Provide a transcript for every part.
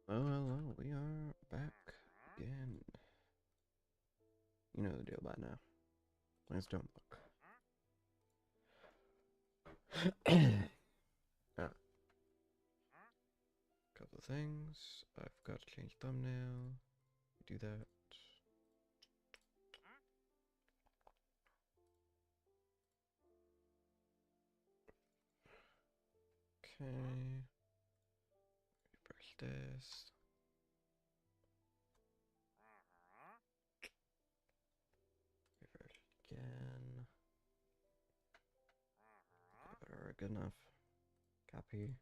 Hello, we are back again. You know the deal by now. My StoneBlock. Ah, couple of things. I've got to change thumbnail. Do that. Okay. Refresh this. Refresh again. Better, good enough. Copy.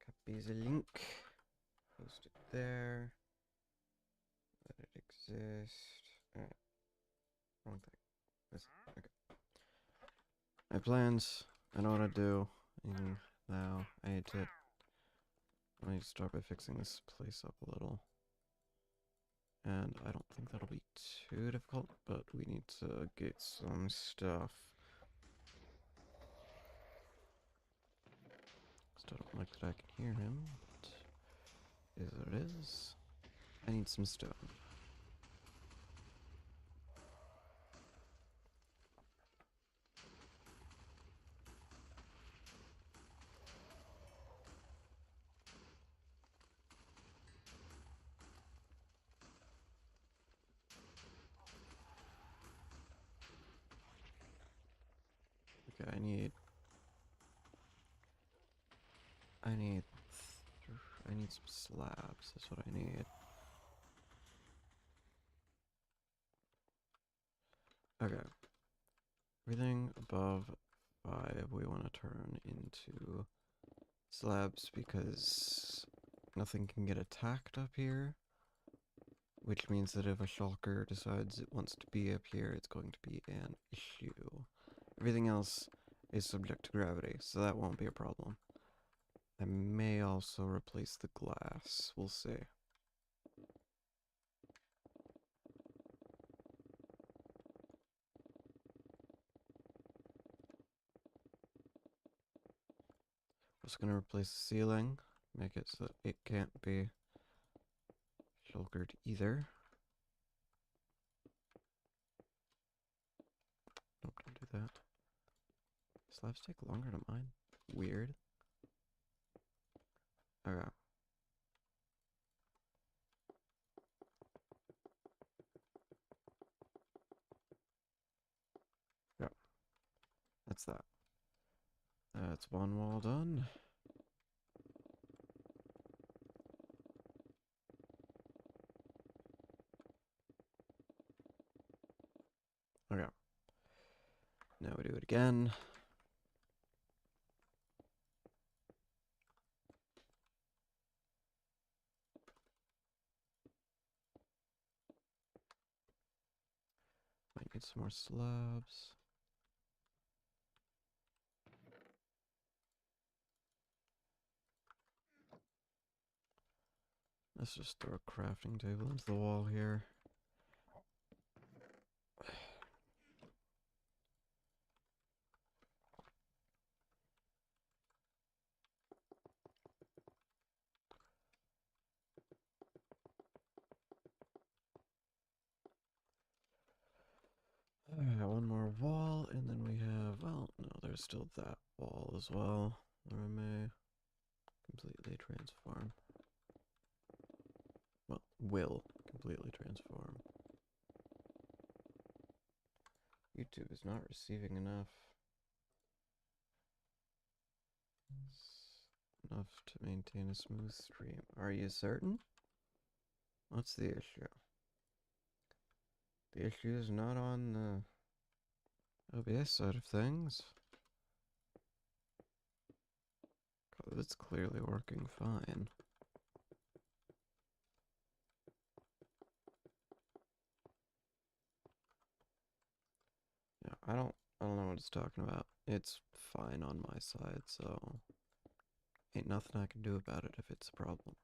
Copy the link. Post it there. Let it exist. Wrong thing. This. Okay. My plans. I know what to do. And now I need to start by fixing this place up a little. And I don't think that'll be too difficult, but we need to get some stuff. Still don't like that I can hear him, but is what it is. I need some stone. Okay, I need some slabs. That's what I need. Okay. Everything above 5 we want to turn into slabs because nothing can get attacked up here. Which means that if a shulker decides it wants to be up here, it's going to be an issue. Everything else is subject to gravity, so that won't be a problem. I may also replace the glass. We'll see. Just gonna replace the ceiling, make it so that it can't be shulkered either. Nope, don't do that. Slabs take longer to mine. Weird. Okay. Yeah, that's that. That's one wall done. Okay. Now we do it again. Might need some more slabs. Let's just throw a crafting table into the wall here. One more wall, and then we have, well, no, there's still that wall as well, where I may completely transform. Well, will completely transform. YouTube is not receiving enough. Enough to maintain a smooth stream. Are you certain? What's the issue? The issue is not on the OBS side of things. It's clearly working fine. Yeah, I don't know what it's talking about. It's fine on my side, so ain't nothing I can do about it if it's a problem.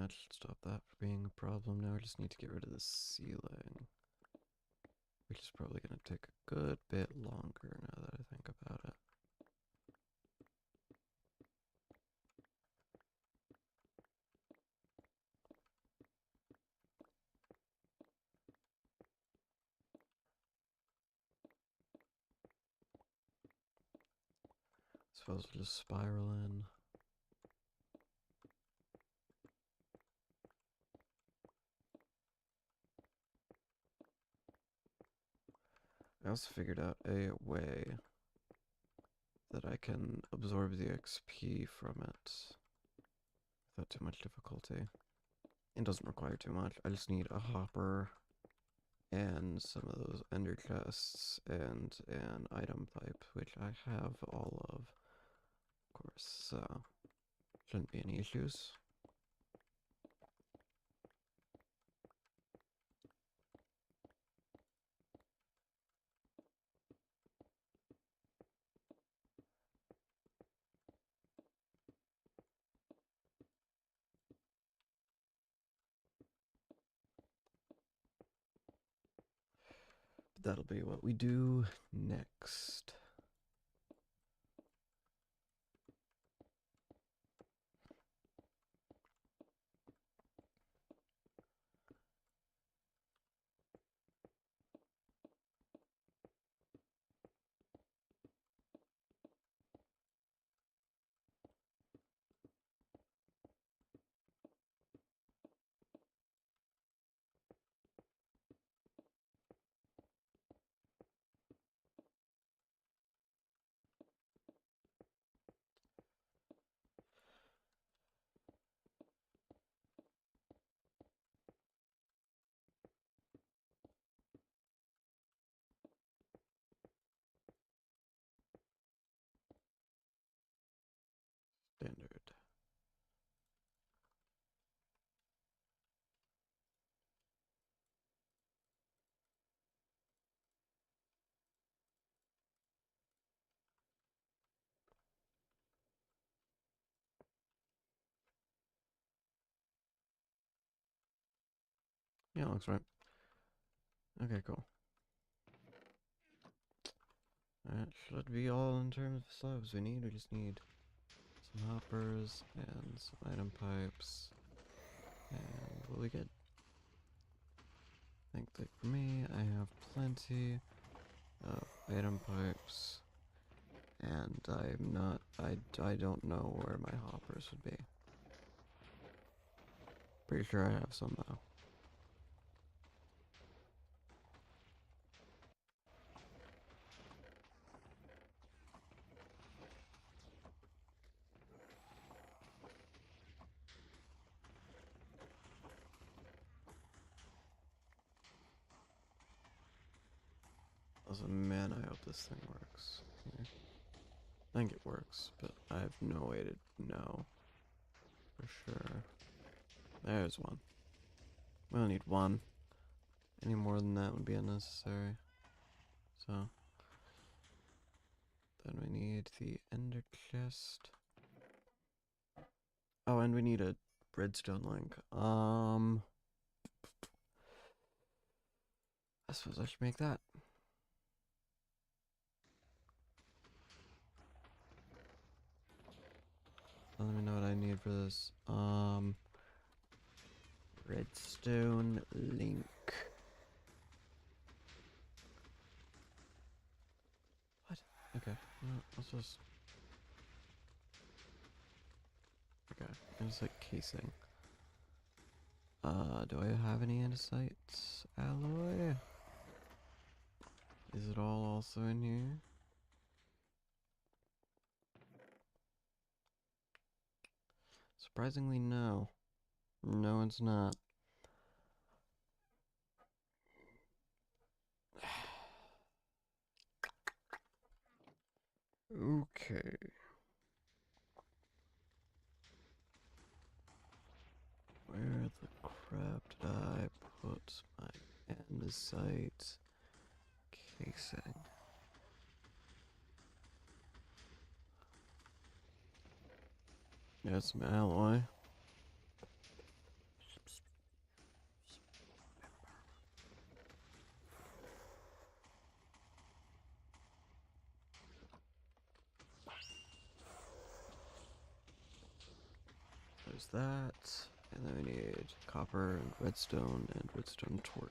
that should stop that from being a problem. Now I just need to get rid of the ceiling, which is probably going to take a good bit longer now that I think about it. Suppose we'll just spiral in. I also figured out a way that I can absorb the XP from it without too much difficulty. It doesn't require too much. I just need a hopper and some of those ender chests and an item pipe, which I have all of course, so shouldn't be any issues. That'll be what we do next. Standard. Yeah, looks right. Okay, cool. That should be all in terms of slabs we need. We just need some hoppers and some item pipes, and we'll be good. I think that for me, I have plenty of item pipes, and I don't know where my hoppers would be. Pretty sure I have some though. Also, man, I hope this thing works. Here. I think it works, but I have no way to know for sure. There's one. We only need one. Any more than that would be unnecessary. So, then we need the ender chest. Oh, and we need a redstone link. I suppose I should make that. Let me know what I need for this. Redstone link. What? Okay. Let's just. Okay. It's like casing. Do I have any andesite alloy? Is it all also in here? Surprisingly, no. No, it's not. Okay. Where the crap did I put my andesite casing? Got some alloy. There's that. And then we need copper and redstone torch.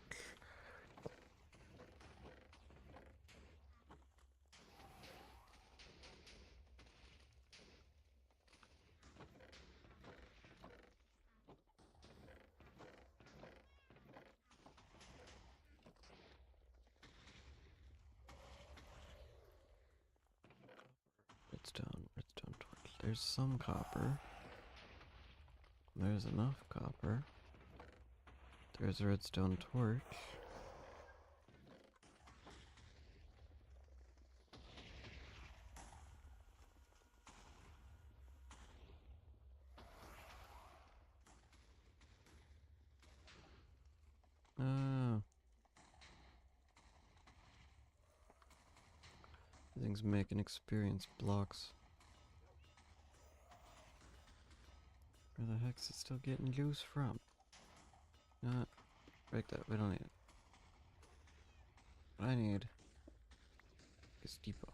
Redstone torch. There's some copper. There's enough copper. There's a redstone torch. Oh. Things making experience blocks. Where the heck's it still getting loose from? Break that, we don't need it. What I need is depot.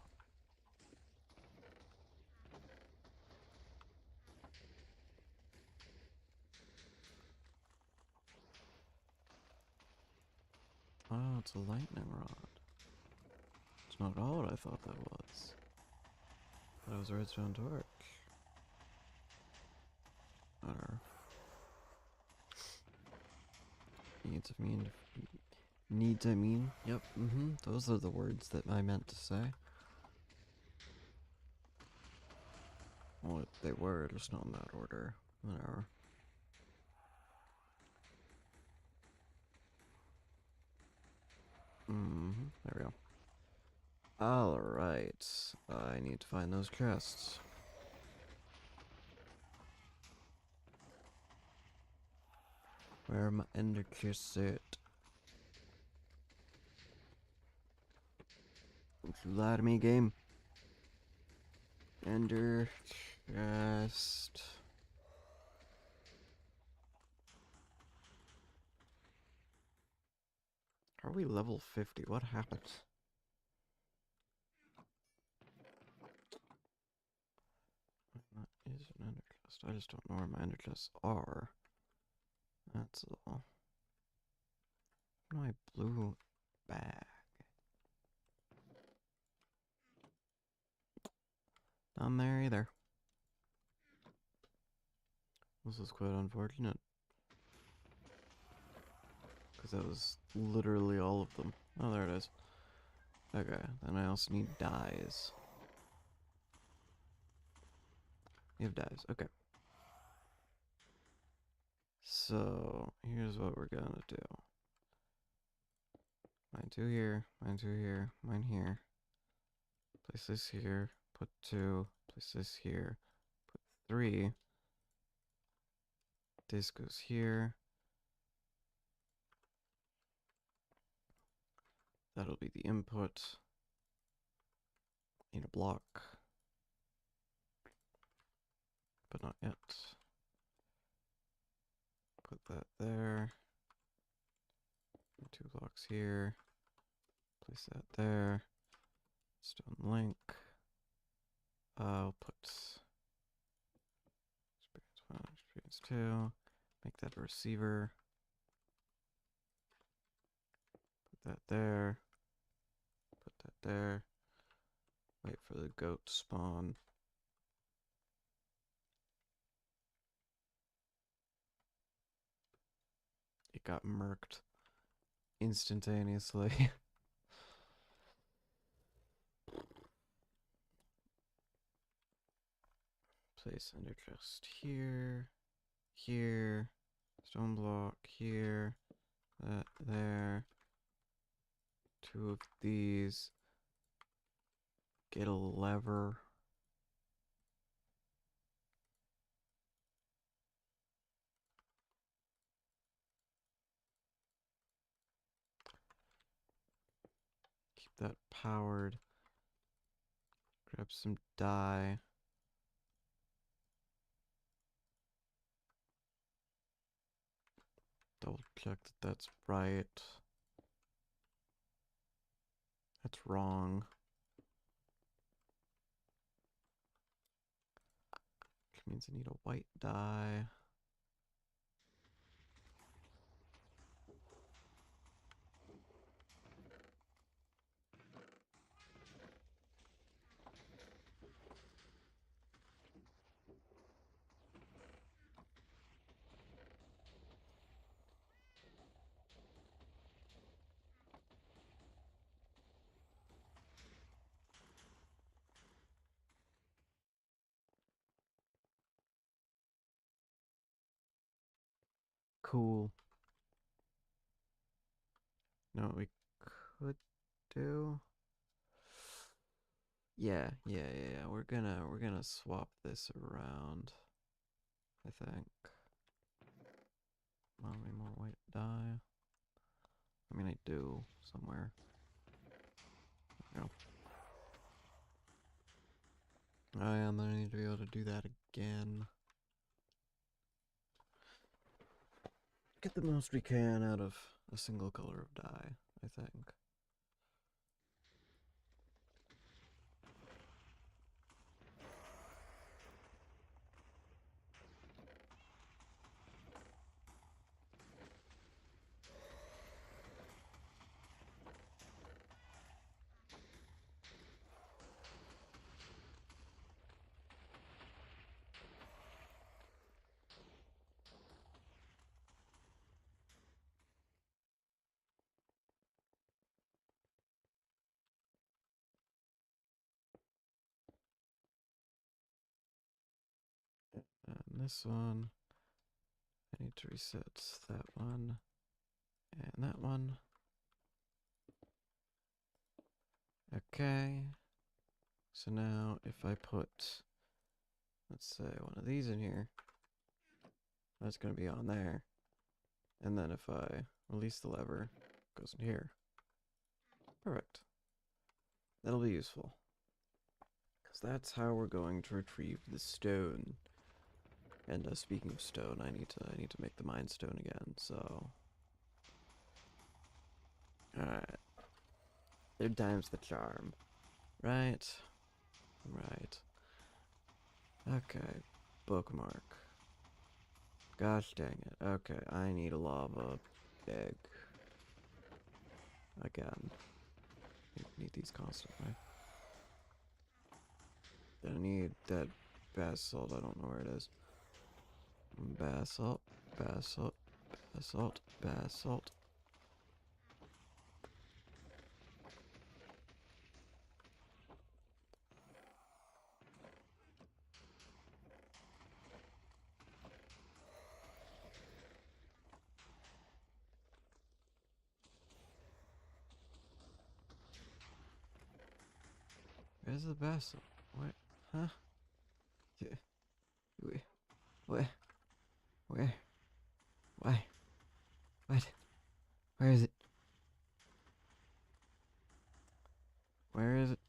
Oh, it's a lightning rod. It's not at all what I thought that was. That was a redstone torch. Or needs, I mean. Yep, those are the words that I meant to say. Well, they were, just not in that order. Whatever. There we go. Alright. I need to find those chests. Where are my ender chests at? Don't you lie to me, game. Ender chest. Are we level 50? What happened? That is an ender chest. I just don't know where my ender chests are. That's all. My blue bag. Not there either. This is quite unfortunate. Because that was literally all of them. Oh, there it is. Okay, then I also need dyes. You have dyes, okay. So, here's what we're gonna do. Mine 2 here, mine 2 here, mine here. Place this here, put 2, place this here, put 3. This goes here. That'll be the input. Need a block. But not yet. Put that there. 2 blocks here. Place that there. Stone link. I'll put experience 1, experience 2. Make that a receiver. Put that there. Put that there. Wait for the goat to spawn. It got murked instantaneously. Place ender chest here, here, stone block here, that there. 2 of these. Get a lever. Keep that powered. Grab some dye. Double check that that's right. That's wrong. Which means I need a white dye. Cool. Know what we could do? Yeah. We're gonna swap this around, I think. Well, any more white dye? I mean, I do somewhere. No. Oh, yeah, and then I need to be able to do that again. Get the most we can out of a single color of dye, I think. And this one, I need to reset that one and that one. Okay. So now if I put, let's say, one of these in here, that's going to be on there. And then if I release the lever, it goes in here. Perfect. That'll be useful. Because that's how we're going to retrieve the stone. And speaking of stone, I need to make the Mind Stone again, so... Alright. Third time's the charm. Right. Right. Okay. Bookmark. Gosh dang it. Okay, I need a lava egg. Again. Need these constantly. Then I need that basalt. I don't know where it is. Basalt. Basalt. Basalt. Basalt. Where's the basalt? What? Huh? Where? Where? Why? What? Where is it? Where is it?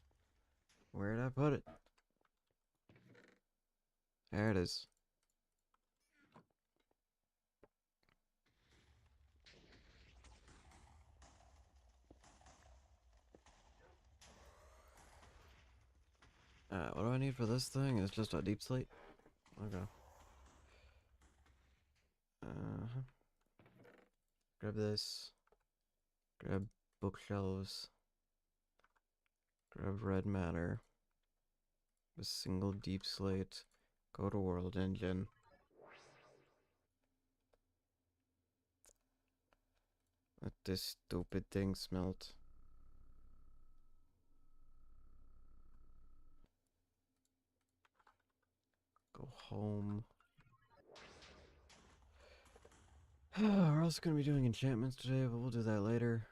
Where did I put it? There it is. What do I need for this thing? It's just a deep slate? Okay. Uh-huh. Grab this. Grab bookshelves. Grab red matter. A single deep slate. Go to world engine. Let this stupid thing smelt. Go home. We're also going to be doing enchantments today, but we'll do that later.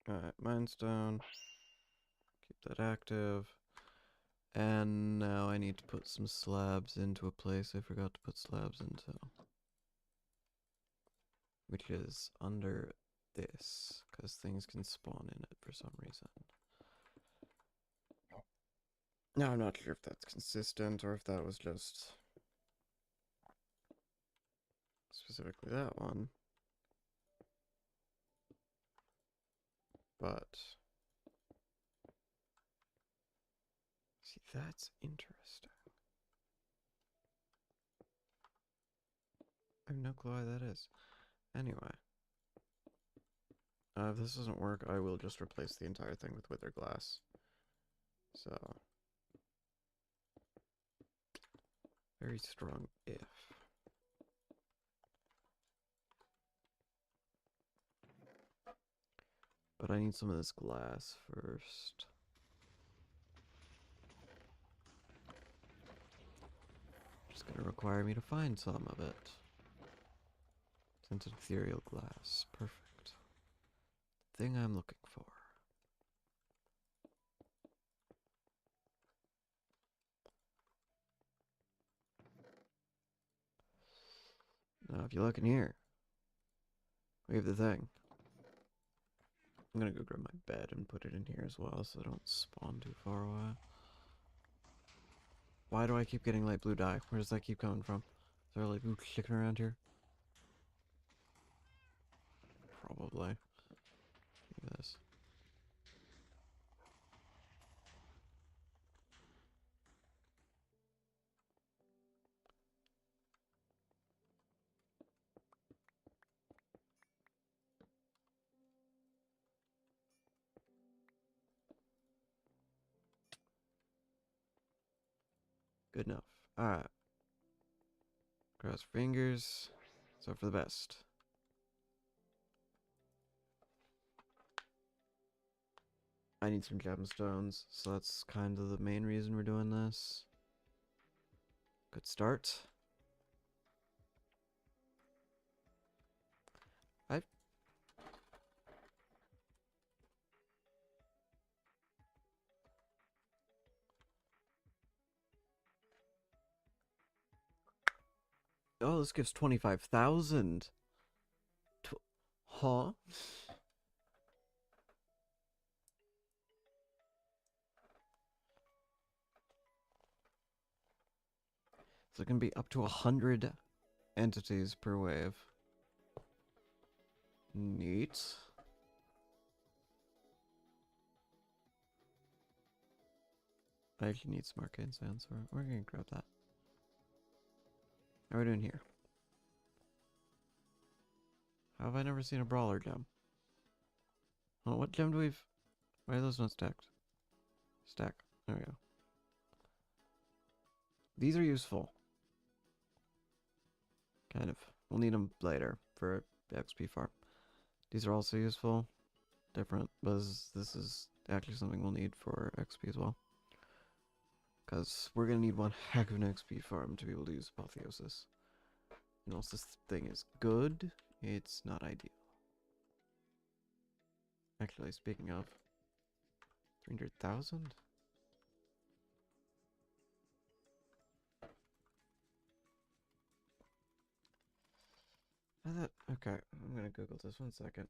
Alright, Mindstone. Keep that active. And now I need to put some slabs into a place I forgot to put slabs into. Which is under this, because things can spawn in it for some reason. Now I'm not sure if that's consistent or if that was just specifically that one. But see, that's interesting. I have no clue why that is. Anyway. If this doesn't work, I will just replace the entire thing with wither glass. So. Very strong if. But I need some of this glass first. It's gonna require me to find some of it. Tinted ethereal glass. Perfect. Thing I'm looking for. Now, if you look in here, we have the thing. I'm gonna go grab my bed and put it in here as well so I don't spawn too far away. Why do I keep getting light blue dye? Where does that keep coming from? Is there light blue sticking around here? Probably. Look at this. Good enough. Alright. Cross fingers. So for the best. I need some gemstones, so that's kind of the main reason we're doing this. Good start. I Oh, this gives 25,000. Huh? So it can be up to 100 entities per wave. Neat. I actually need some arcane sand, so we're gonna grab that. How are we doing here? How have I never seen a brawler gem? Oh, what gem do we've... Why are those not stacked? Stack. There we go. These are useful. Kind of. We'll need them later for XP farm. These are also useful. Different, but this is actually something we'll need for XP as well. Because we're going to need one heck of an XP farm to be able to use Apotheosis. And once this thing is good, it's not ideal. Actually, speaking of, 300,000? Okay, I'm gonna Google this 1 second.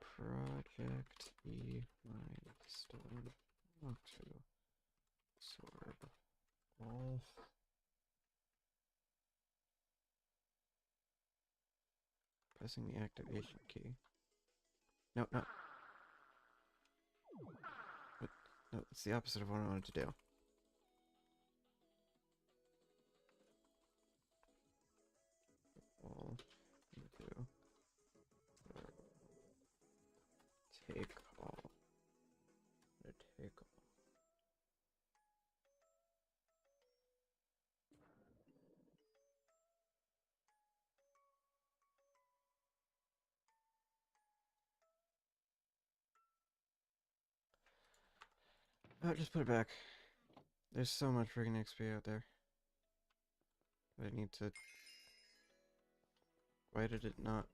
Project E Mindstone. Oh, to absorb all. Pressing the activation key. No, no. What? No, it's the opposite of what I wanted to do. All into take all. Take all. Oh, just put it back. There's so much freaking XP out there. I need to... Why did it not...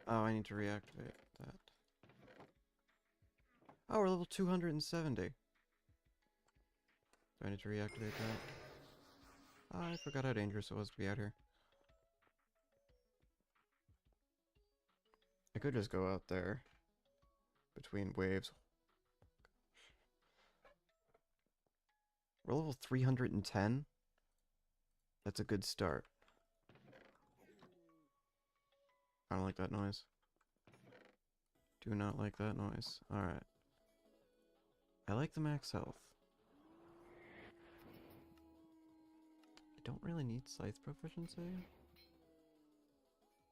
Oh, I need to reactivate that. Oh, we're level 270. Do I need to reactivate that? Oh, I forgot how dangerous it was to be out here. I could just go out there between waves. We're level 310. That's a good start. I don't like that noise. Do not like that noise. Alright. I like the max health. I don't really need scythe proficiency.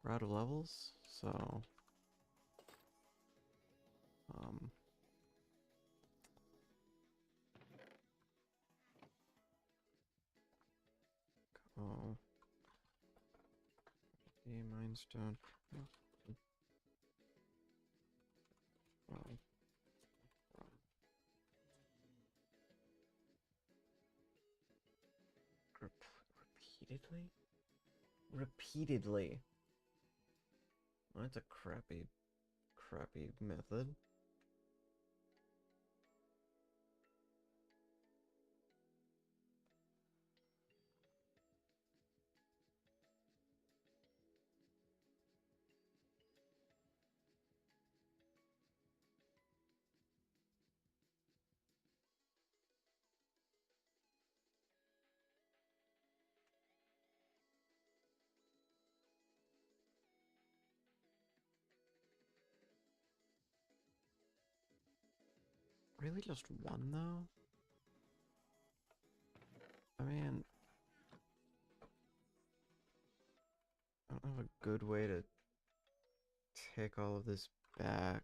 We're out of levels, so... Oh. The Mindstone. Repeatedly? Repeatedly. Well, that's a crappy method. Really just one, though? I mean, I don't have a good way to take all of this back.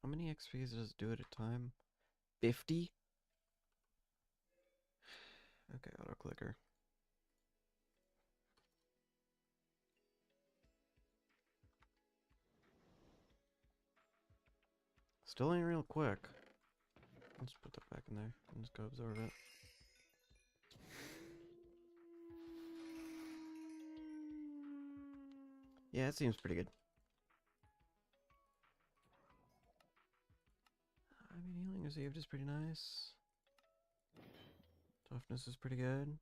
How many XPs does it do at a time? 50? Okay, auto clicker. Still ain't real quick. Let's put that back in there and just go absorb it. Yeah, it seems pretty good. I mean, healing received is pretty nice. Toughness is pretty good.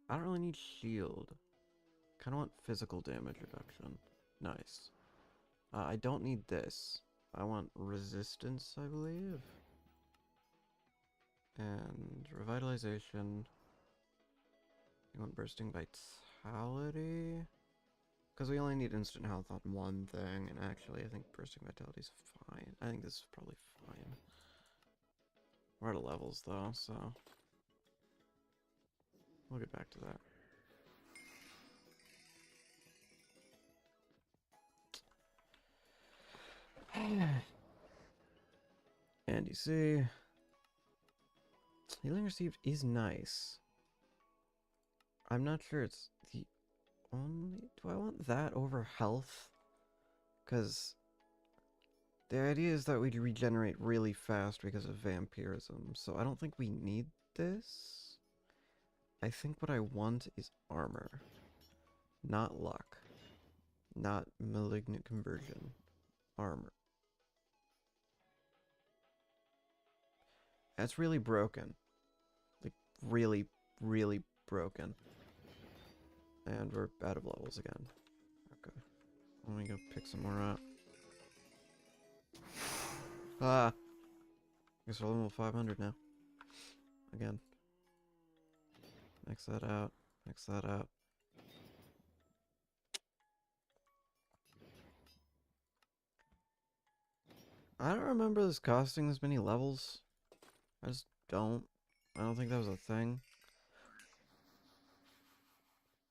I don't really need shield. Kinda want physical damage reduction. Nice. I don't need this. I want resistance, I believe. And revitalization. You want bursting vitality? Because we only need instant health on one thing, and actually I think bursting vitality is fine. I think this is probably fine. We're out of levels though, so we'll get back to that. And you see, healing received is nice. I'm not sure it's the only... Do I want that over health? Because the idea is that we regenerate really fast because of vampirism, so I don't think we need this. I think what I want is armor. Not luck. Not malignant conversion. Armor. That's really broken. Like, really, really broken. And we're out of levels again. Okay. Let me go pick some more up. Ah! Guess we're level 500 now. Again. Mix that out. Mix that out. I don't remember this costing this many levels. I just don't. I don't think that was a thing.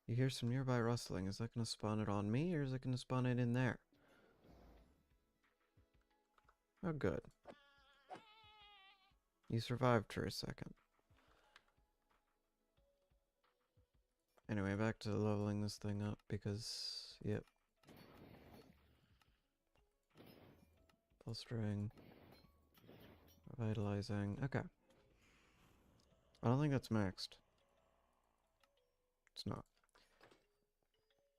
You hear some nearby rustling. Is that going to spawn it on me, or is it going to spawn it in there? Oh, good. You survived for a second. Anyway, back to leveling this thing up, because, yep. Bolstering. Revitalizing. Okay. I don't think that's maxed. It's not.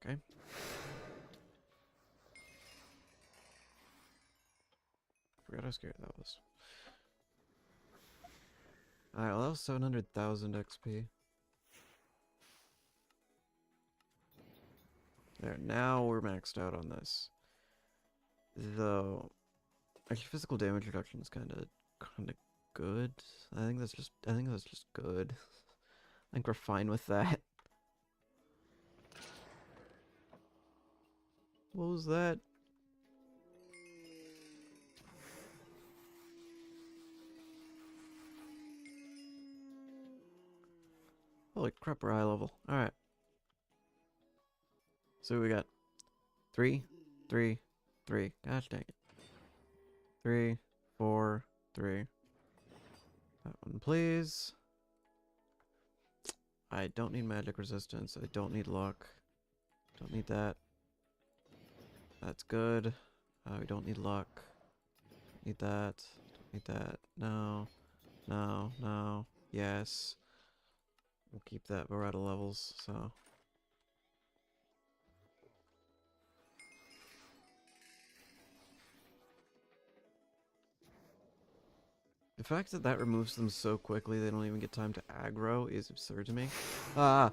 Okay. Forgot how scary that was. Alright, well that was 700,000 XP. There, now we're maxed out on this. Though, actually physical damage reduction is kinda good. I think that's just good. I think we're fine with that. What was that? Holy crap, we're high level. Alright. So we got 3, 3, 3. Gosh dang it. 3, 4, 3. That one, please. I don't need magic resistance. I don't need luck. Don't need that. That's good. We don't need luck. Need that. Don't need that. No. No. No. Yes. We'll keep that. We're out of levels, so. The fact that that removes them so quickly they don't even get time to aggro is absurd to me. Ah!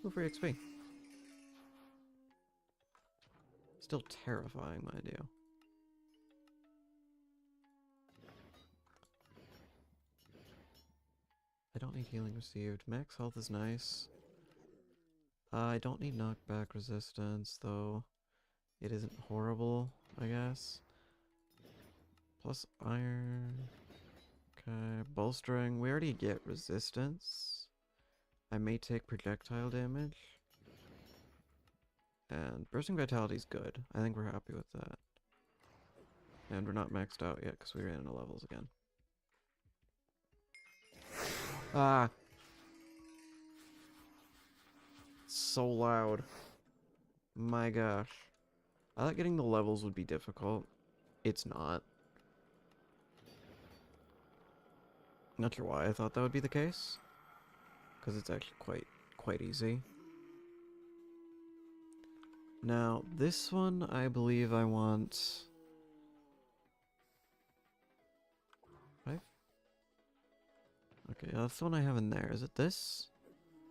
Go for XP. Still terrifying, mind you. I don't need healing received. Max health is nice. I don't need knockback resistance, though. It isn't horrible, I guess. Plus iron. Okay, bolstering. We already get resistance. I may take projectile damage. And bursting vitality is good. I think we're happy with that. And we're not maxed out yet because we ran into levels again. Ah! It's so loud. My gosh. I thought getting the levels would be difficult. It's not. Not sure why I thought that would be the case. Because it's actually quite easy. Now, this one, I believe I want... 5? Okay, that's the one I have in there. Is it this?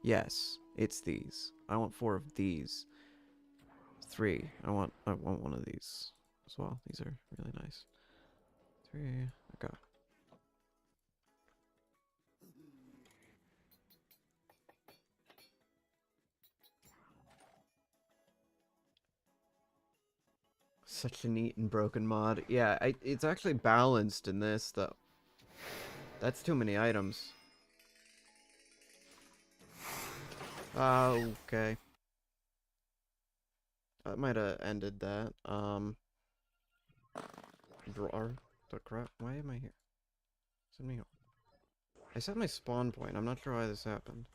Yes, it's these. I want 4 of these. 3. I want one of these as well. These are really nice. 3. Okay. Such a neat and broken mod. Yeah, it's actually balanced in this, though. That's too many items. Okay. That might have ended that. Drawer. The crap. Why am I here? Send me home. I set my spawn point. I'm not sure why this happened.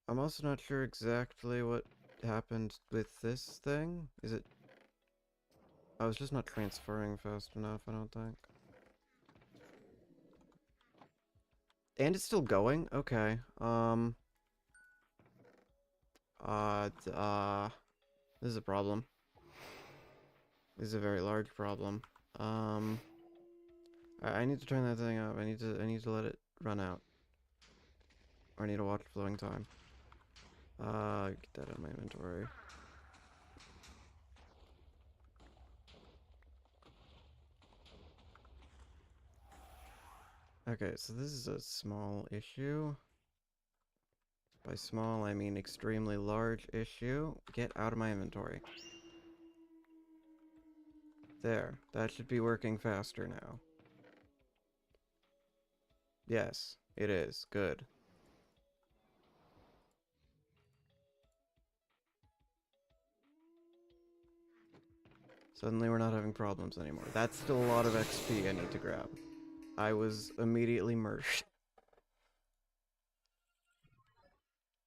I'm also not sure exactly what happened with this thing. Is it... I was just not transferring fast enough, I don't think. And it's still going? Okay. This is a problem. This is a very large problem. I need to turn that thing up. I need to let it run out. Or I need to watch flowing time. Get that out of my inventory. Okay, so this is a small issue. By small, I mean extremely large issue. Get out of my inventory. There. That should be working faster now. Yes, it is. Good. Suddenly we're not having problems anymore. That's still a lot of XP I need to grab. I was immediately murdered.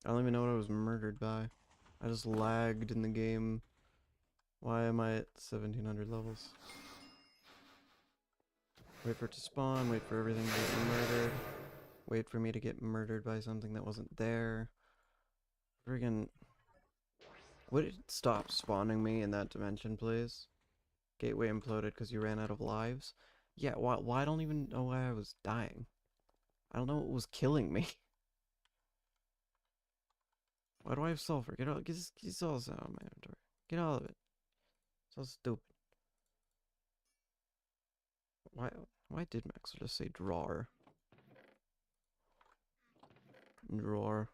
I don't even know what I was murdered by. I just lagged in the game. Why am I at 1700 levels? Wait for it to spawn, wait for everything to get murdered. Wait for me to get murdered by something that wasn't there. Friggin'... Would it stop spawning me in that dimension, please? Gateway imploded because you ran out of lives? Yeah, why I don't even know why I was dying. I don't know what was killing me. Why do I have sulfur? Get all this all out of my inventory. Get all of it. So stupid. Why did Max just say drawer? Drawer.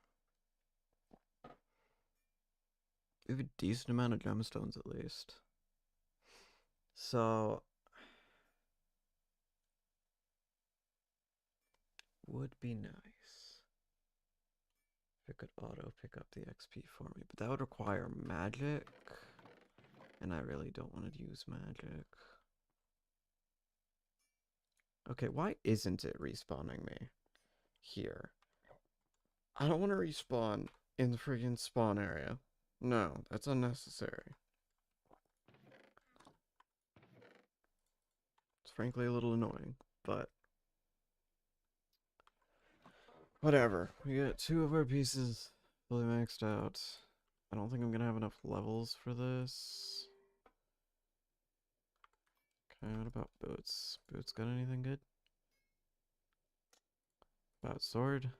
We have a decent amount of gemstones at least. So would be nice if it could auto pick up the XP for me, but that would require magic, and I really don't want to use magic. Okay, why isn't it respawning me here? I don't want to respawn in the friggin' spawn area. No, that's unnecessary. It's frankly a little annoying, but whatever. We got 2 of our pieces fully maxed out. I don't think I'm gonna have enough levels for this. Okay, what about boots? Boots got anything good? About sword?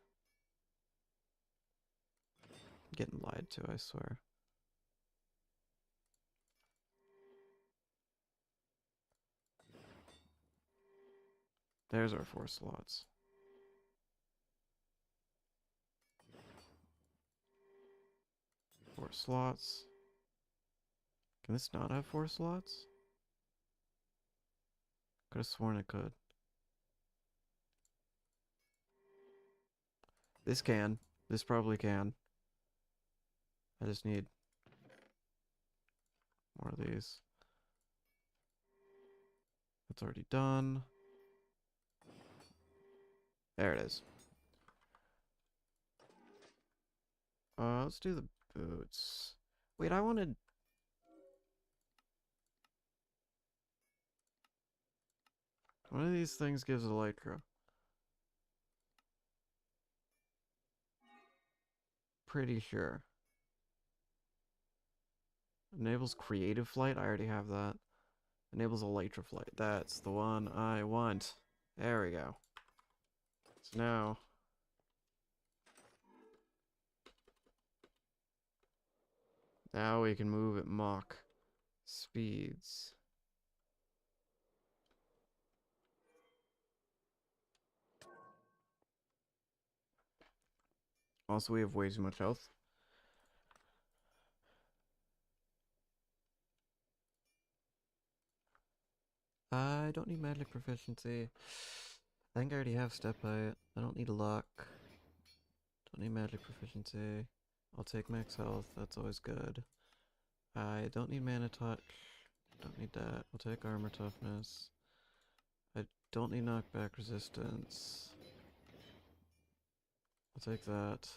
Getting lied to, I swear. There's our 4 slots. 4 slots. Can this not have 4 slots? Could have sworn it could. This can. This probably can. I just need more of these. It's already done. There it is. Let's do the boots. Wait, I wanted... One of these things gives a lycra. Pretty sure. Enables creative flight. I already have that. Enables elytra flight. That's the one I want. There we go. So now... Now we can move at Mach speeds. Also, we have way too much health. I don't need magic proficiency. I think I already have step height. I don't need luck. Don't need magic proficiency. I'll take max health. That's always good. I don't need mana touch. Don't need that. I'll take armor toughness. I don't need knockback resistance. I'll take that.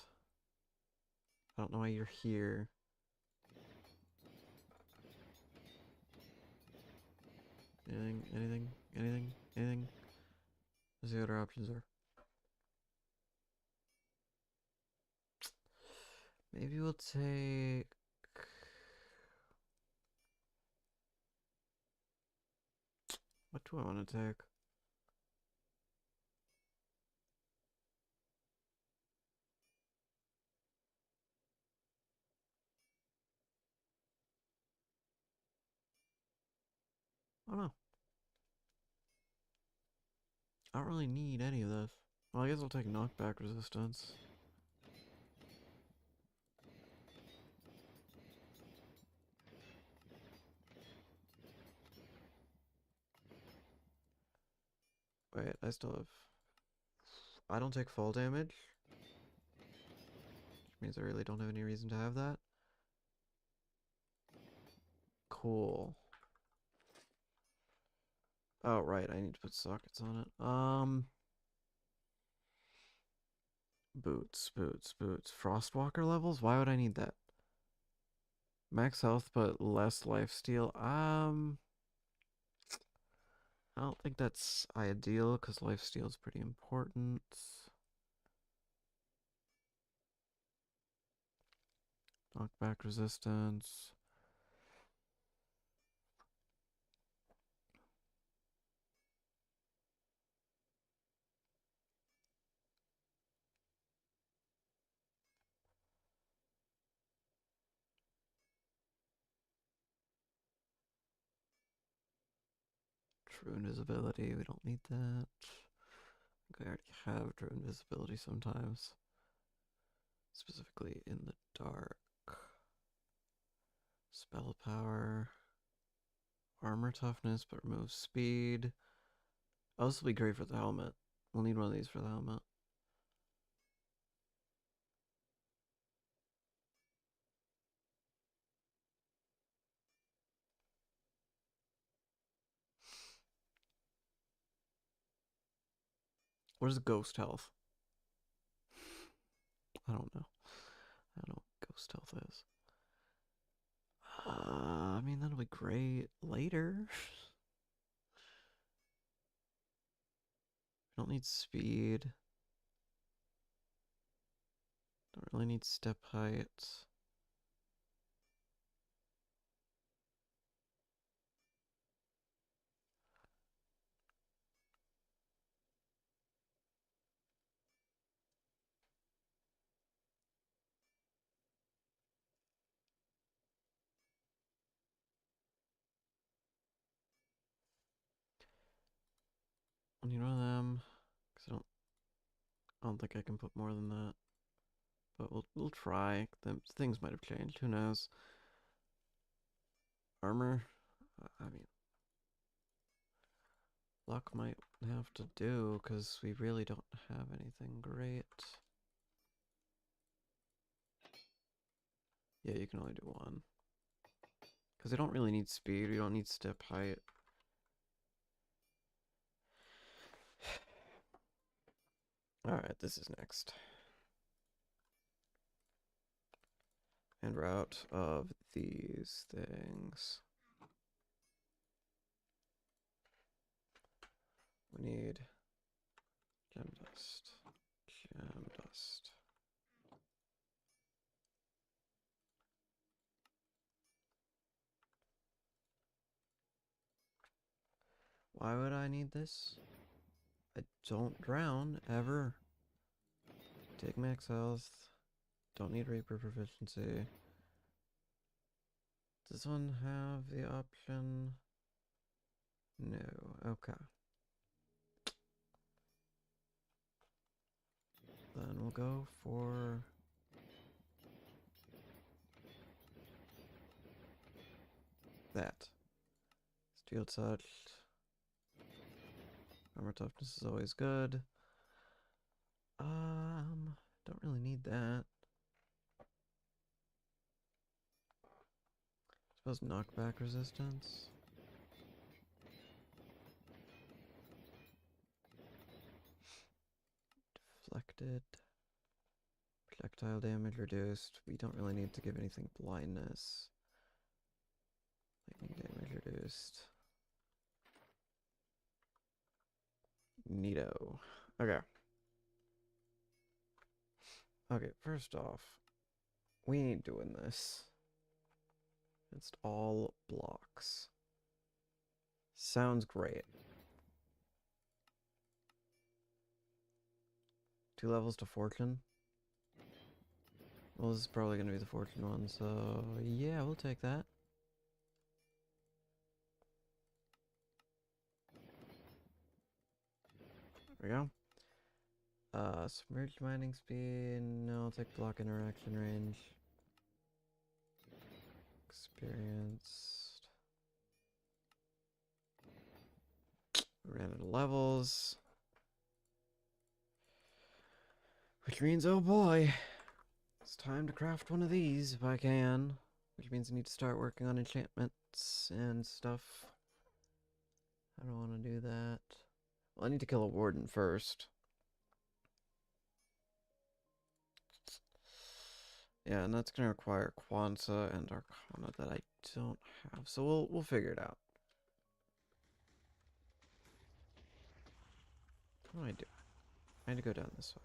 I don't know why you're here. Anything? Let's see what our options are. Maybe we'll take... What do I want to take? I don't know. I don't really need any of this. Well, I guess I'll take knockback resistance. Wait, I still have... I don't take fall damage. Which means I really don't have any reason to have that. Cool. Oh, right, I need to put sockets on it. Boots. Frostwalker levels? Why would I need that? Max health, but less lifesteal. I don't think that's ideal, because lifesteal is pretty important. Knockback resistance. True invisibility, we don't need that. I think I already have true invisibility sometimes. Specifically in the dark. Spell power. Armor toughness, but removes speed. Oh, this will be great for the helmet. We'll need one of these for the helmet. What is ghost health? I don't know. I don't know what ghost health is. I mean, that'll be great later. Don't need speed. Don't really need step height. I need one of them. Cause I don't think I can put more than that. But we'll try. The things might have changed. Who knows? Armor. I mean, luck might have to do because we really don't have anything great. Yeah, you can only do one. Because we don't really need speed. We don't need step height. Alright, this is next. And route of these things. We need gem dust. Gem dust. Why would I need this? I don't drown, ever. Take max health. Don't need Reaper proficiency. Does this one have the option? No. Okay. Then we'll go for that. Steel touch. Armor toughness is always good. Don't really need that. Suppose knockback resistance. Deflected. Projectile damage reduced. We don't really need to give anything blindness. Lightning damage reduced. Neato. Okay. Okay, first off, we ain't doing this. It's all blocks. Sounds great. 2 levels to fortune. Well, this is probably going to be the fortune one, so yeah, we'll take that. There we go. Submerged mining speed. No, I'll take block interaction range. Experienced. Ran out of levels. Which means, oh boy, it's time to craft one of these if I can. Which means I need to start working on enchantments and stuff. I don't want to do that. Well, I need to kill a warden first. Yeah, and that's going to require Kwanzaa and Arcana that I don't have. So we'll figure it out. What do I do? I need to go down this way.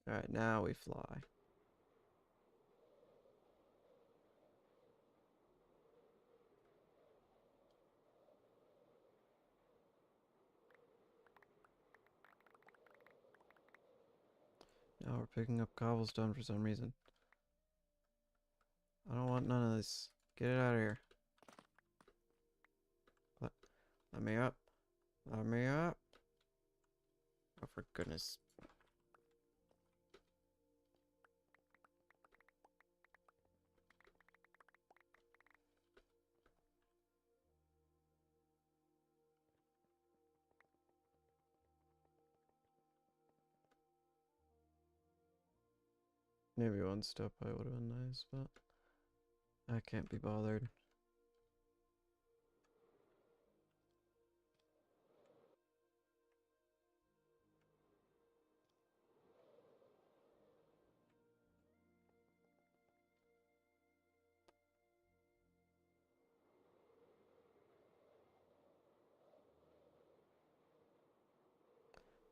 Alright, now we fly. Now we're picking up cobblestone for some reason. I don't want none of this. Get it out of here. Let me up. Let me up. Oh, for goodness. Maybe one step I would have been nice, but I can't be bothered.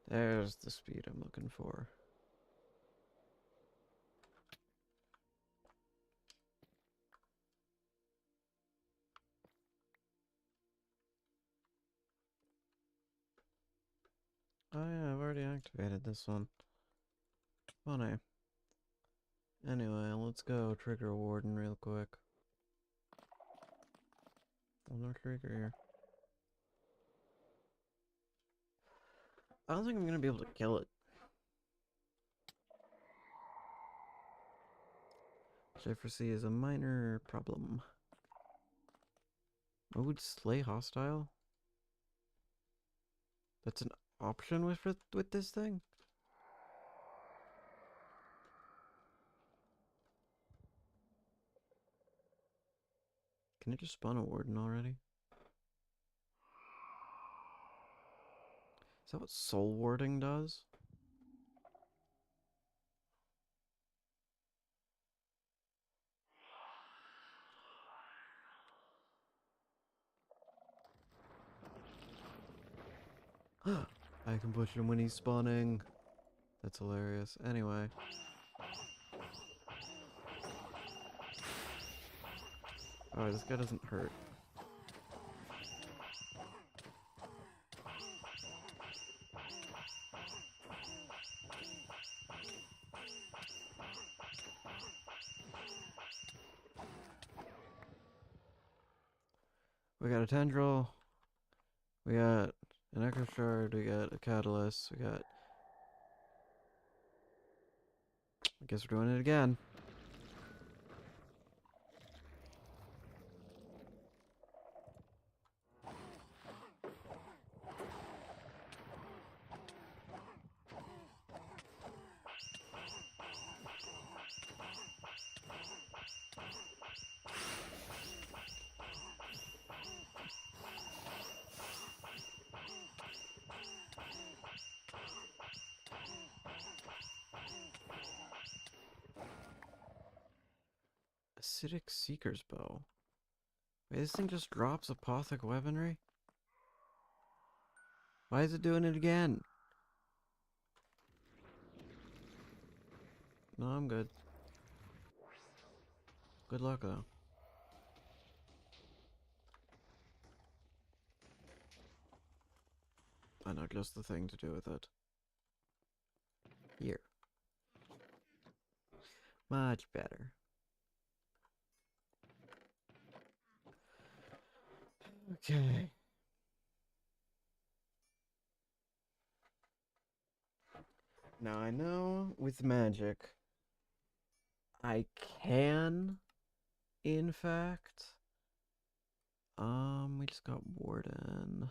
There's the speed I'm looking for. Oh yeah, I've already activated this one. Funny. Anyway, let's go trigger Warden real quick. Oh, no trigger here. I don't think I'm gonna be able to kill it. Which I foresee is a minor problem. Mode slay hostile? That's an option with this thing? Can it just spawn a warden already? Is that what soul warding does? I can push him when he's spawning. That's hilarious. Anyway. Oh, this guy doesn't hurt. We got a tendril. We got an echo shard. We got a catalyst. We got... I guess we're doing it again. Acidic Seeker's Bow. Wait, this thing just drops Apothic Weaponry? Why is it doing it again? No, I'm good. Good luck, though. I know just the thing to do with it. Here. Much better. Okay. Now I know with magic, I can, in fact, we just got Warden.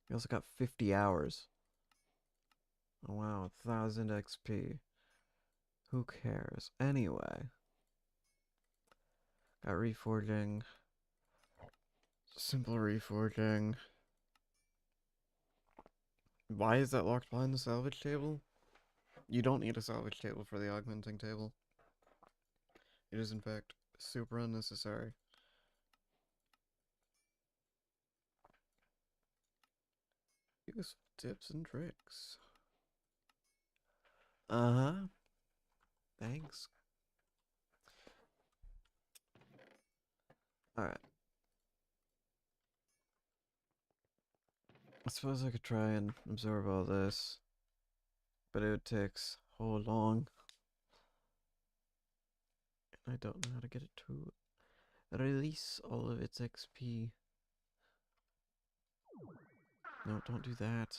We also got 50 hours. Oh wow, 1000 XP. Who cares? Anyway. Got reforging. Simple reforging. Why is that locked behind the salvage table? You don't need a salvage table for the augmenting table. It is in fact super unnecessary. Useful tips and tricks. Uh-huh. Thanks. Alright. I suppose I could try and absorb all this. But it would take so long. And I don't know how to get it to release all of its XP. No, don't do that.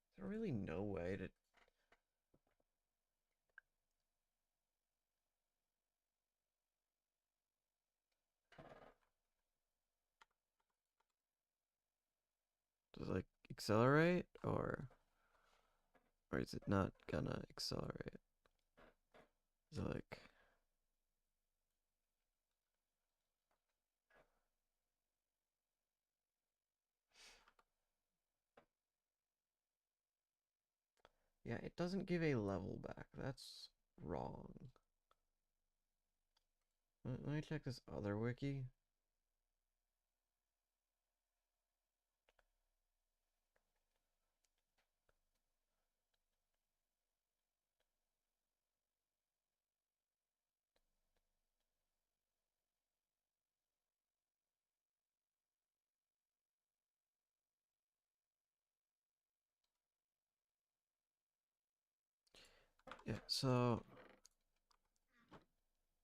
Is there really no way to... accelerate, or is it not gonna accelerate? Is it like... Yeah, it doesn't give a level back. That's wrong. Let me check this other wiki. Yeah, so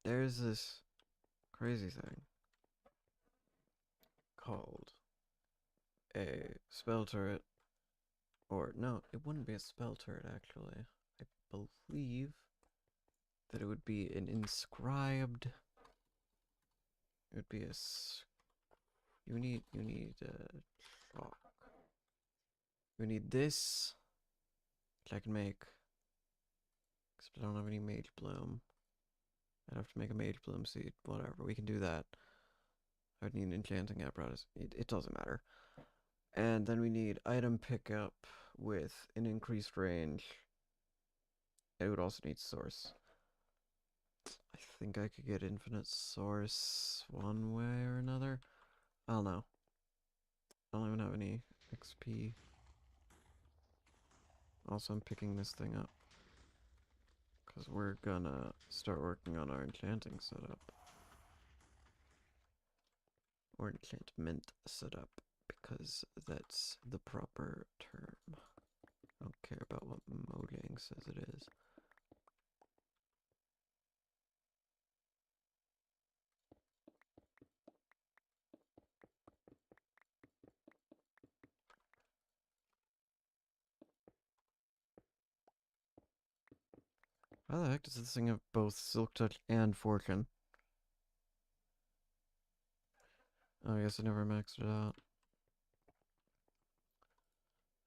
there's this crazy thing called a spell turret. Or, no, it wouldn't be a spell turret, actually. I believe that it would be an inscribed... It would be a... You need chalk. You need this, which I can make. Except I don't have any mage bloom. I'd have to make a mage bloom seed. Whatever, we can do that. I would need an enchanting apparatus. It doesn't matter. And then we need item pickup with an increased range. It would also need source. I think I could get infinite source one way or another. I don't know. I don't even have any XP. Also, I'm picking this thing up, because we're gonna start working on our enchanting setup. Or enchantment setup, because that's the proper term. I don't care about what Mojang says it is. How the heck does this thing have both Silk Touch and Fortune? Oh, I guess I never maxed it out.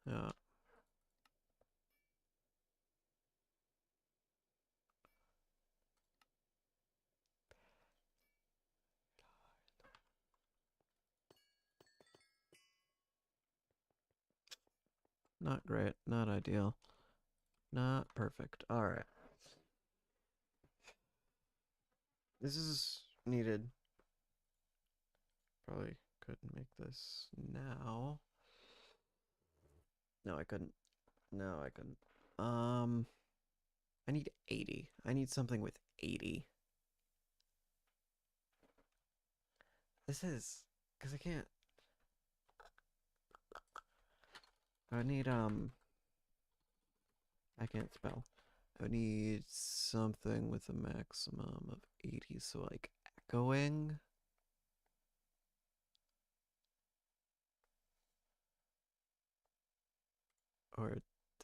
Yeah. Not great. Not ideal. Not perfect. Alright. This is needed. Probably couldn't make this now. No, I couldn't. No, I couldn't. I need 80. I need something with 80. This is... Because I can't... I need, I can't spell. I need something with a maximum of 80, so like echoing. Or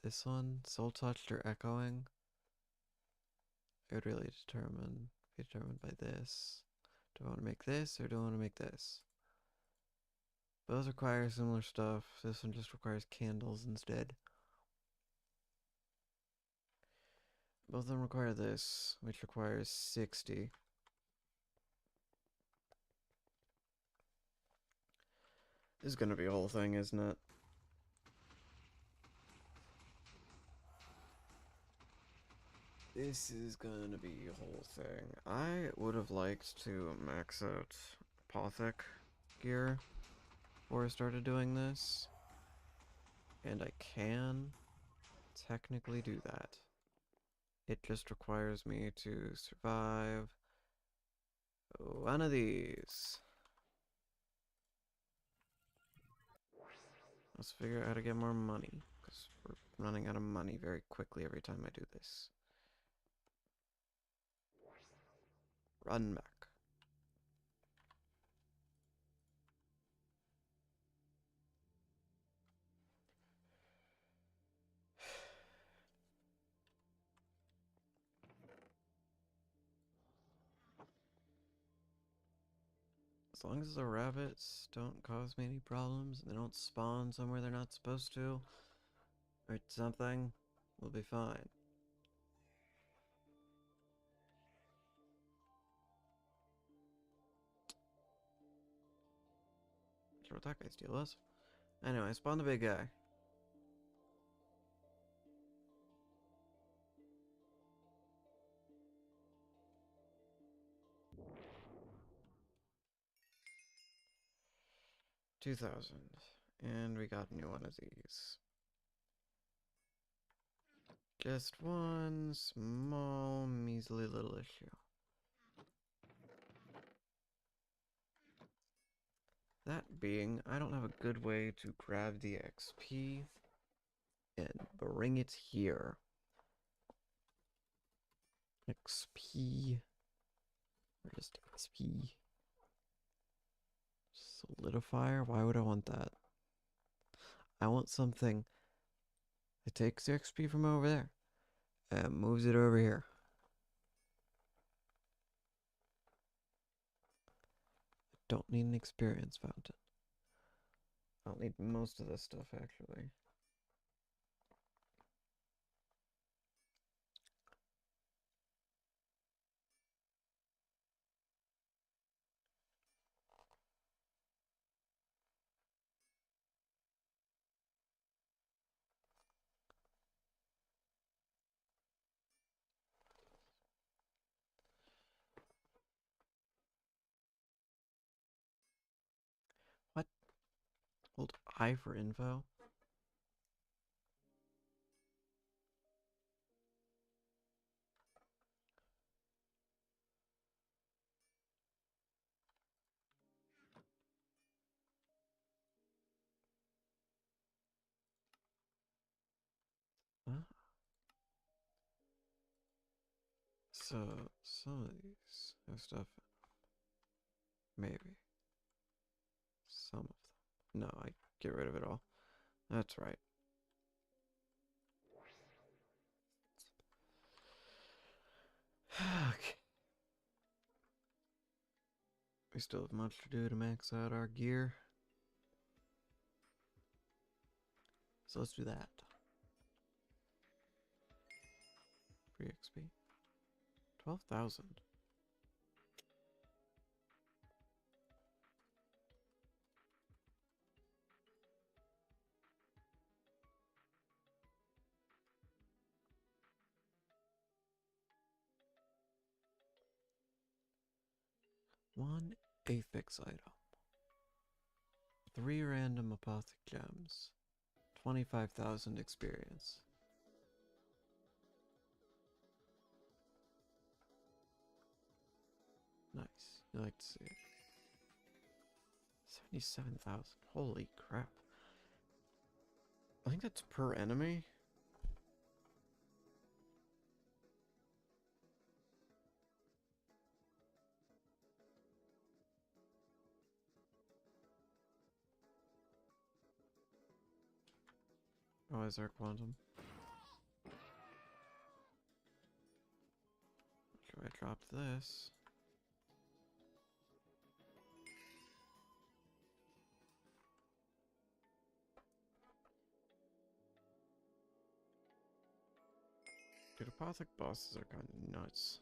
this one, soul touched or echoing. It would really be determined by this. Do I want to make this or do I want to make this? Both require similar stuff. This one just requires candles instead. Both of them require this, which requires 60. This is gonna be a whole thing, isn't it? This is gonna be a whole thing. I would have liked to max out Apothic gear before I started doing this. And I can technically do that. It just requires me to survive one of these. Let's figure out how to get more money, because we're running out of money very quickly every time I do this. Run back. As long as the rabbits don't cause me any problems and they don't spawn somewhere they're not supposed to, or something, we'll be fine. Not sure what that guy's deal is. Anyway, spawn the big guy. $2,000. And we got a new one of these. Just one small, measly little issue. That being, I don't have a good way to grab the XP and bring it here. XP. Where's XP? Solidifier? Why would I want that? I want something that takes the XP from over there and moves it over here. I don't need an experience fountain. I'll need most of this stuff, actually. What? Hold I for info? Huh? So, some of these have stuff. Maybe. Some of them. No, I get rid of it all. That's right. Okay. We still have much to do to max out our gear. So let's do that. Free XP. 12,000. One Aphix item. 3 random apothic gems. 25,000 experience. Nice. You like to see it. 77,000. Holy crap. I think that's per enemy. Oh, is there quantum? Should I drop this? Dude, apothic bosses are kind of nuts.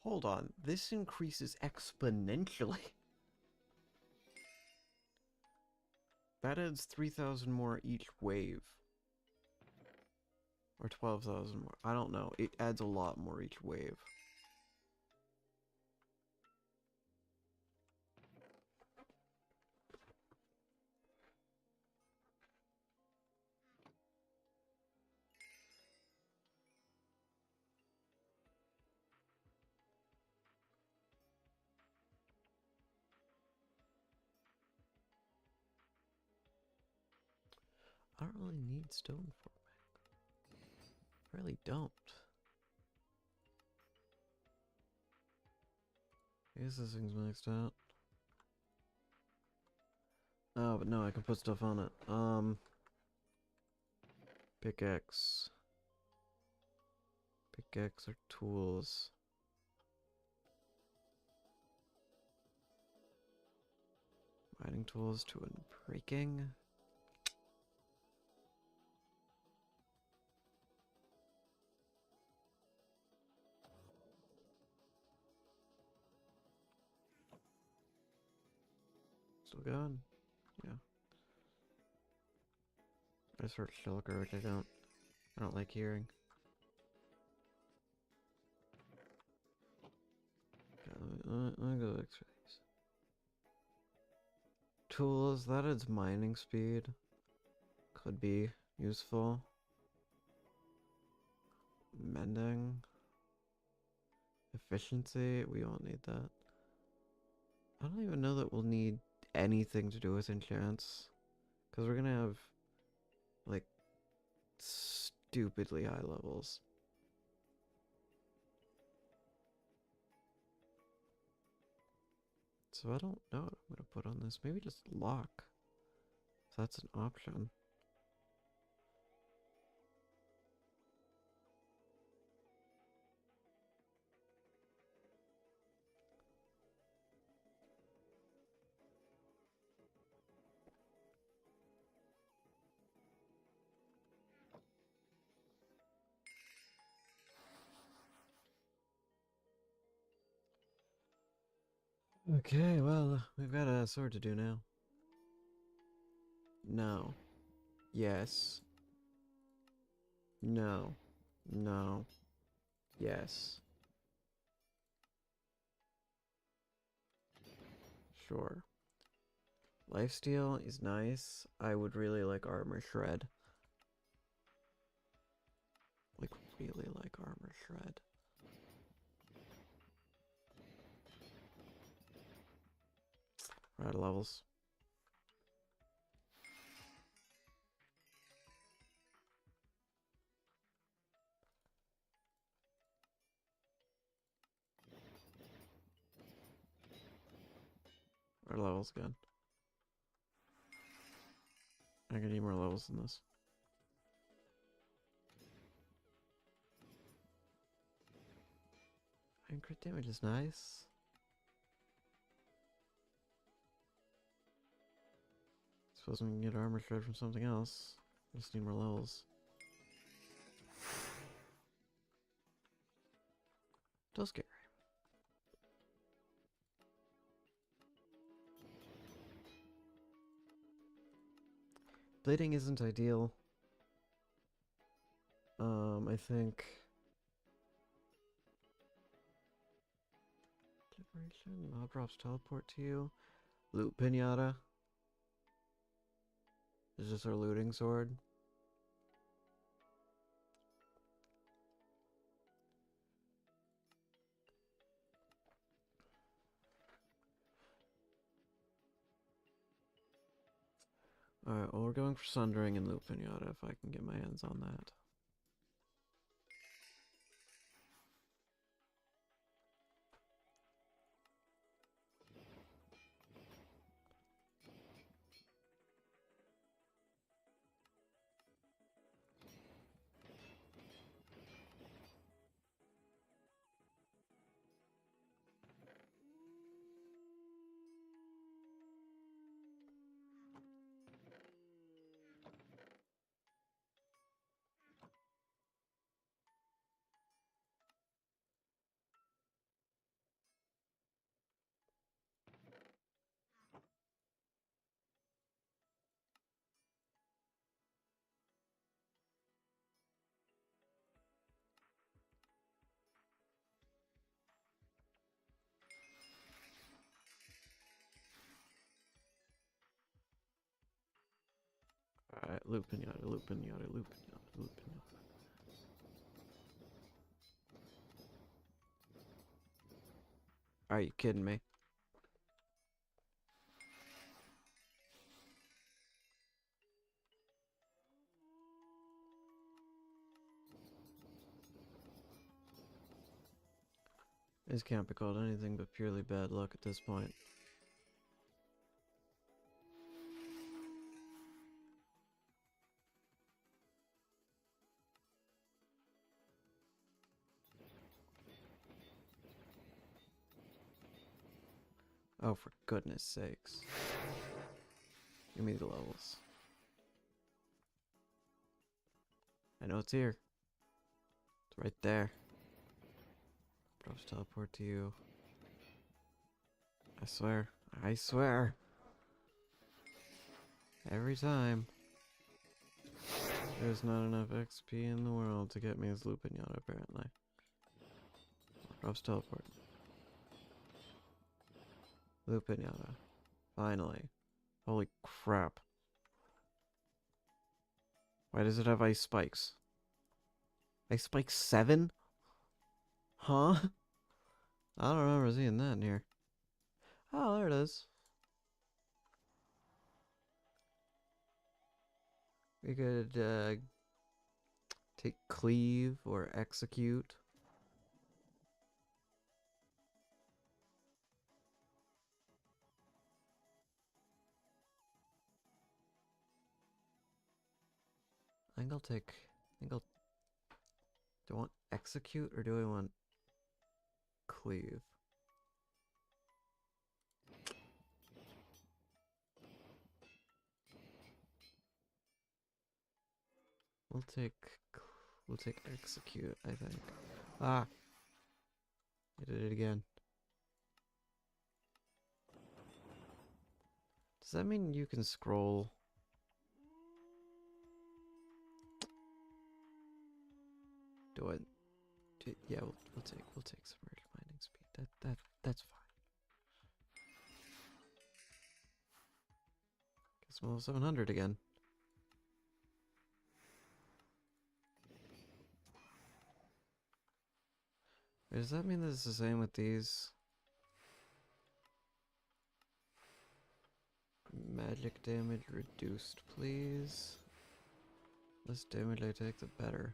Hold on, this increases exponentially. That adds 3,000 more each wave. Or 12,000 more. I don't know. It adds a lot more each wave. I don't really need stone forming. I really don't. I guess this thing's maxed out. Oh, but no, I can put stuff on it. Pickaxe. Pickaxe or tools. Mining tools to unbreaking. Still going? Yeah. I just heard shulker, which I don't like hearing. Okay, let me go x-ray these. Tools, that adds mining speed. Could be useful. Mending. Efficiency, we won't need that. I don't even know that we'll need anything to do with enchants. Because we're gonna have, like, stupidly high levels. So I don't know what I'm gonna put on this. Maybe just lock. So that's an option. Okay, well, we've got a sword to do now. No. Yes. No. No. Yes. Sure. Lifesteal is nice. I would really like armor shred. Like, really like armor shred. We're out of levels. We're out of levels again. I can need more levels than this. And crit damage is nice. Suppose we can get armor shred from something else. Just need more levels. Still scary. Bleeding isn't ideal. I think liberation, mob drops teleport to you. Loot pinata. Is this our looting sword? Alright, well, we're going for Sundering and Loot Pinata if I can get my hands on that. Alright, Loot Pinata, Loot Pinata, Loot Pinata, Loot Pinata. Are you kidding me? This can't be called anything but purely bad luck at this point. Oh, for goodness sakes. Give me the levels. I know it's here. It's right there. But I'll just teleport to you. I swear. I swear. Every time. There's not enough XP in the world to get me as Lupin Yacht, apparently. Drops teleport. Lupin Yacht. Finally. Holy crap. Why does it have ice spikes? Ice spikes 7? Huh? I don't remember seeing that in here. Oh, there it is. We could, take cleave or execute. I think I'll take... Do I want execute or do I want cleave? We'll take execute, I think. Ah! I did it again. Does that mean you can scroll? Do it. Yeah, we'll take submerged mining speed. That's fine. Guess we'll have 700 again. Wait, does that mean that it's the same with these? Magic damage reduced, please. Less damage I take, the better.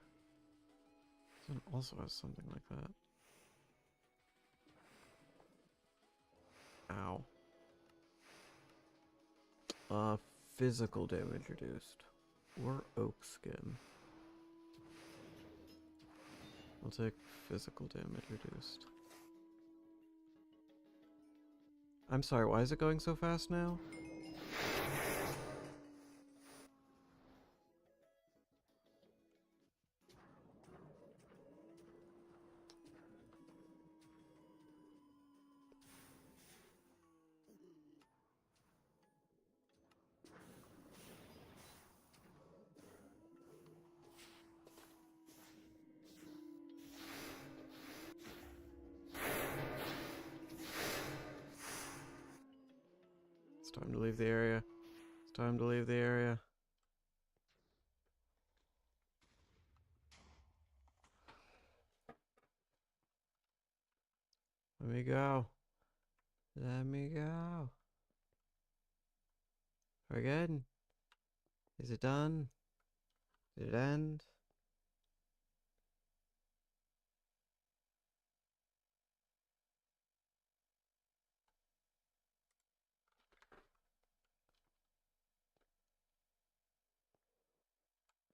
This one also has something like that. Ow. Physical damage reduced. Or oak skin. I'll take physical damage reduced. I'm sorry, why is it going so fast now? It's time to leave the area. It's time to leave the area. Let me go. Let me go. We're good. Is it done? Did it end?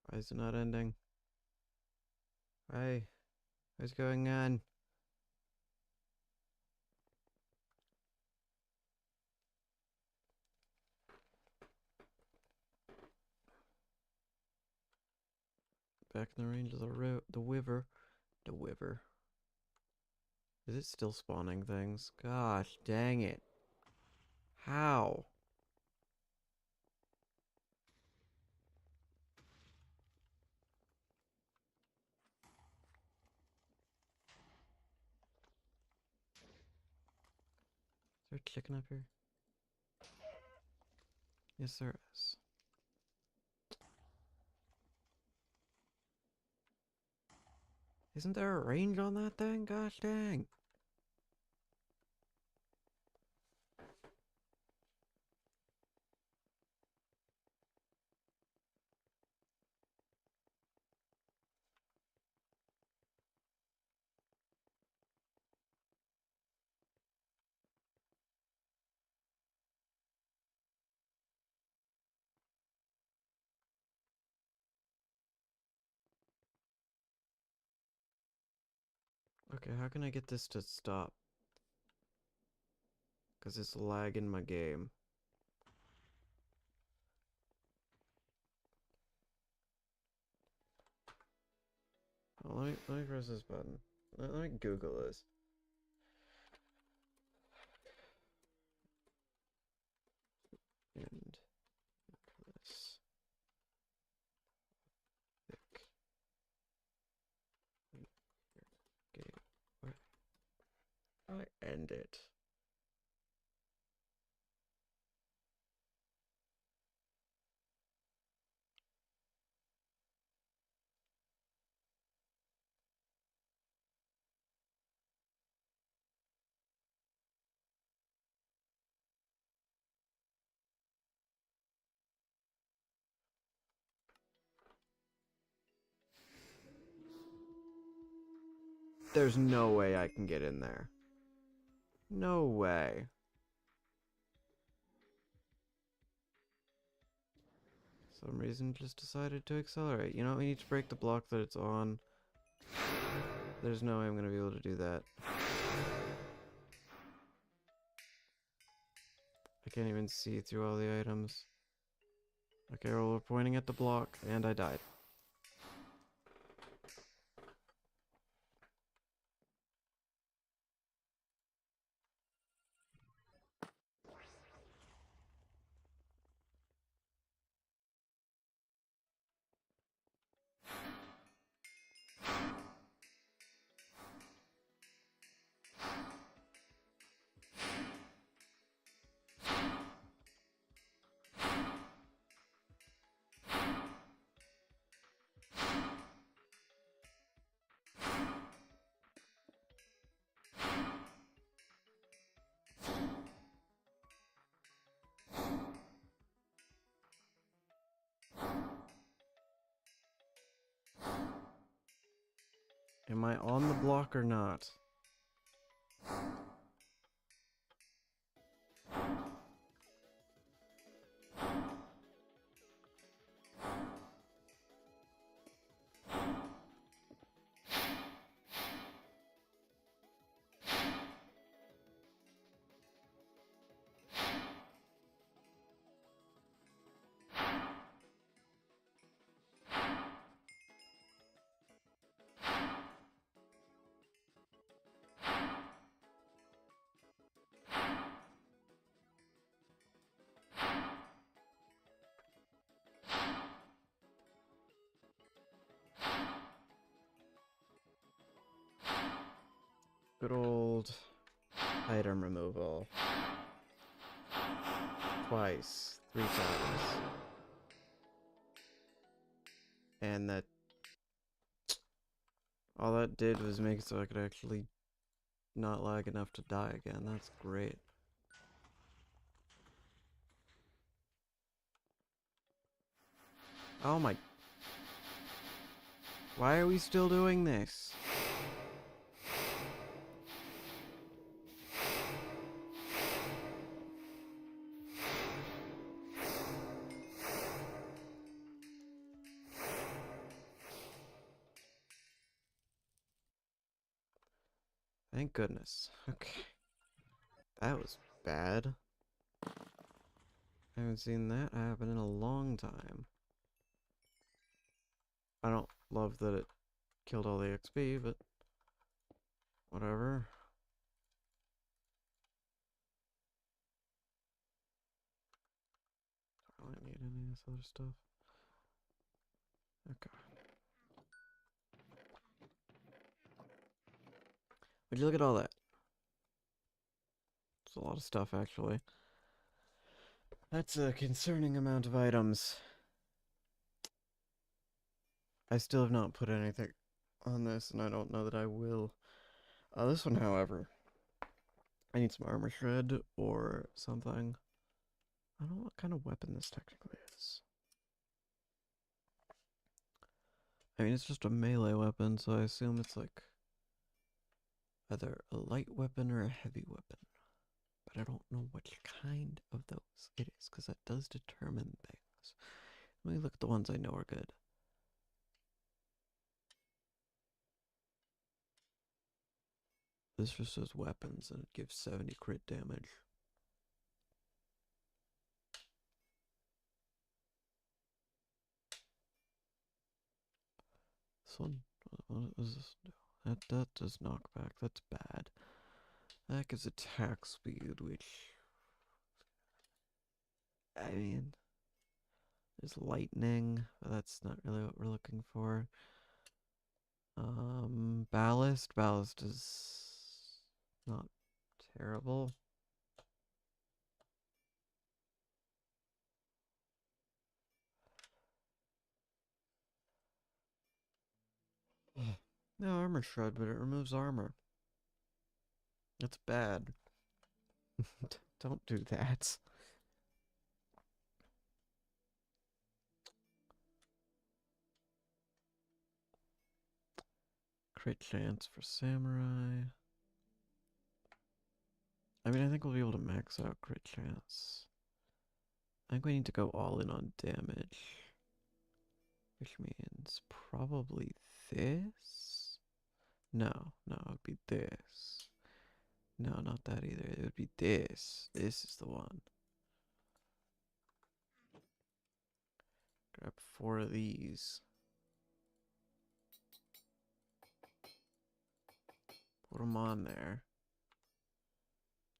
Why is it not ending? Why? What's going on? Back in the range of the Wiver. The Wiver. Is it still spawning things? Gosh, dang it. How? Is there a chicken up here? Yes, there is. Isn't there a range on that thing? Gosh dang. Okay, how can I get this to stop? Because it's lagging my game. Oh, let me press this button. Let me Google this. And this thick game. Where do I end it? There's no way I can get in there. No way. Some reason just decided to accelerate. You know, we need to break the block that it's on. There's no way I'm gonna be able to do that. I can't even see through all the items. Okay, well, we're pointing at the block, and I died. Am I on the block or not? Good old item removal. Twice. 3 times. And that... all that did was make it so I could actually not lag enough to die again. That's great. Oh my... why are we still doing this? Thank goodness. Okay. That was bad. I haven't seen that happen in a long time. I don't love that it killed all the XP, but whatever. I don't need any of this other stuff. Okay. Would you look at all that? It's a lot of stuff, actually. That's a concerning amount of items. I still have not put anything on this, and I don't know that I will. This one, however, I need some armor shred or something. I don't know what kind of weapon this technically is. I mean, it's just a melee weapon, so I assume it's like either a light weapon or a heavy weapon. But I don't know which kind of those it is, because that does determine things. Let me look at the ones I know are good. This just says weapons and it gives 70 crit damage. This one, what does this do? That does knockback, that's bad. That gives attack speed, which, I mean, there's lightning, but that's not really what we're looking for. Ballast. Ballast is not terrible. No, armor shred, but it removes armor. That's bad. Don't do that. Crit chance for samurai. I mean, I think we'll be able to max out crit chance. I think we need to go all in on damage. Which means probably this? No, it would be this. No, not that either. It would be this. This is the one. Grab 4 of these. Put them on there.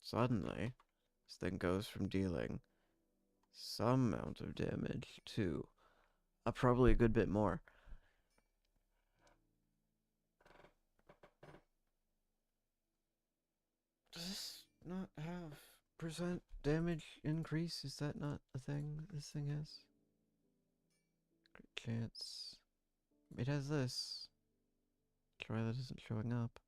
Suddenly, this thing goes from dealing some amount of damage to probably a good bit more. Does this not have percent damage increase? Is that not a thing this thing has? Crit chance. It has this. Try that isn't showing up.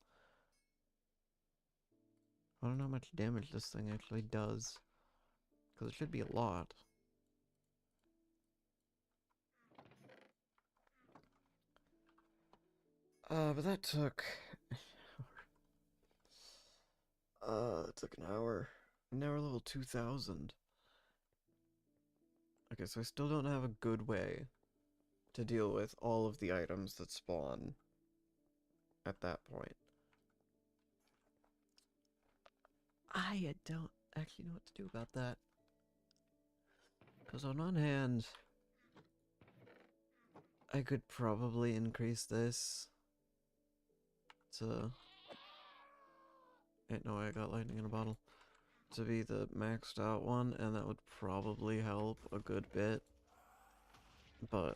I don't know how much damage this thing actually does. Because it should be a lot. But that took... it took an hour. Now we're level 2000. Okay, so I still don't have a good way to deal with all of the items that spawn at that point. I don't actually know what to do about that. Because on one hand, I could probably increase this to... Ain't no way I got lightning in a bottle. To be the maxed out one, and that would probably help a good bit. But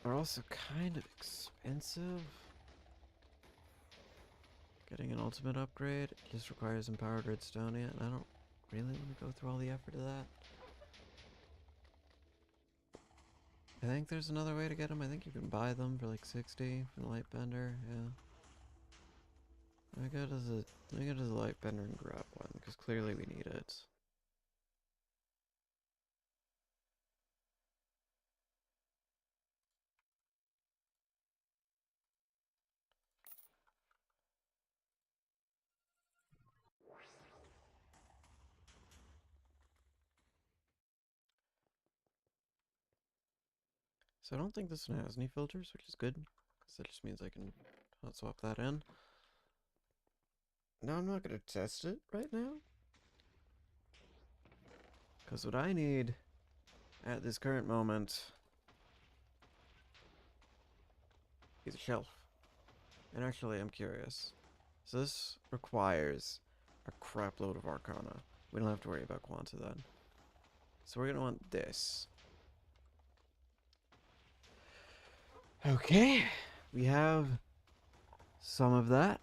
they're also kind of expensive. Getting an ultimate upgrade just requires empowered redstonia, and I don't really want to go through all the effort of that. I think there's another way to get them. I think you can buy them for like 60 from the Lightbender, yeah. Let me go to the Lightbender and grab one, because clearly we need it. So I don't think this one has any filters, which is good, because that just means I can hot swap that in. Now I'm not going to test it right now. Because what I need at this current moment is a shelf. And actually, I'm curious. So this requires a crap load of Arcana. We don't have to worry about Quanta then. So we're going to want this. Okay. We have some of that.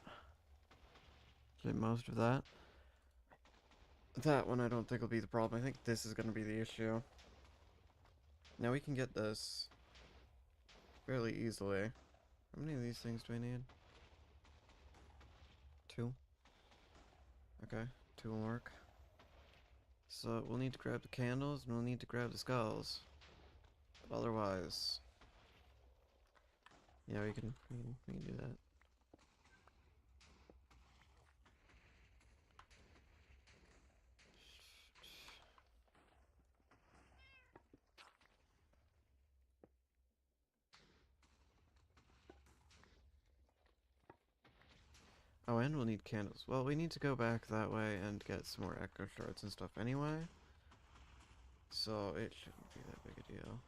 Actually, most of that. That one I don't think will be the problem. I think this is going to be the issue. Now we can get this fairly easily. How many of these things do I need? 2? Okay, 2 will work. So we'll need to grab the candles and we'll need to grab the skulls. But otherwise, yeah, we can do that. Oh, and we'll need candles. Well, we need to go back that way and get some more echo shards and stuff anyway. So it shouldn't be that big a deal.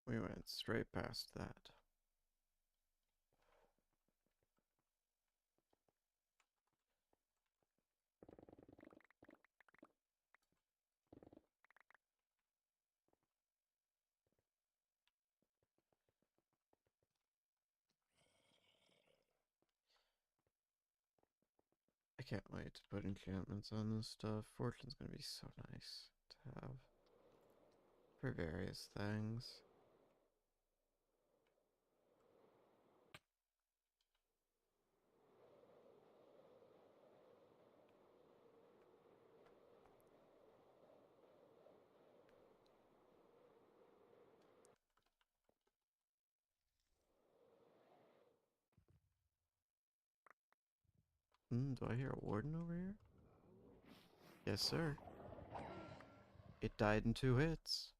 We went straight past that. I can't wait to put enchantments on this stuff. Fortune's gonna be so nice to have for various things. Do I hear a warden over here? Yes, sir. It died in 2 hits.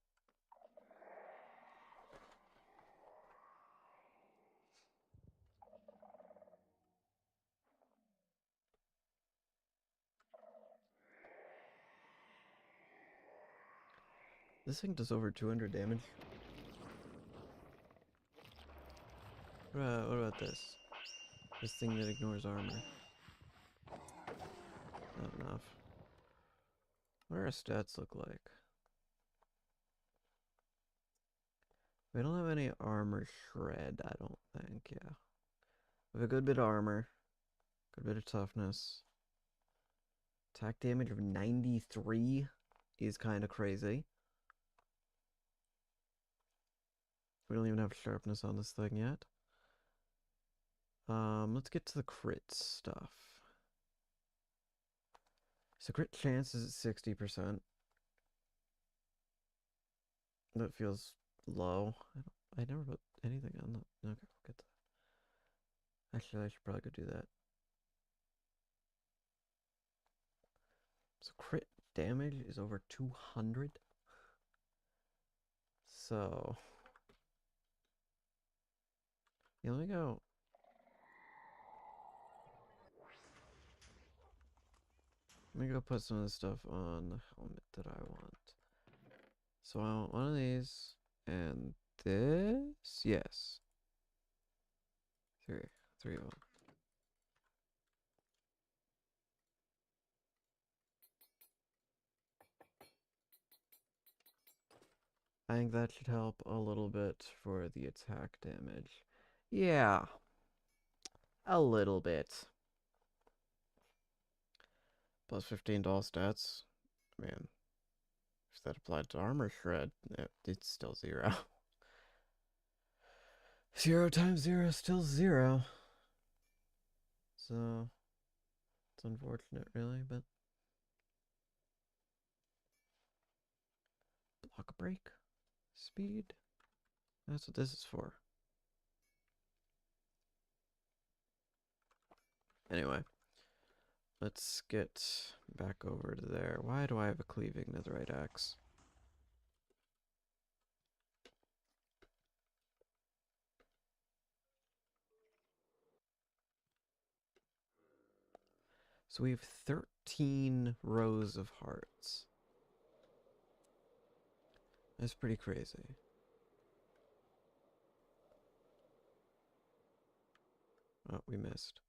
This thing does over 200 damage. What about this? This thing that ignores armor. Not enough. What do our stats look like? We don't have any armor shred, I don't think, yeah. We have a good bit of armor. Good bit of toughness. Attack damage of 93 is kind of crazy. We don't even have sharpness on this thing yet. Let's get to the crit stuff. So crit chance is at 60%. That feels low. I never put anything on that. Okay, we'll get to that. Actually, I should probably go do that. So crit damage is over 200. So yeah, let me go. Let me go put some of this stuff on the helmet that I want. So I want one of these and this. Yes. Three of them. I think that should help a little bit for the attack damage. Yeah, a little bit. Plus 15 to all stats. I mean, if that applied to armor shred, it's still 0. 0 times 0 is still 0. So, it's unfortunate, really, but... Block break? Speed? That's what this is for. Anyway, let's get back over to there. Why do I have a cleaving netherite axe? So we have 13 rows of hearts. That's pretty crazy. Oh, we missed.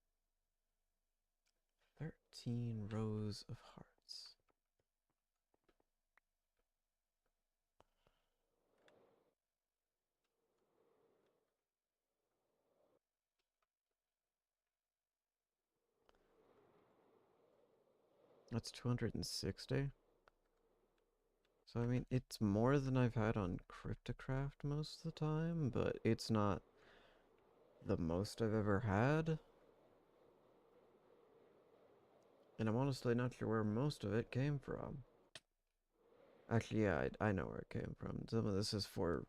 13 rows of hearts. That's 260. So, I mean, it's more than I've had on Cryptocraft most of the time, but it's not the most I've ever had. And I'm honestly not sure where most of it came from. Actually, yeah, I know where it came from. Some of this is for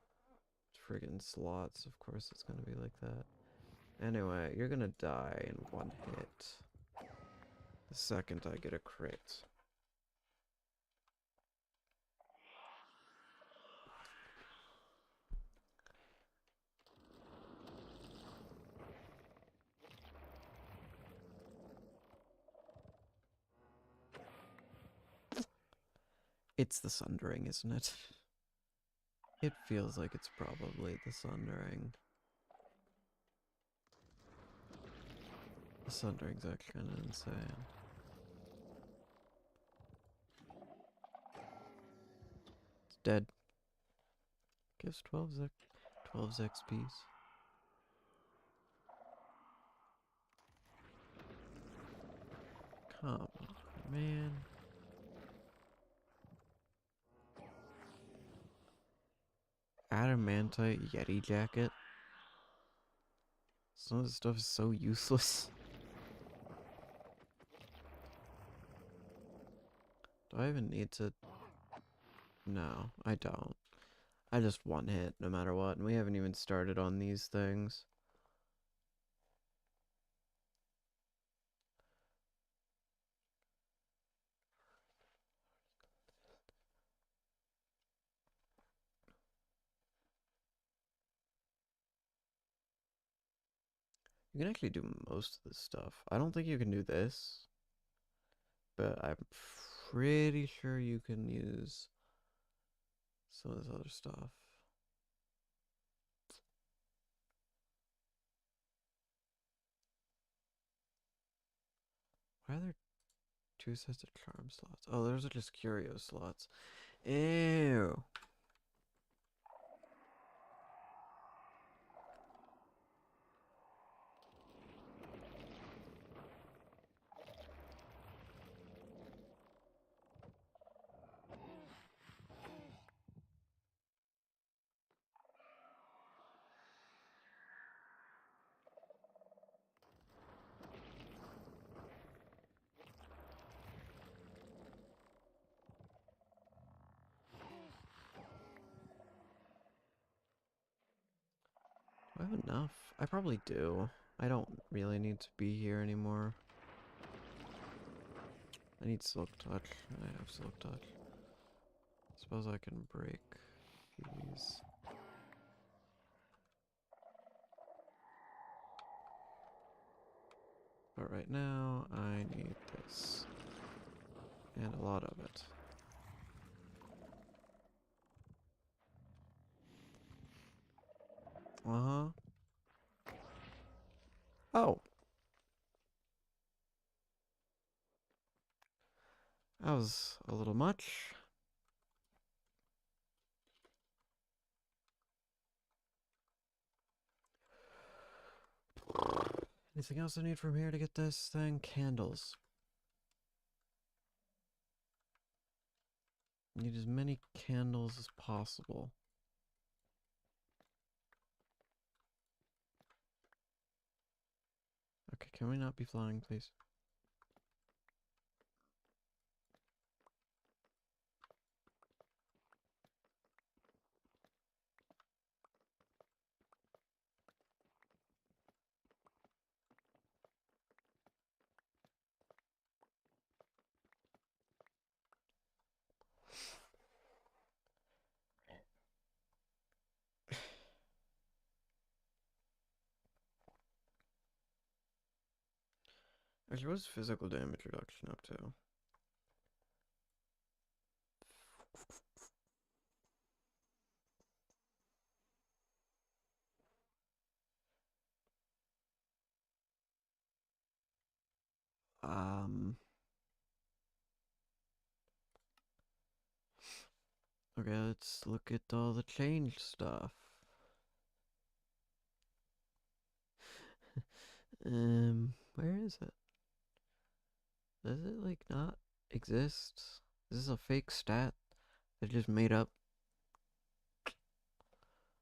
friggin' slots. Of course it's gonna be like that. Anyway, you're gonna die in one hit. The second I get a crit. It's the Sundering, isn't it? It feels like it's probably the Sundering. The Sundering's actually kind of insane. It's dead. Gives 12 XPs. Come on, man. Adamantite Yeti jacket. Some of this stuff is so useless. Do I even need to? No, I don't. I just one hit no matter what, and we haven't even started on these things. You can actually do most of this stuff. I don't think you can do this, but I'm pretty sure you can use some of this other stuff. Why are there two sets of charm slots? Oh, those are just curio slots. Ew. Do I have enough? I probably do. I don't really need to be here anymore. I need Silk Touch, and I have Silk Touch. Suppose I can break these. But right now, I need this. And a lot of it. Uh-huh. Oh. That was a little much. Anything else I need from here to get this thing? Candles. Need as many candles as possible. Okay, can we not be flying, please? Actually, what's physical damage reduction up to? Okay, let's look at all the change stuff. Where is it? Does it, like, not exist? Is this a fake stat that just made up?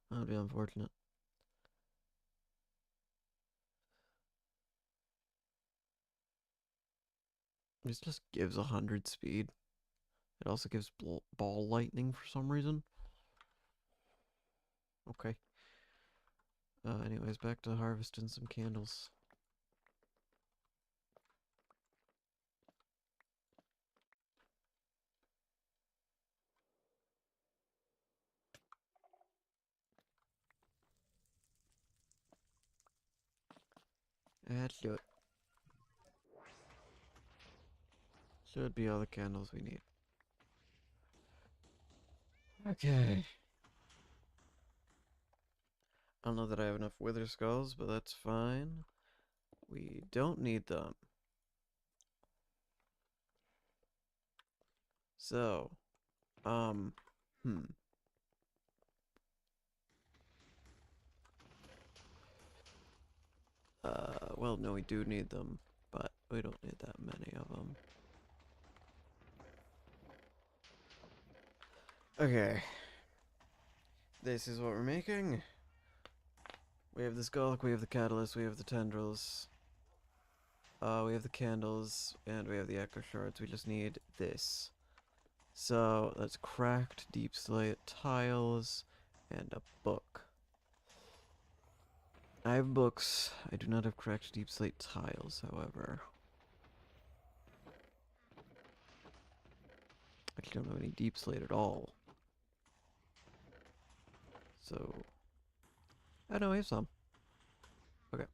That would be unfortunate. This just gives 100 speed. It also gives ball lightning for some reason. Okay. Anyways, back to harvesting some candles. Let's do it. Should be all the candles we need. Okay. I don't know that I have enough wither skulls, but that's fine. We don't need them. So, um, hmm. Well, no, we do need them, but we don't need that many of them. Okay. This is what we're making. We have the skulk, we have the catalyst, we have the tendrils. We have the candles, and we have the echo shards. We just need this. So, that's cracked deep slate tiles and a book. I have books. I do not have cracked deep slate tiles, however. I actually don't have any deep slate at all. So, I know I have some. Okay.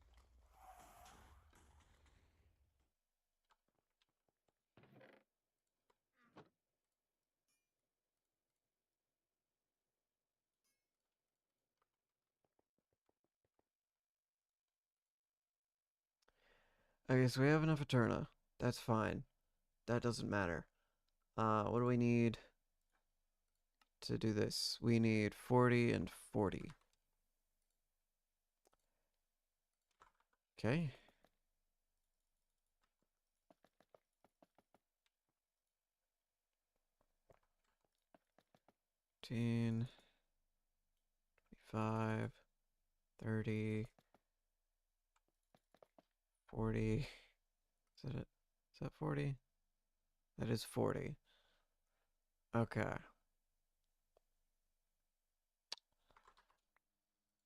Okay, so we have enough Eterna. That's fine. That doesn't matter. What do we need to do this? We need 40 and 40. Okay. 15, 25, 30, 40. Is that it? Is that 40? That is 40. Okay.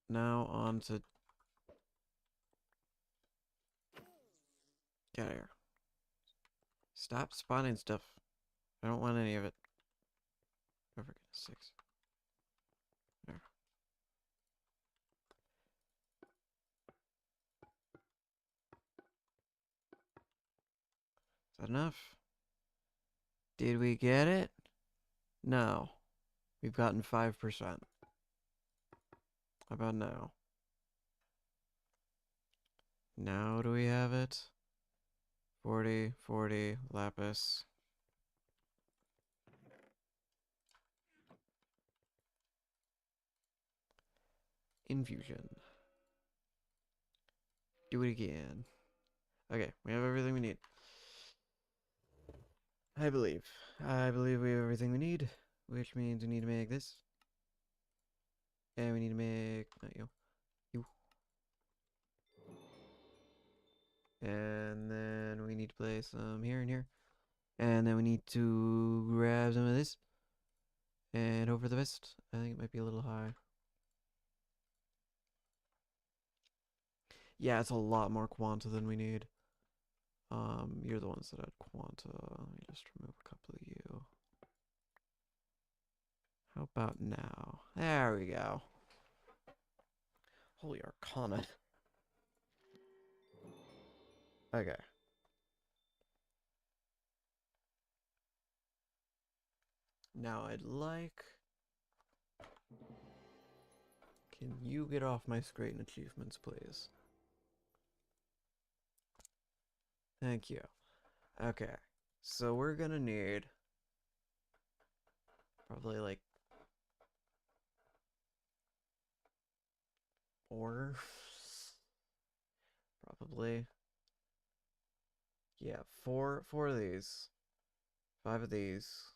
Now on to... Get out of here. Stop spawning stuff. I don't want any of it. Oh, for goodness sakes. There. Is that enough? Did we get it? No. We've gotten 5%. How about now? Now do we have it? 40, 40, lapis. Infusion. Do it again. Okay, we have everything we need. I believe. I believe we have everything we need, which means we need to make this. And we need to make... Not you. You. And then we need to place some here and here. And then we need to grab some of this. And hope for the best. I think it might be a little high. Yeah, it's a lot more quanta than we need. You're the ones that had quanta. Let me just remove a couple of you. How about now? There we go. Holy Arcana. Okay. Now I'd like... Can you get off my screen achievements, please? Thank you. Okay. So we're gonna need... Probably like... 4? Probably. Yeah, four of these. 5 of these.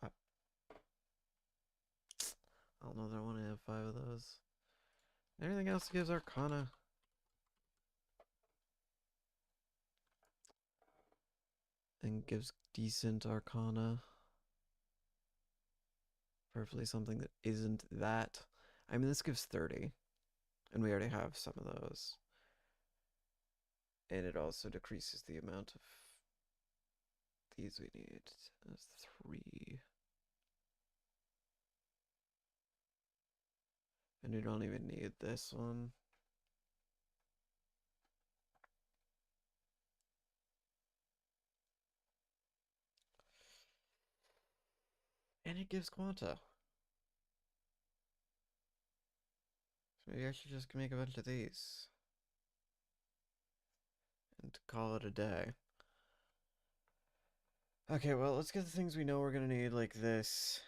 I don't know that I want to have 5 of those. Everything else gives Arcana. and gives decent arcana. Preferably something that isn't that. I mean, this gives 30, and we already have some of those. And it also decreases the amount of these we need. That's 3. And we don't even need this one. And it gives Quanta. So maybe I should just make a bunch of these. And call it a day. Okay, well, let's get the things we know we're gonna need, like this.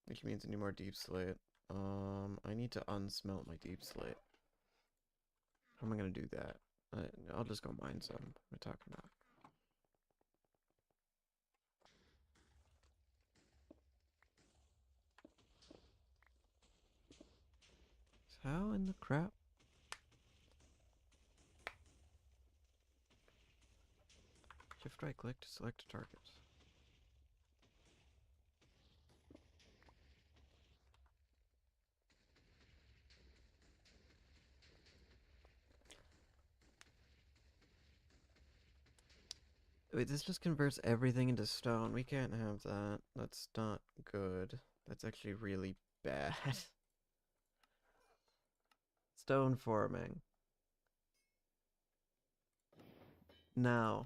Which means I need more deep slate. I need to unsmelt my deep slate. How am I gonna do that? I'll just go mine some. What am I talking about? How in the crap? Shift right click to select a target. Wait, this just converts everything into stone. We can't have that. That's not good. That's actually really bad. Stone forming. Now.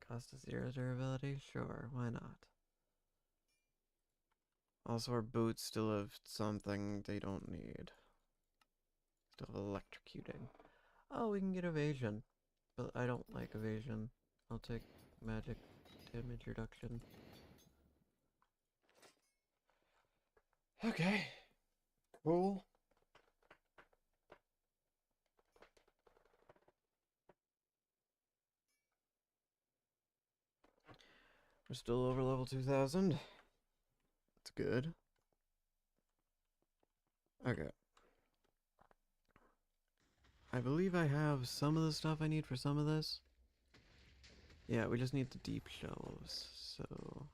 Cost of 0 durability? Sure, why not? Also, our boots still have something they don't need. Still have electrocuting. Oh, we can get evasion. But I don't like evasion. I'll take magic damage reduction. Okay. Cool. We're still over level 2000. That's good. Okay. I believe I have some of the stuff I need for some of this. Yeah, we just need the deep shelves, so...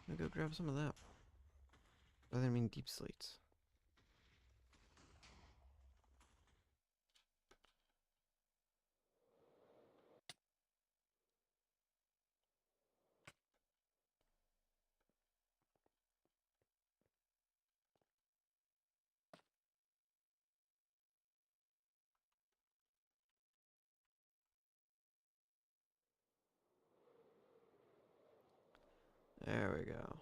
I'm gonna go grab some of that. But I mean deep slates. There we go.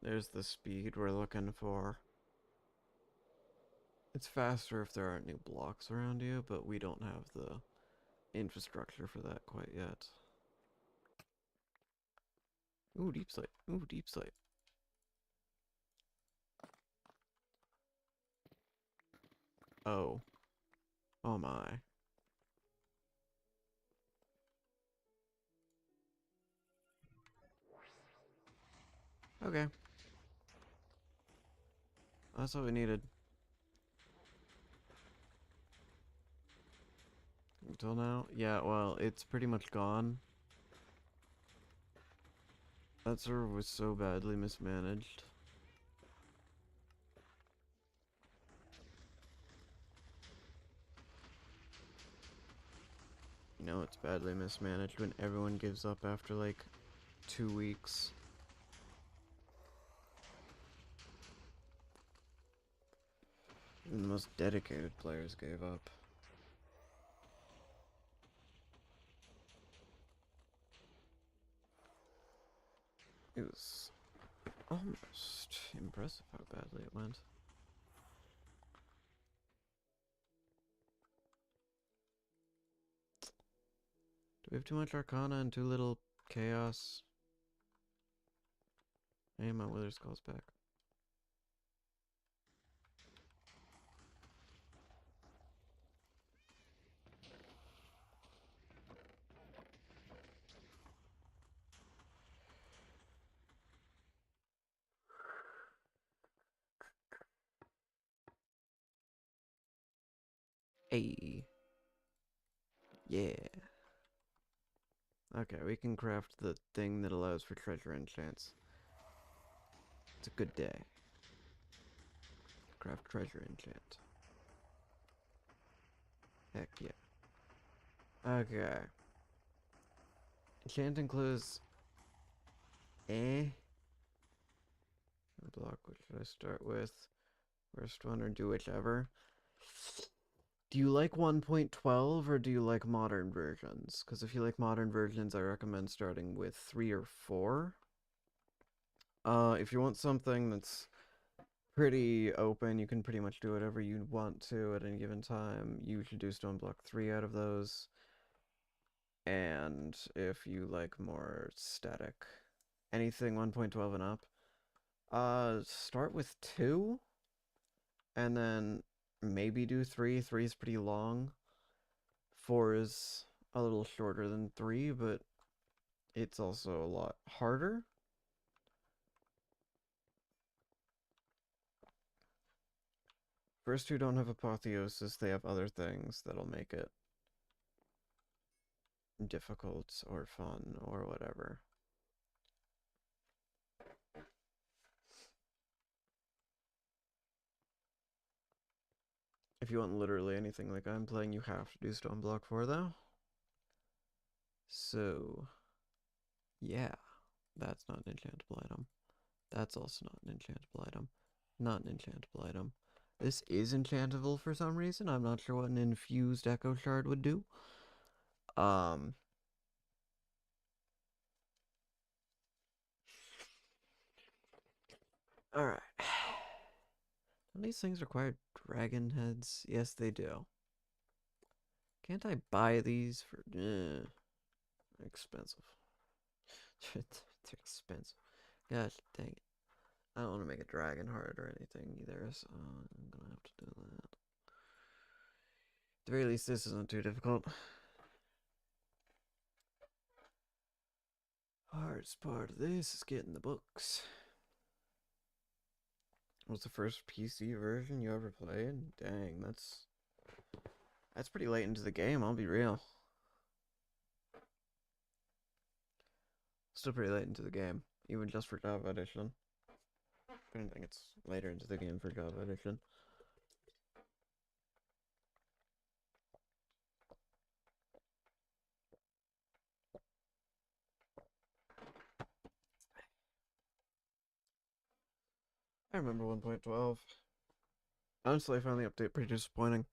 There's the speed we're looking for. It's faster if there aren't new blocks around you, but we don't have the infrastructure for that quite yet. Ooh, deep slate. Ooh, deep slate. Oh. Oh my. Okay. That's what we needed. Until now? Yeah, well, it's pretty much gone. That server was so badly mismanaged. You know it's badly mismanaged when everyone gives up after like 2 weeks. Even the most dedicated players gave up. It was almost impressive how badly it went. Do we have too much Arcana and too little Chaos? Hey, my Wither Skull's back. A. Yeah. Okay, we can craft the thing that allows for treasure enchants. It's a good day. Craft treasure enchant. Heck yeah. Okay. Enchanting clues. Block, what should I start with? First one or do whichever. Do you like 1.12 or do you like modern versions? Because if you like modern versions, I recommend starting with 3 or 4. If you want something that's pretty open, you can pretty much do whatever you want to at any given time. You should do StoneBlock 3 out of those. And if you like more static, anything 1.12 and up, start with 2, and then maybe do 3. 3 is pretty long. 4 is a little shorter than 3, but it's also a lot harder. First two don't have apotheosis, they have other things that'll make it difficult or fun or whatever. If you want literally anything like I'm playing, you have to do StoneBlock 4 though. So, yeah, that's not an enchantable item. That's also not an enchantable item. Not an enchantable item. This is enchantable for some reason. I'm not sure what an infused echo shard would do. Alright. Don't these things require dragon heads? Yes, they do. Can't I buy these for... expensive. They're expensive. Gosh dang it. I don't want to make a dragon heart or anything either, so I'm gonna have to do that. At the very least, this isn't too difficult. Hardest part of this is getting the books. Was the first PC version you ever played? Dang, that's pretty late into the game, I'll be real. Still pretty late into the game, even just for Java Edition. I don't think it's later into the game for Java Edition. I remember 1.12. Honestly, I found the update pretty disappointing.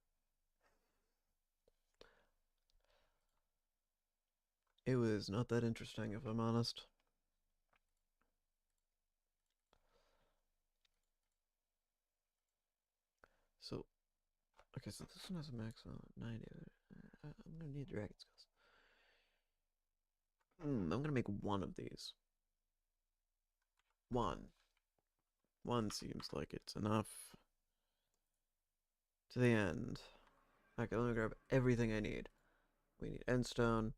It was not that interesting, if I'm honest. So, okay, so this one has a max on 90. I'm gonna need dragon skills. I'm gonna make one of these. One. One seems like it's enough. To the end. Okay, let me grab everything I need. We need endstone.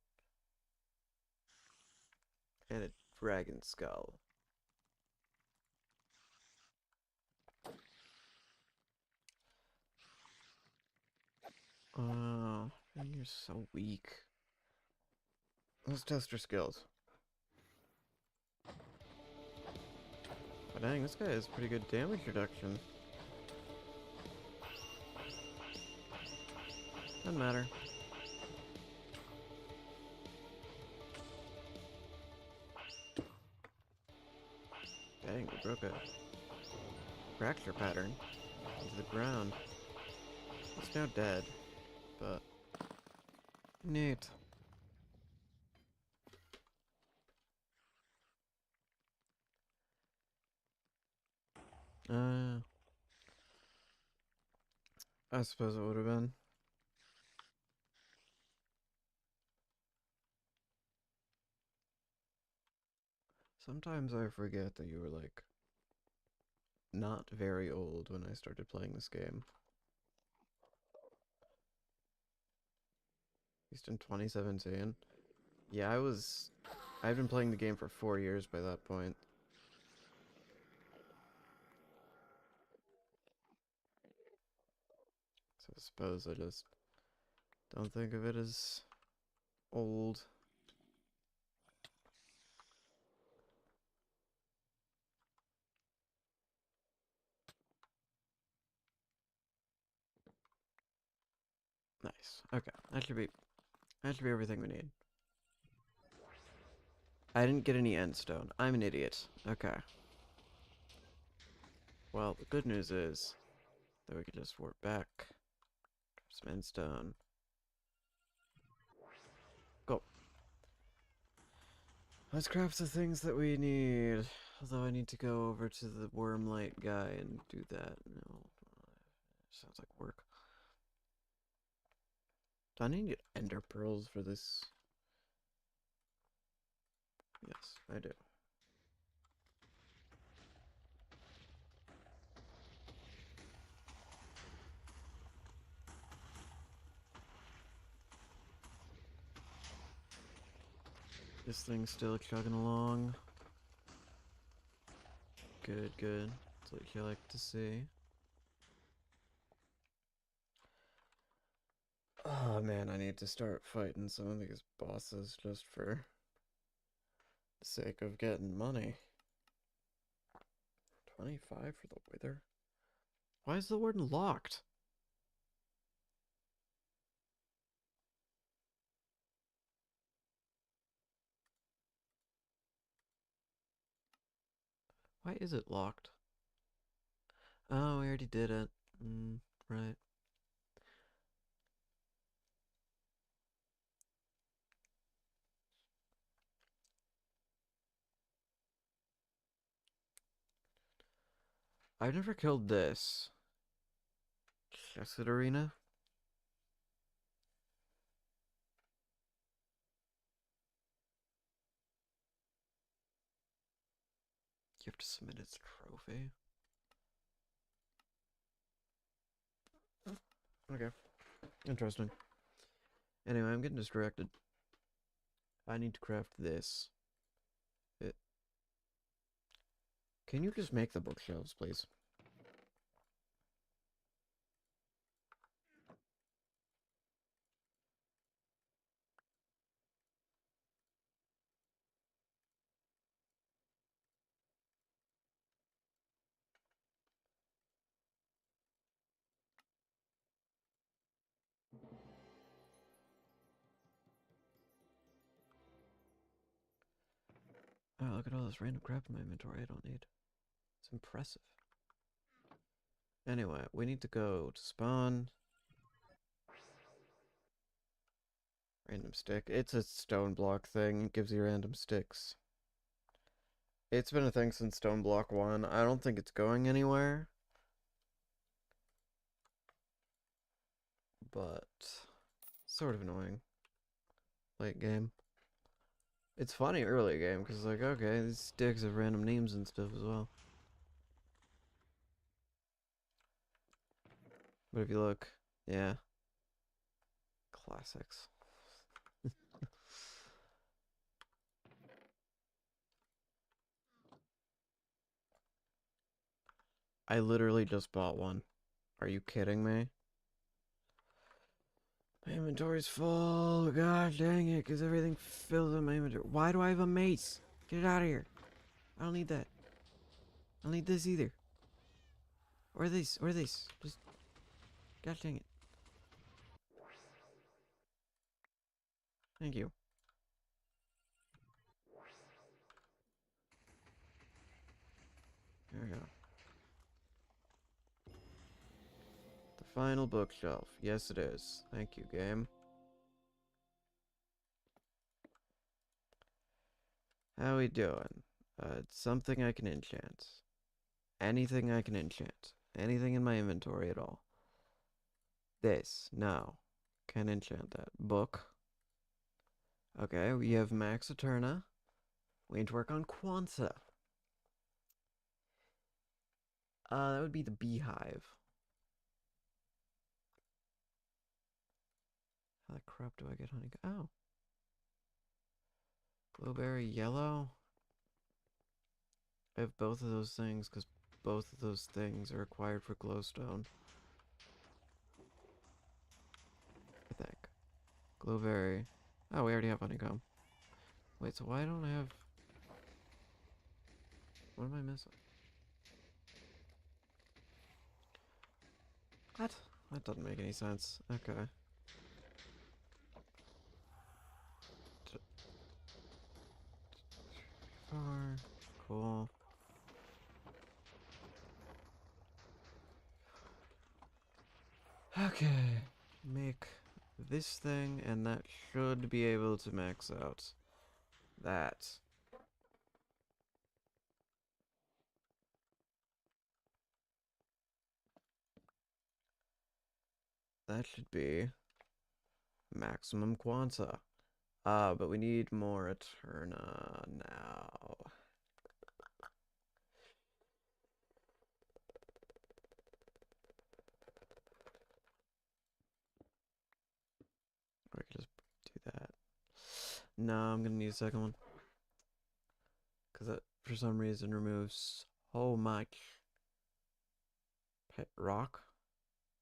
And a dragon skull. Oh, you're so weak. Let's test your skills. Oh, dang, this guy has pretty good damage reduction. Doesn't matter. Dang, we broke a fracture pattern into the ground. It's now dead, but neat. I suppose it would have been. Sometimes I forget that you were like not very old when I started playing this game. At least in 2017. Yeah, I've been playing the game for 4 years by that point. So I suppose I just Don't think of it as old. Nice. Okay, that should be everything we need. I didn't get any end stone. I'm an idiot. Okay. Well, the good news is that we can just warp back. Grab some end stone. Go. Let's craft the things that we need. Although I need to go over to the wormlight guy and do that. No. Sounds like work. Do I need to get ender pearls for this? Yes, I do. This thing's still chugging along. Good, good. That's what you like to see. Oh man, I need to start fighting some of these bosses just for the sake of getting money. 25 for the wither? Why is the warden locked? Why is it locked? Oh, we already did it. Right. I've never killed this. Chesed Arena? You have to submit its trophy. Okay. Interesting. Anyway, I'm getting distracted. I need to craft this. Can you just make the bookshelves, please? Oh, look at all this random crap in my inventory I don't need. It's impressive. Anyway, we need to go to spawn. Random stick. It's a stone block thing. It gives you random sticks. It's been a thing since StoneBlock 1. I don't think it's going anywhere. But sort of annoying. Late game. It's funny early game, because like, okay, these sticks have random names and stuff as well. But if you look, yeah. Classics. I literally just bought one. Are you kidding me? My inventory's full. God dang it, because everything fills in my inventory. Why do I have a mace? Get it out of here. I don't need that. I don't need this either. Or this. Or this. Just... God dang it. Thank you. There we go. The final bookshelf. Yes, it is. Thank you, game. How we doing? It's something I can enchant. Anything I can enchant. Anything in my inventory at all. This. No. Can't enchant that. Book. Okay, we have Max Eterna. We need to work on Kwanzaa. That would be the beehive. How the crap do I get honey? Oh. Blueberry yellow? I have both of those things because both of those things are required for glowstone. I think. Glowberry. Oh, we already have honeycomb. Wait, so why don't I have... What am I missing? What? That doesn't make any sense. Okay. Far. Cool. Okay. Make this thing, and that should be able to max out that. That should be maximum quanta. But we need more Eterna now. Or I could just do that. No, I'm gonna need a second one. Because that, for some reason, removes so much. Pet rock?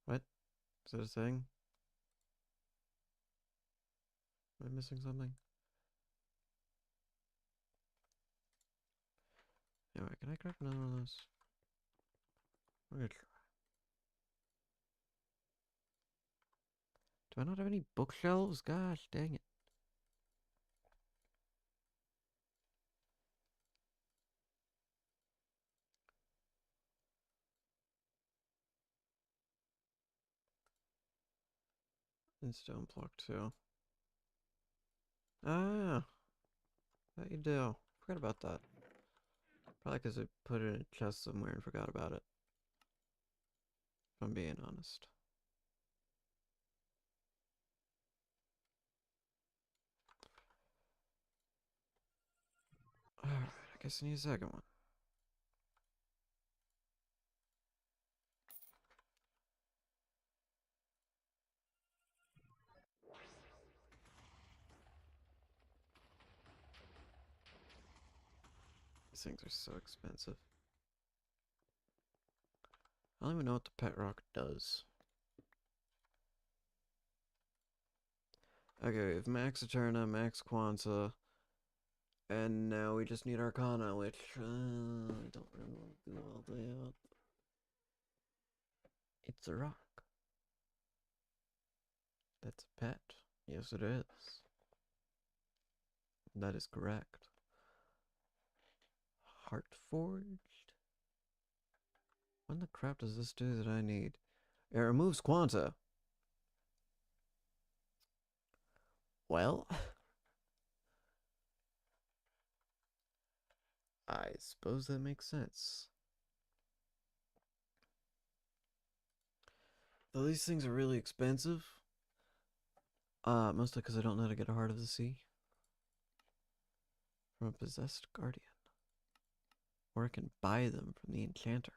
What? Is that a thing? Am I missing something? Anyway, can I craft another one of those? I'm gonna try. Do I not have any bookshelves? Gosh, dang it. And StoneBlock too. Ah, that you do. Forgot about that. Probably because I put it in a chest somewhere and forgot about it. If I'm being honest. Alright, I guess I need a second one. These things are so expensive. I don't even know what the pet rock does. Okay, we have max Eterna, max Quanta, and now we just need Arcana, which I don't really want to do all that. It's a rock. That's a pet. Yes, it is. That is correct. Heart forged? What the crap does this do that I need? It removes Quanta. Well, I suppose that makes sense. Though these things are really expensive. Mostly because I don't know how to get a Heart of the Sea. From a possessed guardian. Or I can buy them from the enchanter.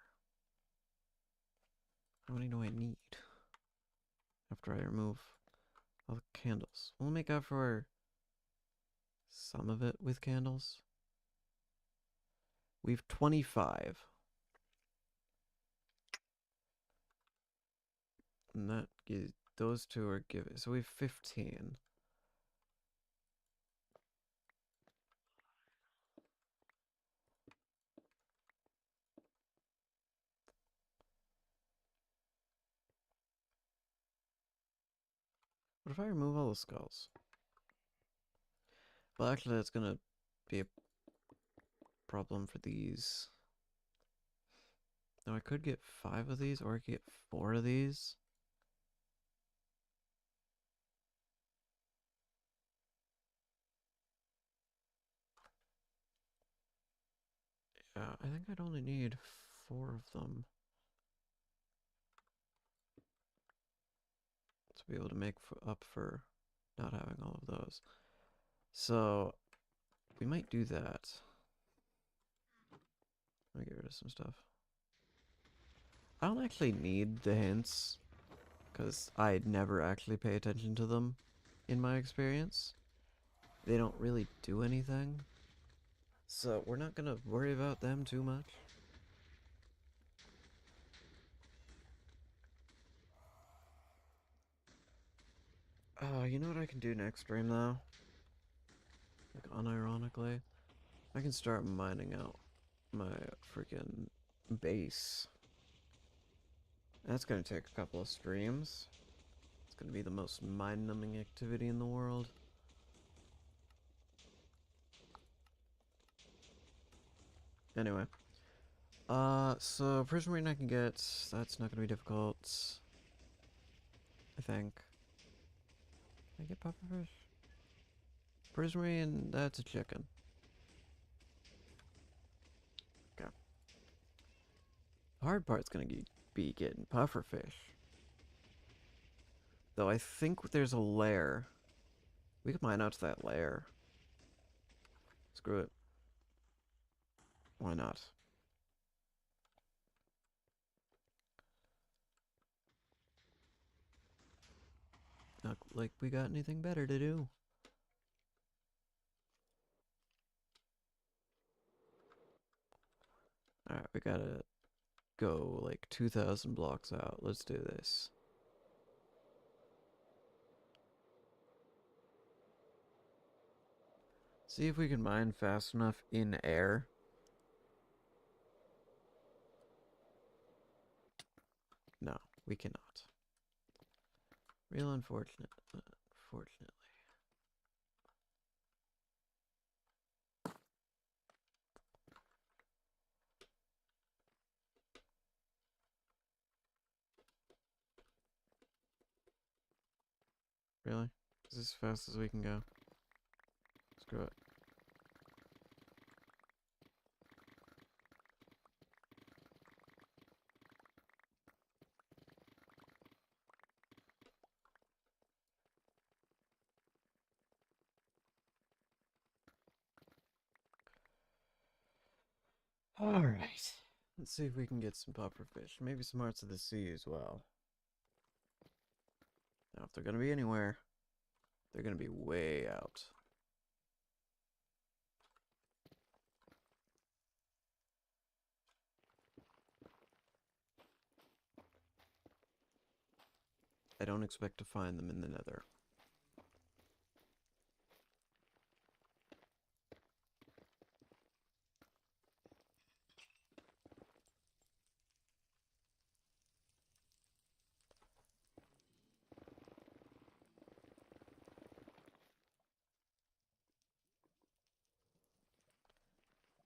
How many do I need? After I remove all the candles. We'll make up for some of it with candles. We've 25. And that gives, those two are given. So we have 15. What if I remove all the skulls? Well, actually, that's gonna be a problem for these. Now, I could get 5 of these, or I could get 4 of these. Yeah, I think I'd only need 4 of them to be able to make up for not having all of those. So, we might do that. Let me get rid of some stuff. I don't actually need the hints, because I never actually pay attention to them, in my experience. They don't really do anything. So, we're not gonna worry about them too much. You know what I can do next stream though? Like unironically, I can start mining out my freaking base. That's gonna take a couple of streams. It's gonna be the most mind-numbing activity in the world. Anyway, so prison marine I can get. That's not gonna be difficult. I think. Can I get pufferfish? Prison marine, that's a chicken. Okay. The hard part's gonna be getting pufferfish. Though I think there's a lair. We could mine out to that lair. Screw it. Why not? Not like we got anything better to do. Alright, we gotta go like 2,000 blocks out. Let's do this. See if we can mine fast enough in air. No, we cannot. Real unfortunate. Unfortunately. Really? Is this as fast as we can go? Screw it. Alright. Let's see if we can get some pufferfish. Maybe some hearts of the sea as well. Now, if they're gonna be anywhere, they're gonna be way out. I don't expect to find them in the nether.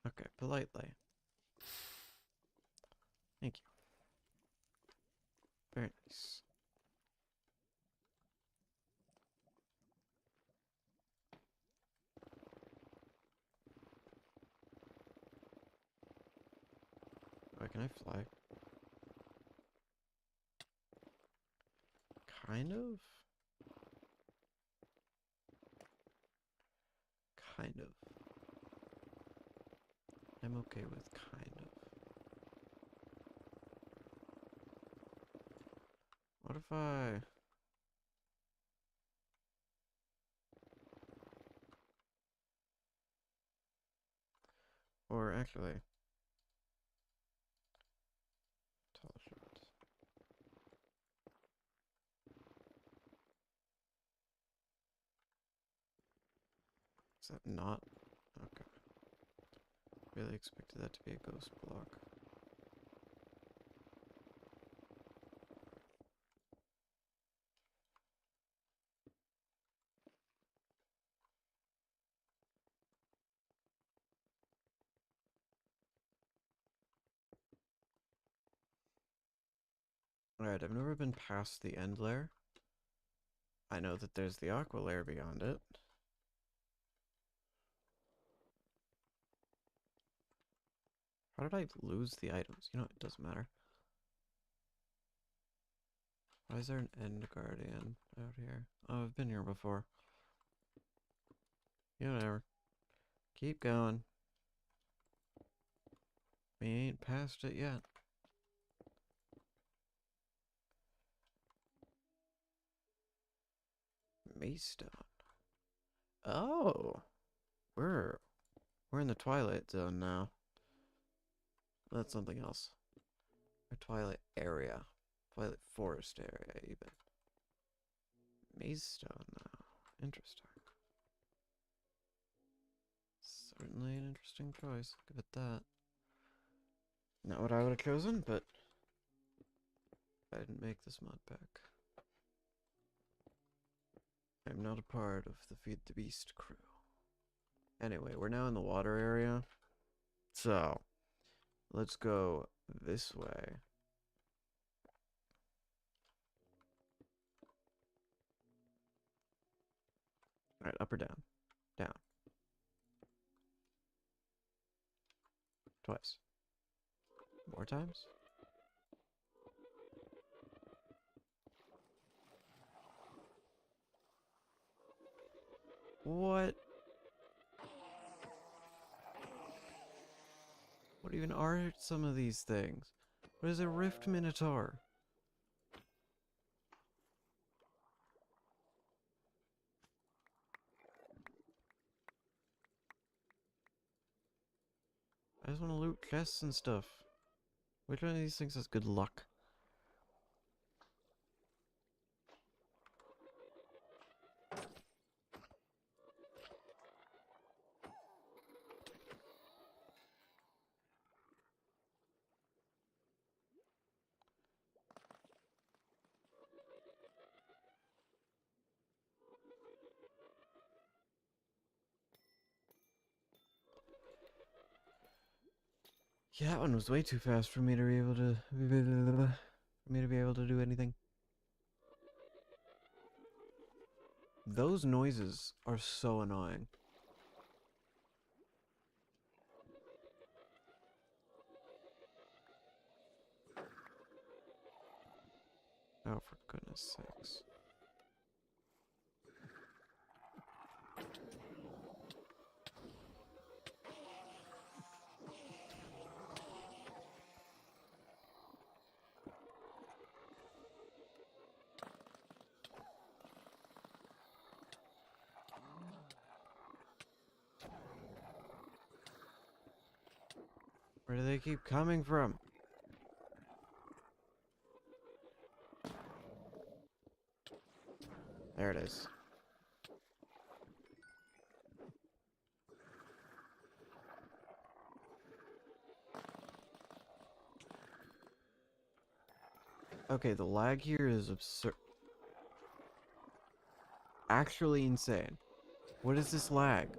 Okay, politely. Thank you. Very nice. Oh, can I fly? Kind of? Kind of. I'm okay with kind of. What if I... Or actually... Tall shot. Is that not? Okay. Really expected that to be a ghost block. Alright, I've never been past the end layer. I know that there's the aqua layer beyond it. How did I lose the items? You know, it doesn't matter. Why is there an end guardian out here? Oh, I've been here before. Yeah, whatever. Keep going. We ain't past it yet. Maystone. Oh, we're we're in the Twilight Zone now. That's something else. Or Twilight area. Twilight Forest area, even. Maze stone, though. Interesting. Certainly an interesting choice. Give it that. Not what I would have chosen, but I didn't make this mod pack. I'm not a part of the Feed the Beast crew. Anyway, we're now in the water area. So, let's go this way. Alright, up or down? Down. Twice. More times? What? What even are some of these things? What is a Rift Minotaur? I just want to loot chests and stuff. Which one of these things has good luck? Yeah, that one was way too fast for me to be able to... do anything. Those noises are so annoying. Oh, for goodness sakes. Where do they keep coming from? There it is. Okay, the lag here is absurd. Actually insane. What is this lag?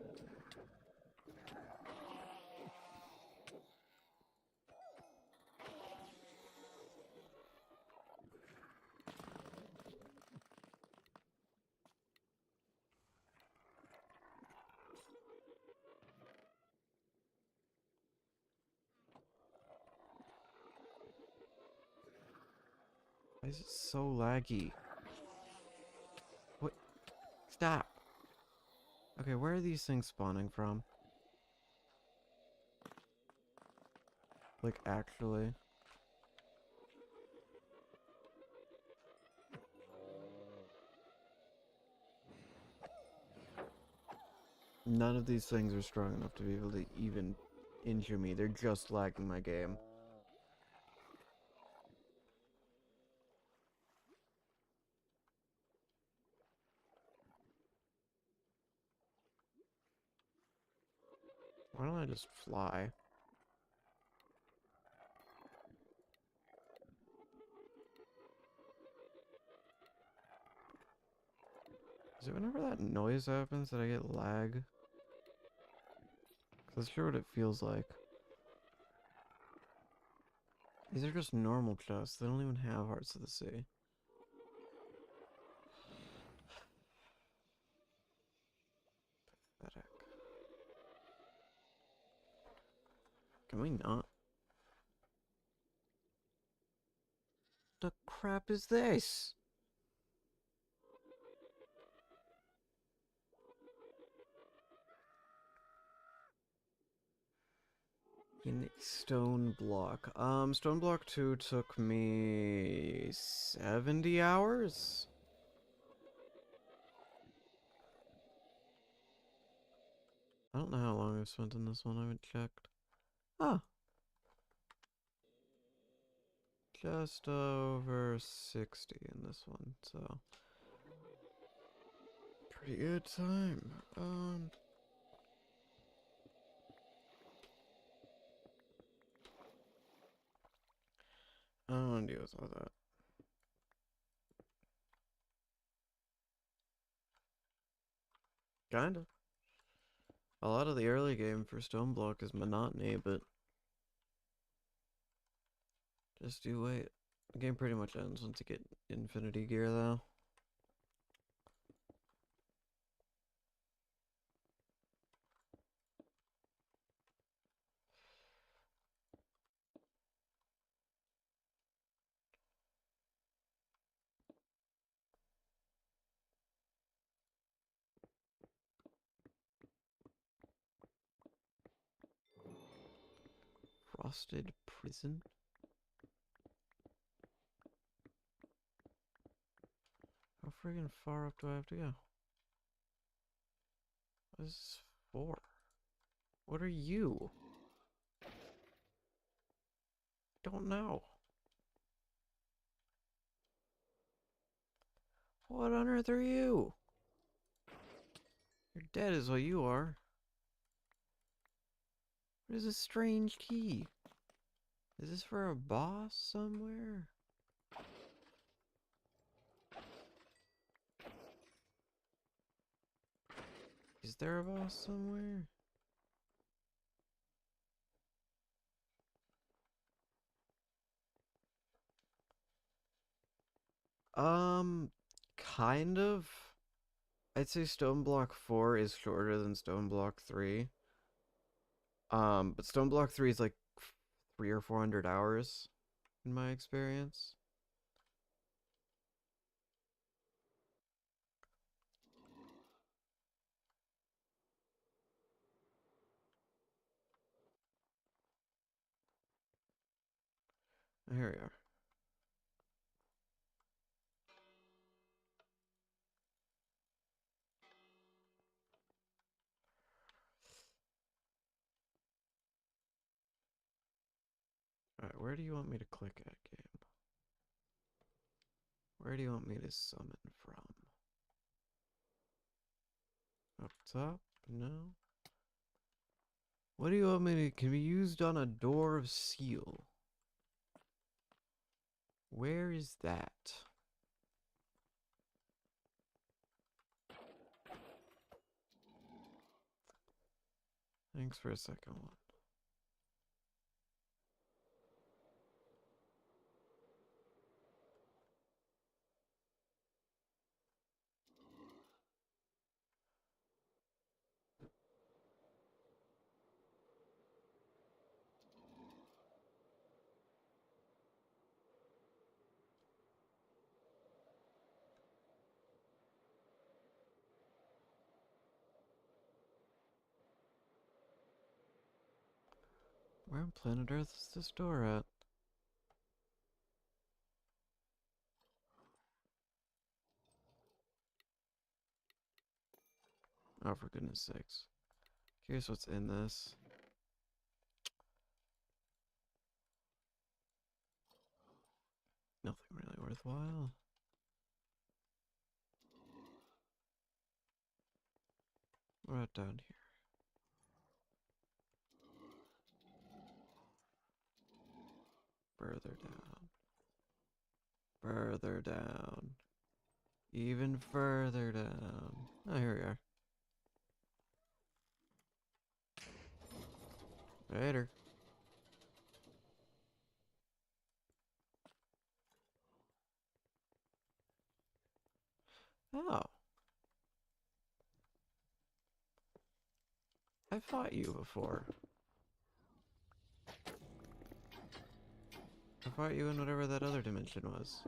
Why is it so laggy? What? Stop! Okay, where are these things spawning from? Like, actually. None of these things are strong enough to be able to even injure me. They're just lagging my game. Why don't I just fly? Is it whenever that noise happens that I get lag? 'Cause that's sure what it feels like. These are just normal chests. They don't even have Hearts of the Sea. Pathetic. Can we not? The crap is this? In StoneBlock. StoneBlock 2 took me 70 hours? I don't know how long I've spent in this one, I haven't checked. Ah. Just over 60 in this one, so... pretty good time. I don't want to deal with all that. Kinda. A lot of the early game for StoneBlock is monotony, but just do wait. The game pretty much ends once you get Infinity Gear, though. Frosted Prison? How friggin' far up do I have to go? What is this for? What are you? Don't know. What on earth are you? You're dead is what you are. What is this strange key? Is this for a boss somewhere? Is there a boss somewhere? Kind of. I'd say StoneBlock 4 is shorter than StoneBlock 3. But StoneBlock 3 is like 300 or 400 hours in my experience. Here we are. Alright, where do you want me to click at, game? Where do you want me to summon from? Up top? No. What do you want me to... Can be used on a door of seal. Where is that? Thanks for a second one. Where on planet Earth is this door at? Oh, for goodness sakes. Here's what's in this. Nothing really worthwhile. What about down here? Further down. Further down. Even further down. Oh, here we are. Later. Oh. I fought you before. I fought you in whatever that other dimension was.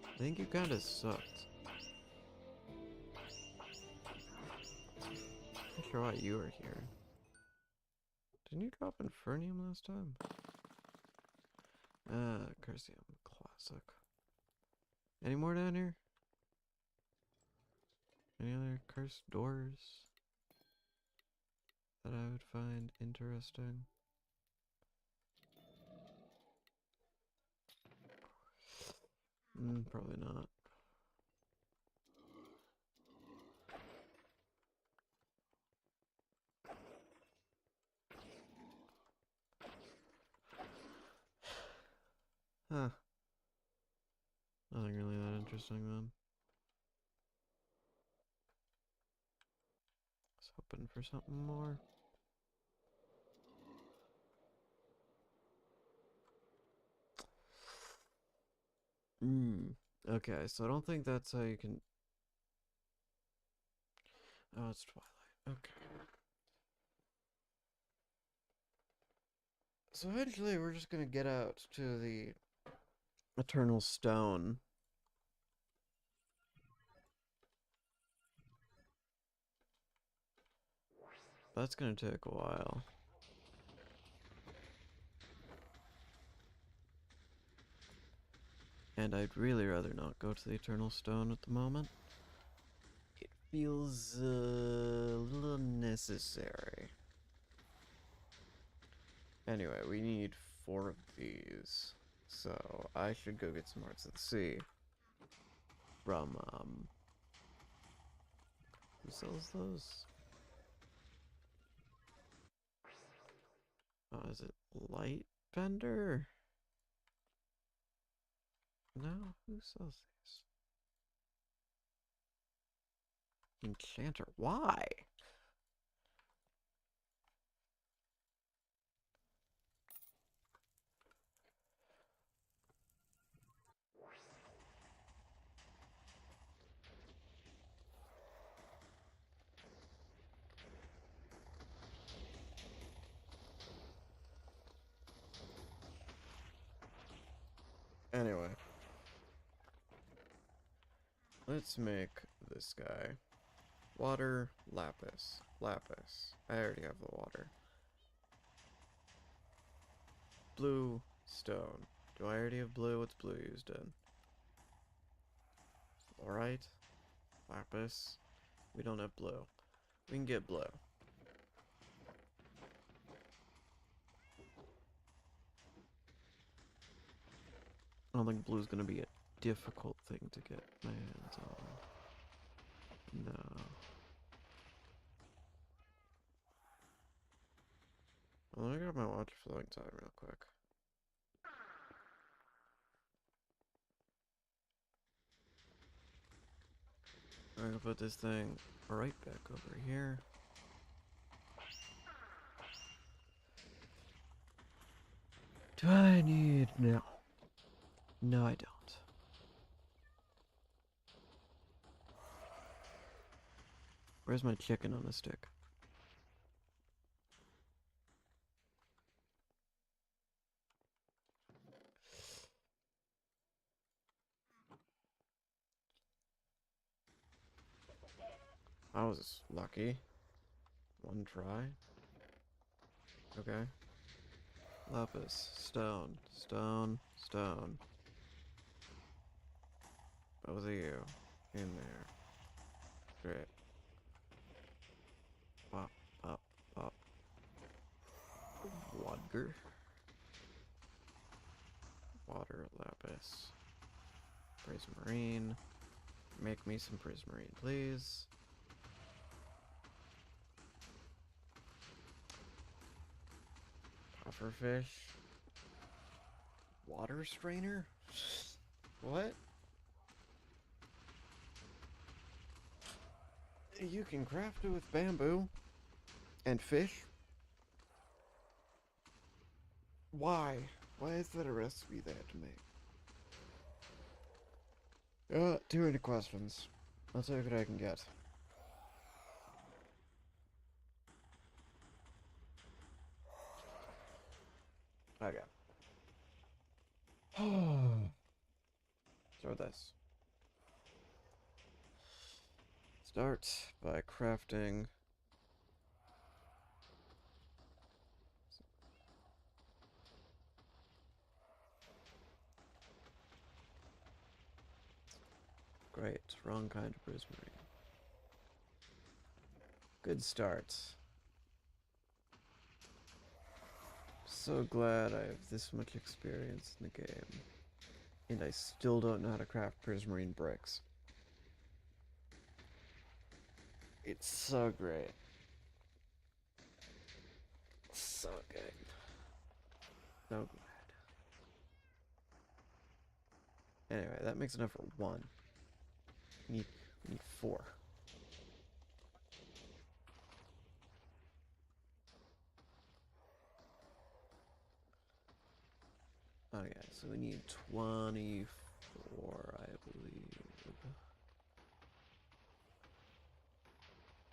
I think you kinda sucked. Not sure why you were here. Didn't you drop Infernium last time? Cursium. Classic. Any more down here? Any other cursed doors that I would find interesting? Probably not. Huh. Nothing really that interesting then. I was hoping for something more. Okay, so I don't think that's how you can... Oh, it's Twilight. Okay. So eventually we're just gonna get out to the Eternal Stone. That's gonna take a while. And I'd really rather not go to the Eternal Stone at the moment. It feels a little unnecessary. Anyway, we need 4 of these. So I should go get some Hearts of the Sea. From, who sells those? Oh, is it Lightbender? No, who sells these? Enchanter, why? Anyway. Let's make this guy. Water, lapis. Lapis. I already have the water. Blue, stone. Do I already have blue? What's blue used in? Alright. Lapis. We don't have blue. We can get blue. I don't think blue's gonna be a difficult thing to get my hands on. No. Well, let me grab my water flowing time real quick. I'm gonna put this thing right back over here. Do I need... No. No, I don't. Where's my chicken on a stick? I was lucky. One try. Okay. Lapis. Stone. Stone. Stone. Both of you. In there. Great. Pop, pop, pop. Water. Water, lapis. Prismarine. Make me some prismarine, please. Pufferfish. Water strainer? What? You can craft it with bamboo and fish. Why? Why is that a recipe they had to make? Too many questions. I'll take what I can get. Okay. Start this. Start by crafting great, wrong kind of prismarine. Good start. So glad I have this much experience in the game. And I still don't know how to craft prismarine bricks. It's so great. So good. So glad. Anyway, that makes enough for one. We need 4. Okay, so we need 24, I believe.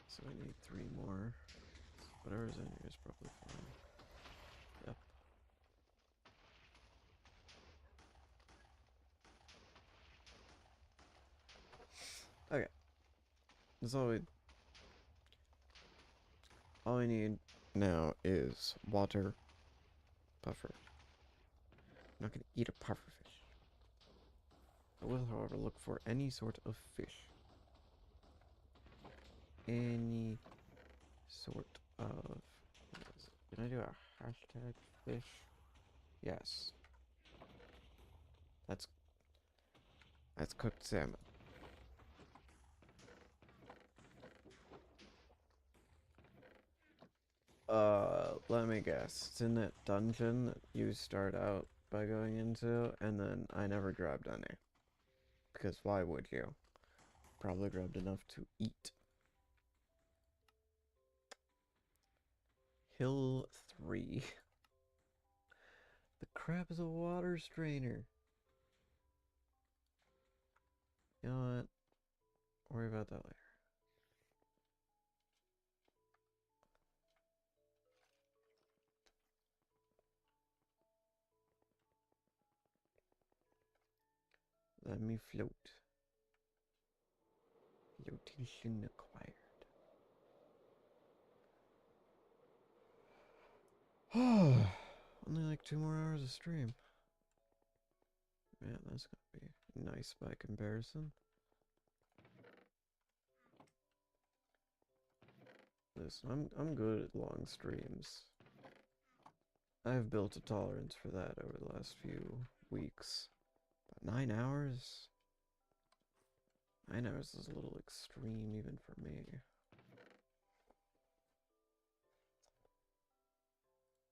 So we need 3 more. Whatever's in here is probably fine. Yep. Okay. That's all we need now is water, puffer. I'm not gonna eat a puffer fish. I will, however, look for any sort of fish. Any sort of... Can I do a hashtag fish? Yes. That's cooked salmon. Let me guess. It's in that dungeon that you start out by going into, and then I never grabbed any. Because why would you? Probably grabbed enough to eat. Hill 3. The crab is a water strainer. You know what? Worry about that later. Let me float. Flotation acquired. Only like 2 more hours of stream. Man, that's gonna be nice by comparison. Listen, I'm good at long streams. I've built a tolerance for that over the last few weeks. But 9 hours? 9 hours is a little extreme even for me.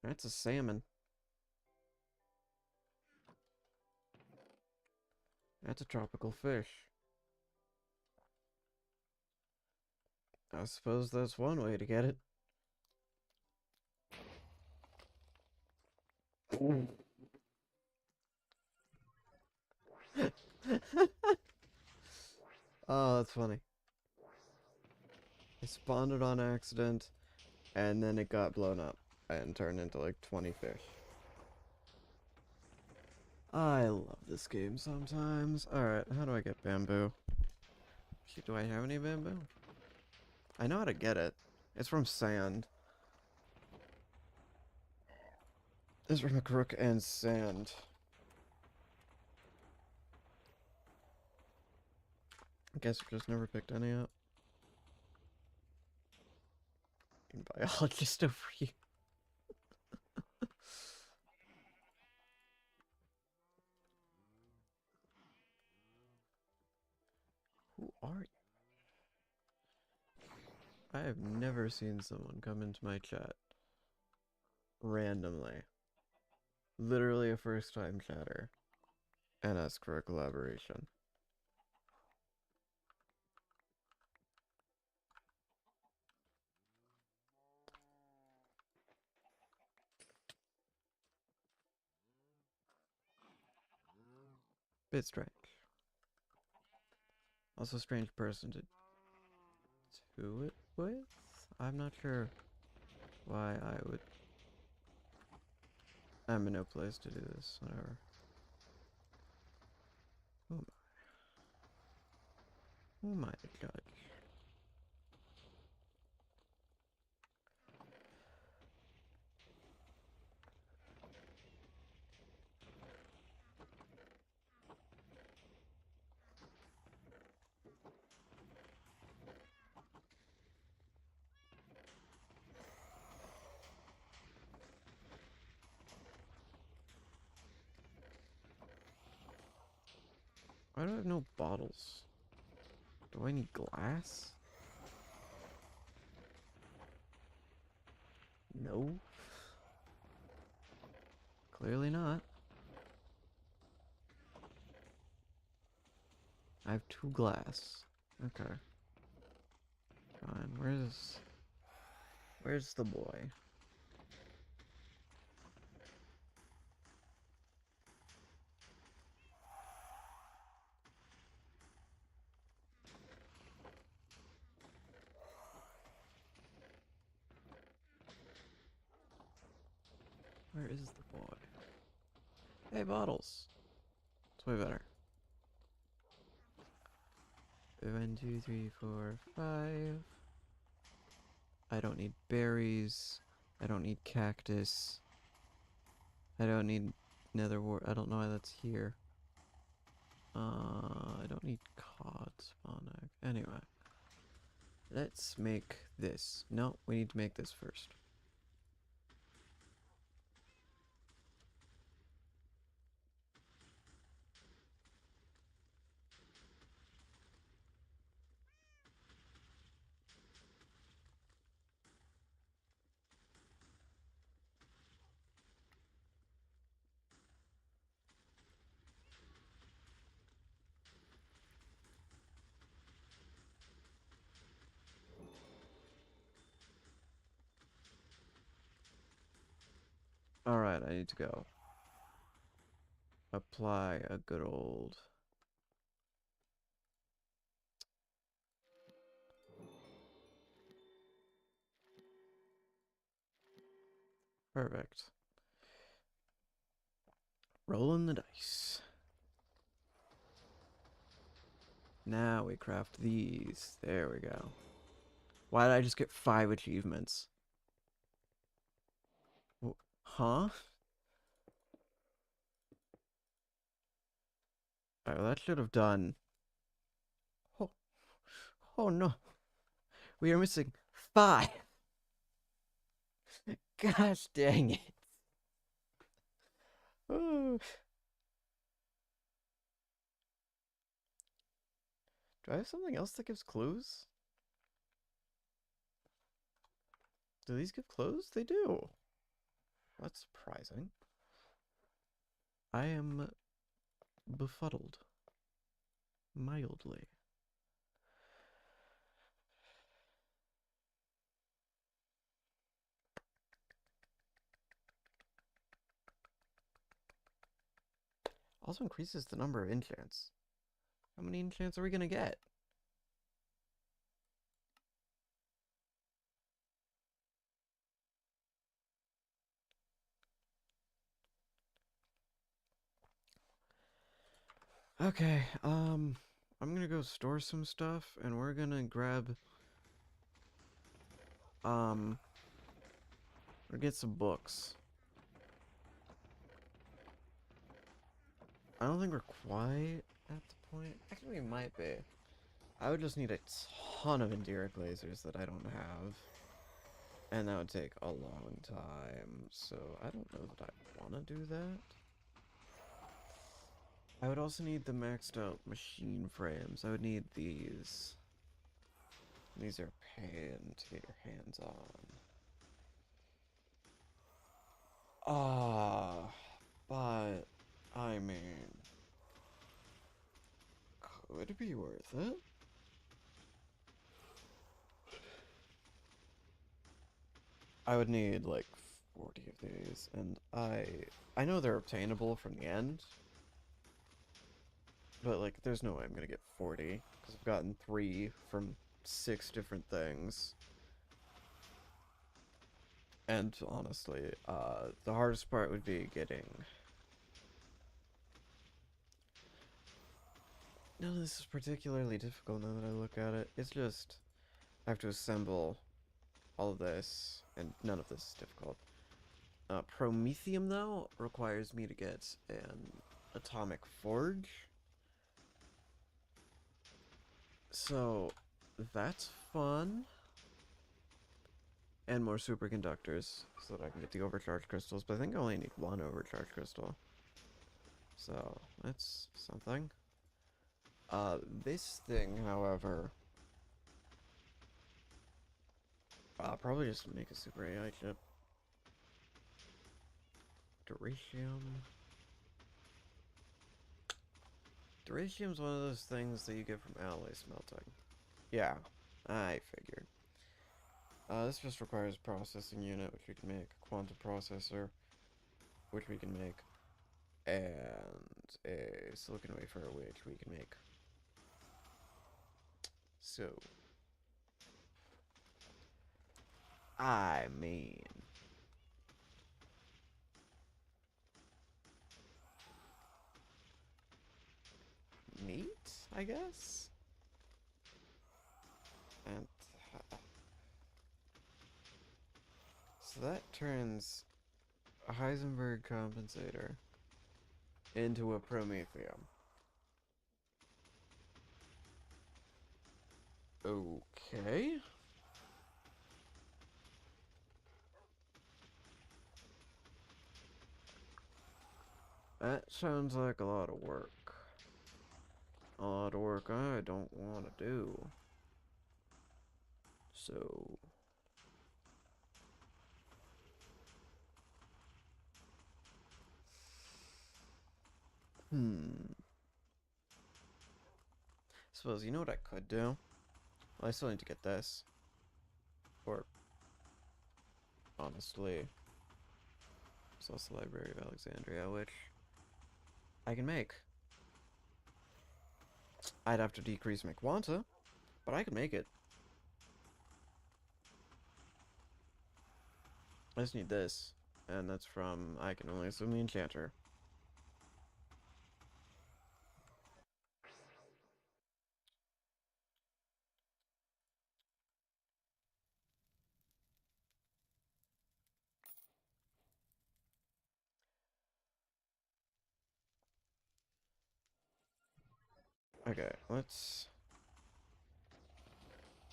That's a salmon. That's a tropical fish. I suppose that's one way to get it. Oh, that's funny. I spawned it on accident, and then it got blown up and turned into like 20 fish. I love this game sometimes. Alright, how do I get bamboo? Shit, do I have any bamboo? I know how to get it. It's from sand. It's from a crook and sand. I guess I just never picked any up. Biologist over here. Who are you? I have never seen someone come into my chat randomly. Literally a first time chatter. And ask for a collaboration. Bit strange. Also strange person to do it with? I'm not sure why I would... I'm in no place to do this, whatever. Who am I to judge? Why do I have no bottles? Do I need glass? No. Clearly not. I have 2 glass. Okay. Fine. Where's the boy? Where is the boy? Hey, bottles. It's way better. 1, 2, 3, 4, 5. I don't need berries. I don't need cactus. I don't need nether wart. I don't know why that's here. I don't need cod spawn egg. Anyway. Let's make this. No, we need to make this first. Alright, I need to go. Apply a good old... Perfect. Rolling the dice. Now we craft these. There we go. Why did I just get 5 achievements? Huh? Oh, that should have done... Oh, oh no. We are missing 5. Gosh dang it. Oh. Do I have something else that gives clues? Do these give clues? They do. That's surprising. I am befuddled. Mildly. Also increases the number of enchants. How many enchants are we gonna get? Okay, I'm gonna go store some stuff, and we're gonna grab, or get some books. I don't think we're quite at the point. Actually, we might be. I would just need a ton of endurance lasers that I don't have. And that would take a long time, so I don't know that I want to do that. I would also need the maxed out machine frames. I would need these. These are pain to get your hands on. Ah, but, I mean, could be worth it. I would need like 40 of these, and I know they're obtainable from the end, but like there's no way I'm gonna get 40 because I've gotten 3 from 6 different things. And honestly, the hardest part would be getting... None of this is particularly difficult now that I look at it. It's just I have to assemble all of this, and none of this is difficult. Promethium, though, requires me to get an atomic forge. So, that's fun. And more superconductors, so that I can get the overcharge crystals, but I think I only need 1 overcharge crystal. So, that's something. This thing, however, I'll probably just make a super AI chip. Duritium. Duritium's one of those things that you get from alloy smelting. Yeah, I figured. This just requires a processing unit, which we can make, a quantum processor, which we can make, and a silicon wafer, which we can make. So, I mean, neat, I guess? And so that turns a Heisenberg compensator into a Prometheum. Okay. That sounds like a lot of work. A lot of work I don't want to do. So... Suppose, you know what I could do? Well, I still need to get this. Or, honestly, it's also the Library of Alexandria, which I can make. I'd have to decrease my quanta, but I can make it. I just need this, and that's from, I can only assume, the enchanter. Okay, let's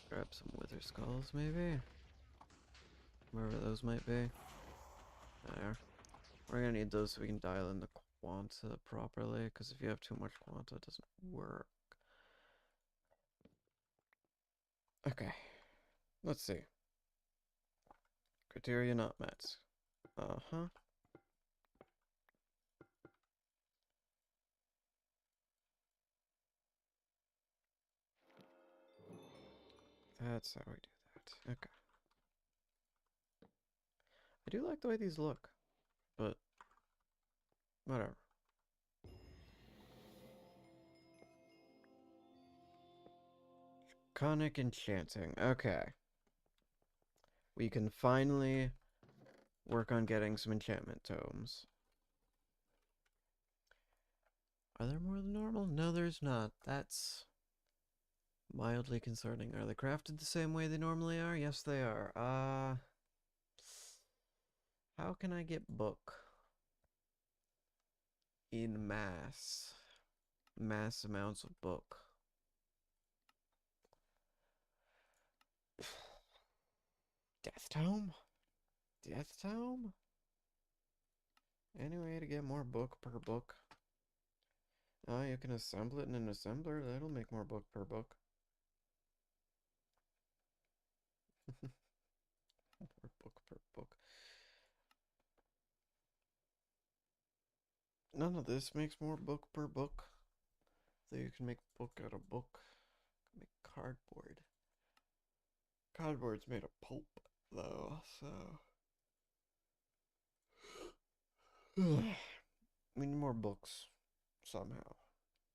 grab some wither skulls, maybe? Wherever those might be. There. We're gonna need those so we can dial in the quanta properly, because if you have too much quanta, it doesn't work. Okay, let's see. Criteria not met. Uh-huh. That's how we do that. Okay. I do like the way these look, but whatever. Conic enchanting. Okay. We can finally work on getting some enchantment tomes. Are there more than normal? No, there's not. That's mildly concerning. Are they crafted the same way they normally are? Yes, they are. How can I get book in mass? Mass amounts of book. Death tome? Death tome? Any way to get more book per book? Oh, you can assemble it in an assembler. That'll make more book per book. More book per book. None of this makes more book per book. So you can make book out of book. Make cardboard. Cardboard's made of pulp, though, so... we need more books. Somehow.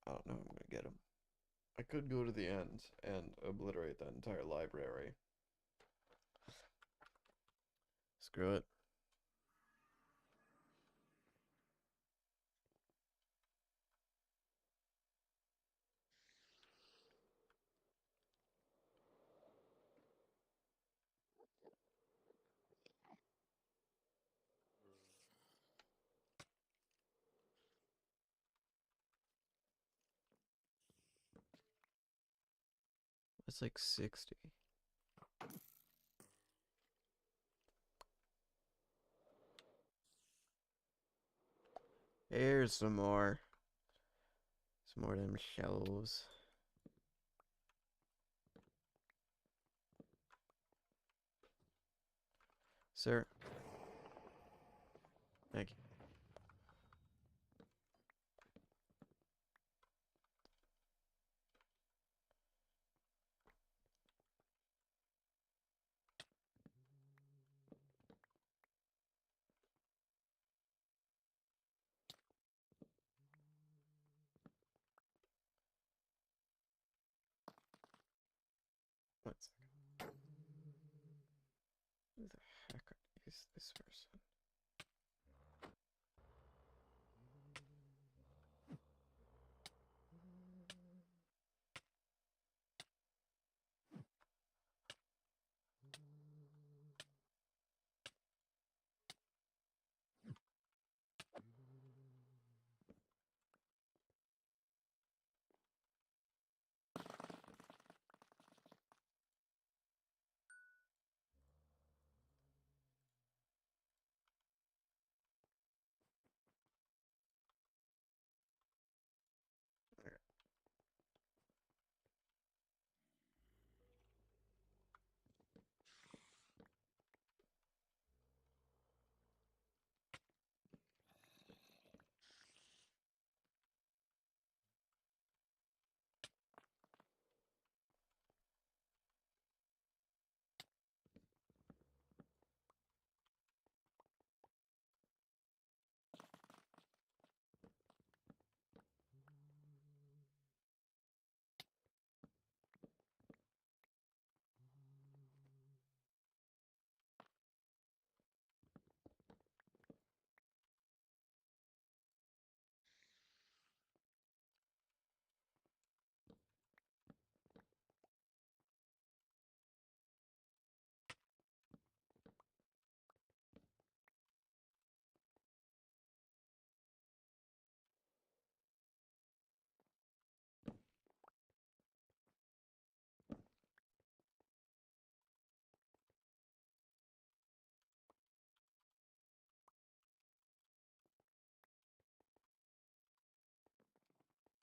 I don't know how I'm gonna get them. I could go to the end and obliterate that entire library. Screw it. It's like 60. Here's some more. Some more of them shelves. Sir. Thank you. One second. Who the heck is this person?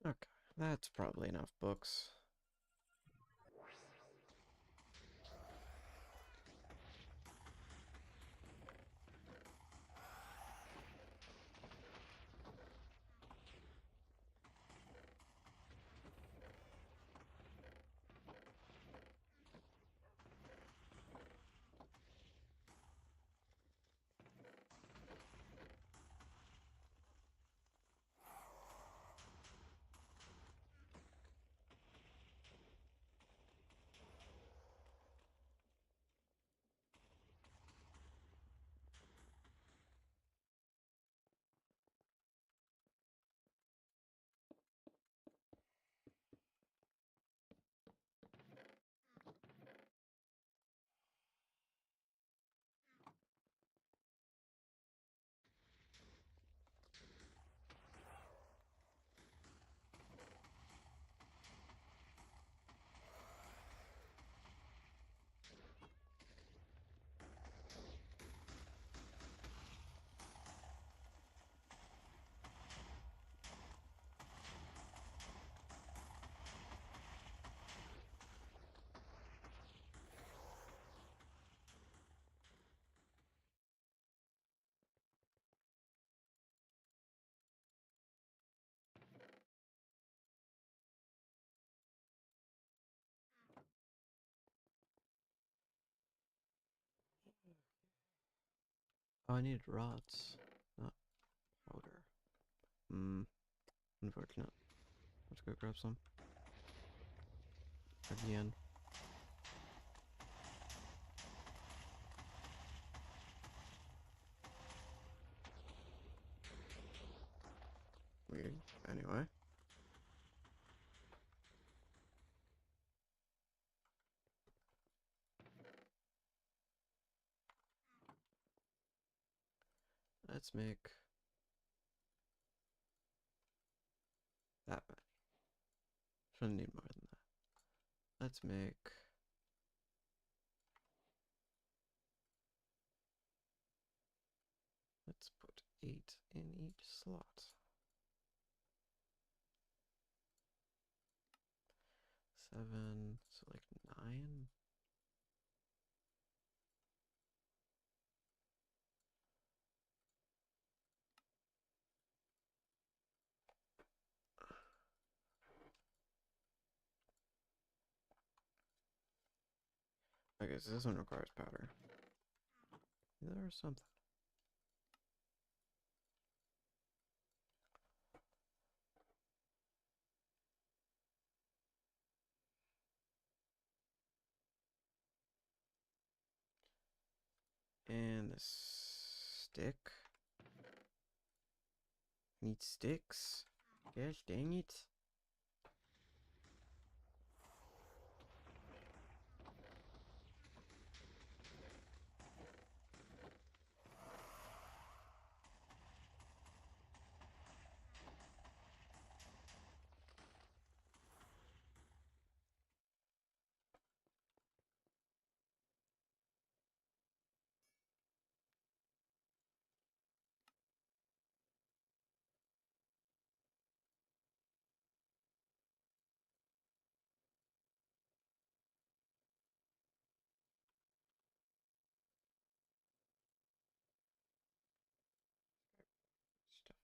Okay, that's probably enough books. Oh, I needed rods, not powder. Unfortunate. Let's go grab some. Again. Weird. Anyway. Let's make that much. Shouldn't need more than that. Let's make let's put 8 in each slot. 7, so like 9. Okay, so this one requires powder. There or something. And the stick. Need sticks? Gosh dang it. Stuff.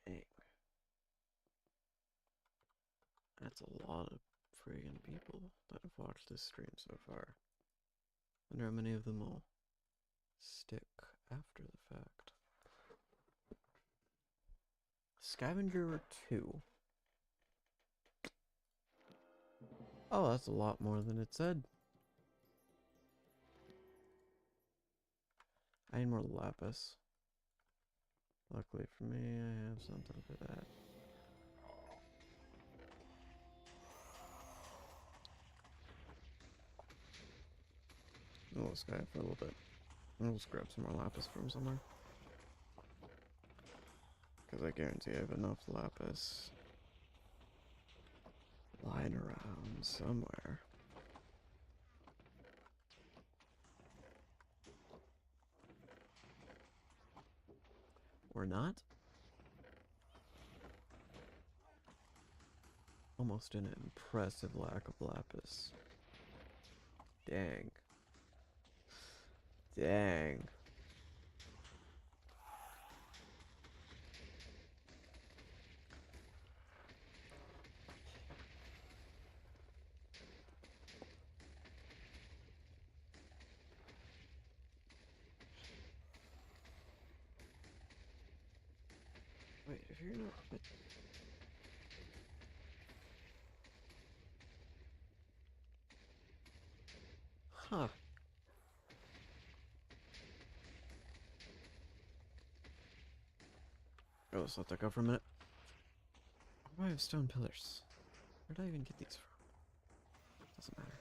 Dang. That's a lot of friggin' people that have watched this stream so far. I wonder how many of them will stick after the fact. Scavenger 2. Oh, that's a lot more than it said. I need more lapis. Luckily for me, I have something for that. Oh, this guy for a little bit. I'll just grab some more lapis from somewhere. Because I guarantee I have enough lapis lying around somewhere. Or not? Almost an impressive lack of lapis. Dang. Dang. Wait, if you're not... Huh. Oh, let's let that go for a minute. Why do I have stone pillars? Where did I even get these from? Doesn't matter.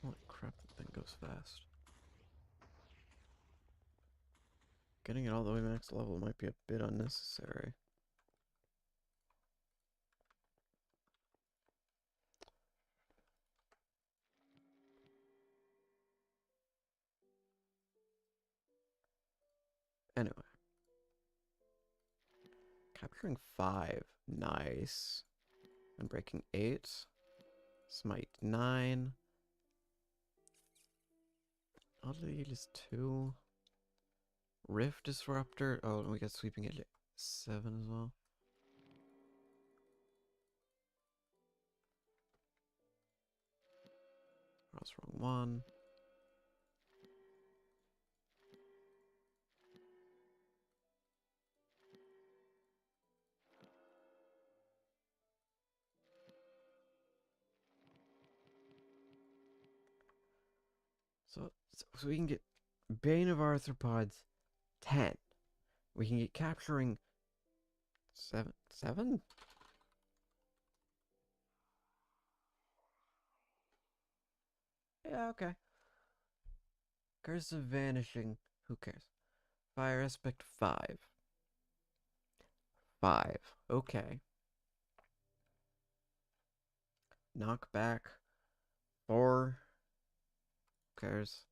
Holy crap, that thing goes fast. Getting it all the way max level might be a bit unnecessary. Anyway. Capturing 5. Nice. And breaking 8. Smite 9. Oddly, it is 2. Rift Disruptor. Oh, and we got Sweeping Edge at 7 as well. Cross wrong 1. So we can get Bane of Arthropods 10. We can get capturing Seven? Yeah, okay. Curse of Vanishing. Who cares? Fire aspect 5. 5. Okay. Knockback 4. Who cares?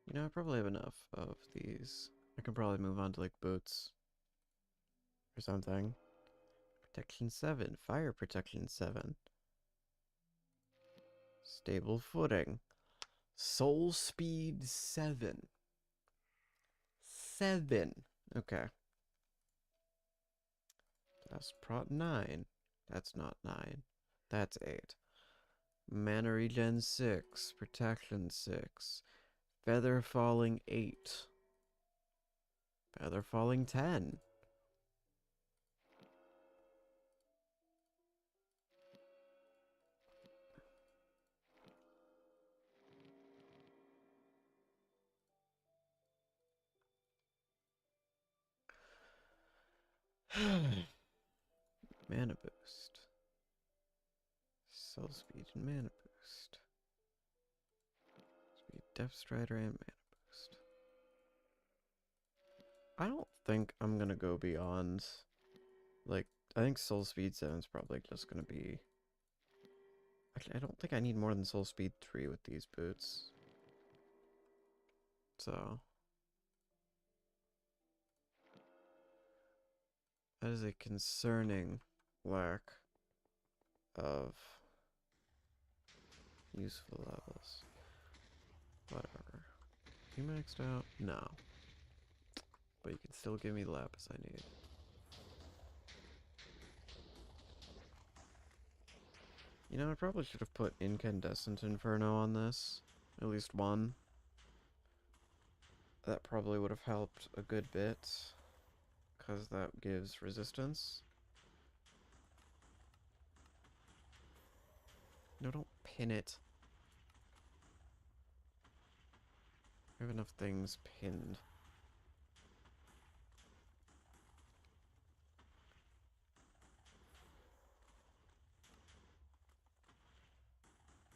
You know, I probably have enough of these. I can probably move on to like boots or something. Protection 7. Fire protection 7. Stable footing. Soul speed 7. 7. Okay. That's prot 9. That's not 9. That's 8. Mana regen 6. Protection 6. Feather falling 8. Feather falling 10. Mana boost. Soul speed and mana boost. Speed, Depth Strider, and mana boost. I don't think I'm gonna go beyond. Like, I think Soul Speed 7 is probably just gonna be. Actually, I don't think I need more than Soul Speed 3 with these boots. So. That is a concerning lack of useful levels. Whatever. You maxed out? No. But you can still give me the lapis I need. You know, I probably should have put Incandescent Inferno on this. At least one. That probably would have helped a good bit. Because that gives resistance. No, don't pin it. I have enough things pinned.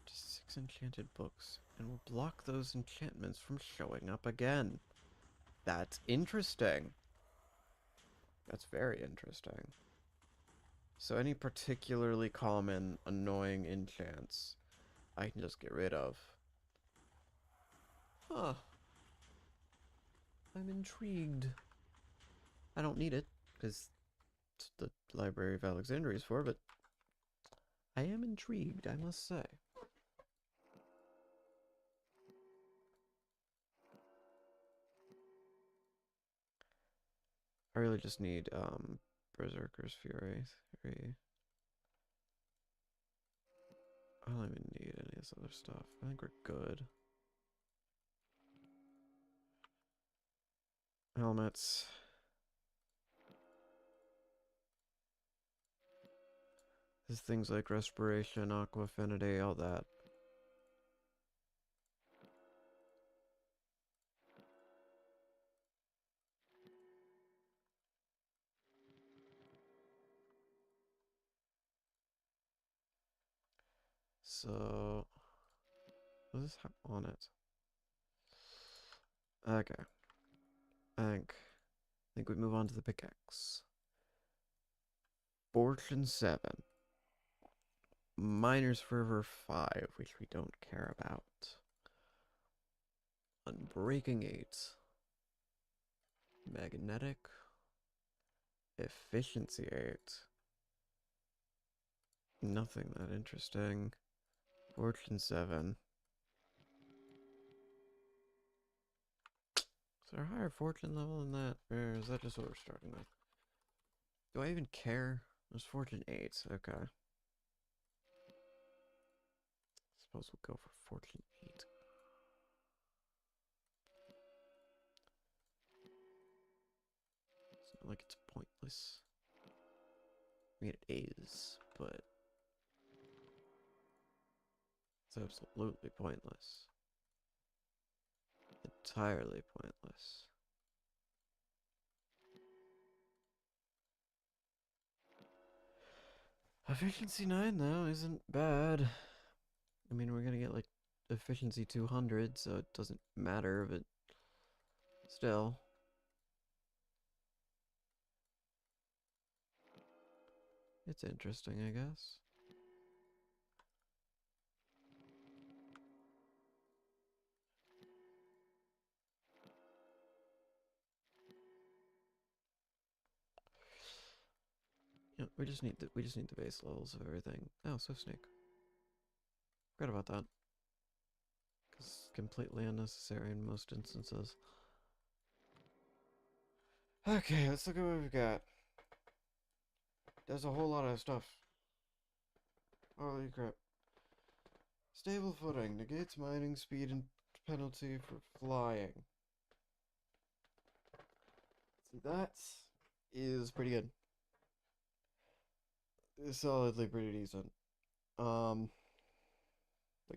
Just 6 enchanted books. And we'll block those enchantments from showing up again. That's interesting. That's very interesting. So any particularly common, annoying enchants, I can just get rid of. Huh. I'm intrigued. I don't need it, because the Library of Alexandria is for, but I am intrigued, I must say. I really just need, Berserker's Fury 3. I don't even need any of this other stuff. I think we're good. Helmets. There's things like Respiration, Aqua Affinity, all that. So, what does this have on it? Okay. I think we move on to the pickaxe. Fortune 7. Miner's Fervor 5, which we don't care about. Unbreaking 8. Magnetic. Efficiency 8. Nothing that interesting. Fortune 7. Is there a higher fortune level than that? Or is that just what we're starting with? Do I even care? There's fortune 8. Okay. Suppose we'll go for fortune 8. It's not like it's pointless. I mean, it is, but it's absolutely pointless. Entirely pointless. Efficiency 9, though, isn't bad. I mean, we're gonna get, like, efficiency 200, so it doesn't matter, but still. It's interesting, I guess. Yeah, we just need the base levels of everything. Oh, so Snake. Forgot about that. Because it's completely unnecessary in most instances. Okay, let's look at what we've got. There's a whole lot of stuff. Holy crap. Stable footing negates mining speed and penalty for flying. See, that is pretty good. It's solidly pretty decent. Like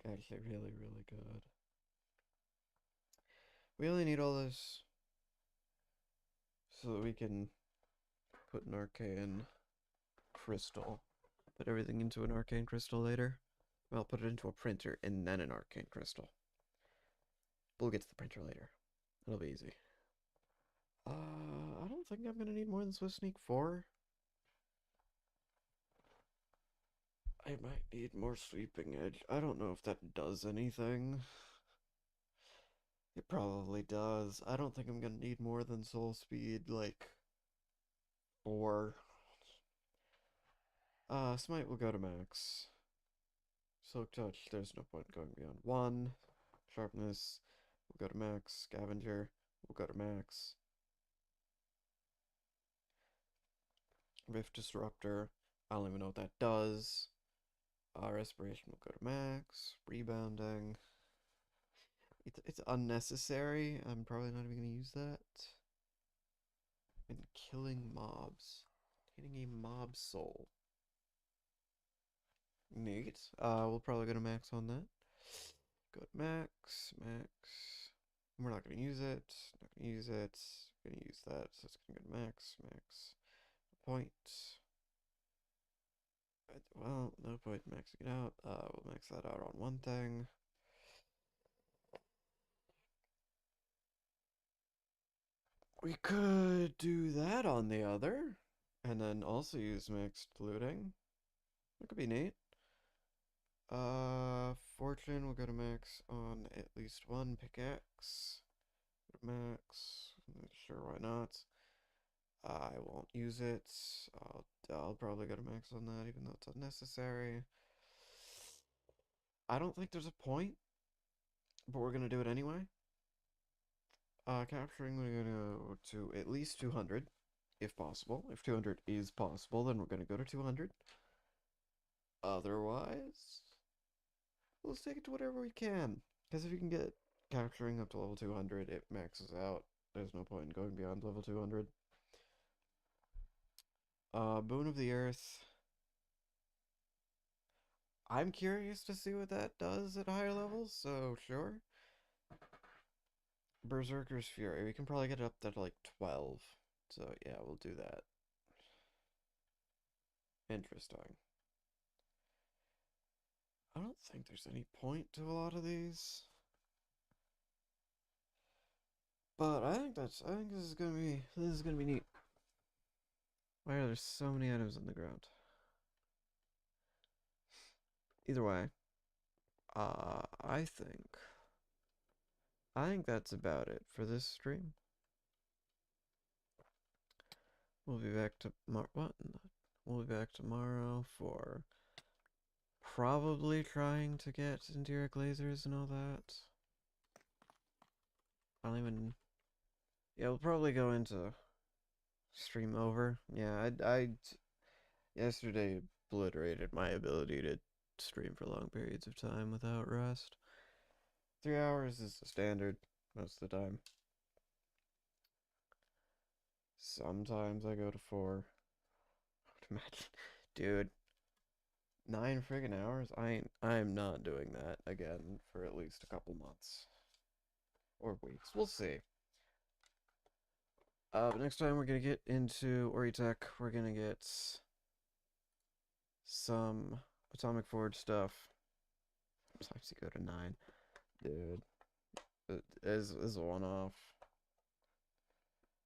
actually really, really good. We only need all this so that we can put an arcane crystal. Put everything into an arcane crystal later. Well, put it into a printer and then an arcane crystal. We'll get to the printer later. It'll be easy. I don't think I'm gonna need more than Swift Sneak 4. I might need more Sweeping Edge. I don't know if that does anything. It probably does. I don't think I'm gonna need more than Soul Speed, like, 4. Smite will go to max. Silk Touch, there's no point going beyond 1. Sharpness will go to max. Scavenger will go to max. Rift Disruptor, I don't even know what that does. Respiration will go to max. Rebounding. It's unnecessary. I'm probably not even going to use that. And killing mobs. Hitting a mob soul. Neat. We'll probably go to max on that. Go to max, max. We're not going to use it. Not going to use it. We're going to use that, so it's going to go to max, max. Point. Well, no point maxing it out. We'll max that out on one thing. We could do that on the other, and then also use mixed looting. That could be neat. Fortune will go to max on at least one pickaxe. Go to max. Sure, why not? I won't use it. I'll probably go to max on that, even though it's unnecessary. I don't think there's a point, but we're gonna do it anyway. Capturing, we're gonna go to at least 200, if possible. If 200 is possible, then we're gonna go to 200. Otherwise, we'll take it to whatever we can. Because if you can get capturing up to level 200, it maxes out. There's no point in going beyond level 200. Boon of the Earth. I'm curious to see what that does at higher levels, so sure. Berserker's Fury. We can probably get it up to like 12. So yeah, we'll do that. Interesting. I don't think there's any point to a lot of these. But I think this is gonna be neat. Why are there so many items on the ground? Either way, I think that's about it for this stream. We'll be back to We'll be back tomorrow for probably trying to get interior glazers and all that. I don't even... Yeah, we'll probably go into stream over. Yeah, I yesterday obliterated my ability to stream for long periods of time without rest. 3 hours is the standard most of the time. Sometimes I go to 4. Imagine, dude, 9 friggin' hours? I'm not doing that again for at least a couple months. Or weeks. We'll see. Next time we're gonna get into Oritech. We're gonna get some Atomic Forge stuff. Sometimes you go to 9. Dude. It is a one-off.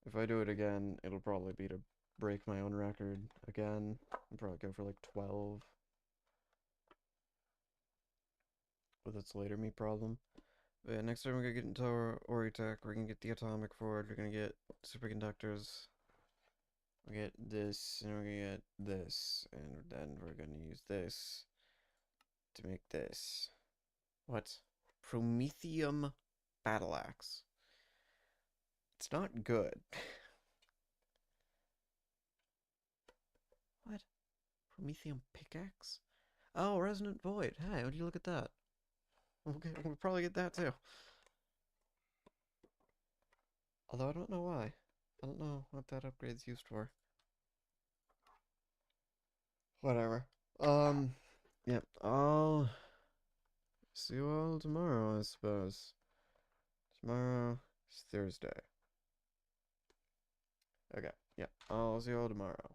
If I do it again, it'll probably be to break my own record again. I'll probably go for like 12. With its later me problem. But yeah, next time we're gonna get into Oritech, we're gonna get the Atomic Forge, we're gonna get superconductors. We get this, and we're gonna get this, and then we're gonna use this to make this. What? Promethium Battle Axe. It's not good. What? Promethium Pickaxe? Oh, Resonant Void. Hey, would you look at that? We'll probably get that too. Although I don't know why. I don't know what that upgrade's used for. Whatever. Yeah, I'll see you all tomorrow, I suppose. Tomorrow is Thursday. Okay, yeah, I'll see you all tomorrow.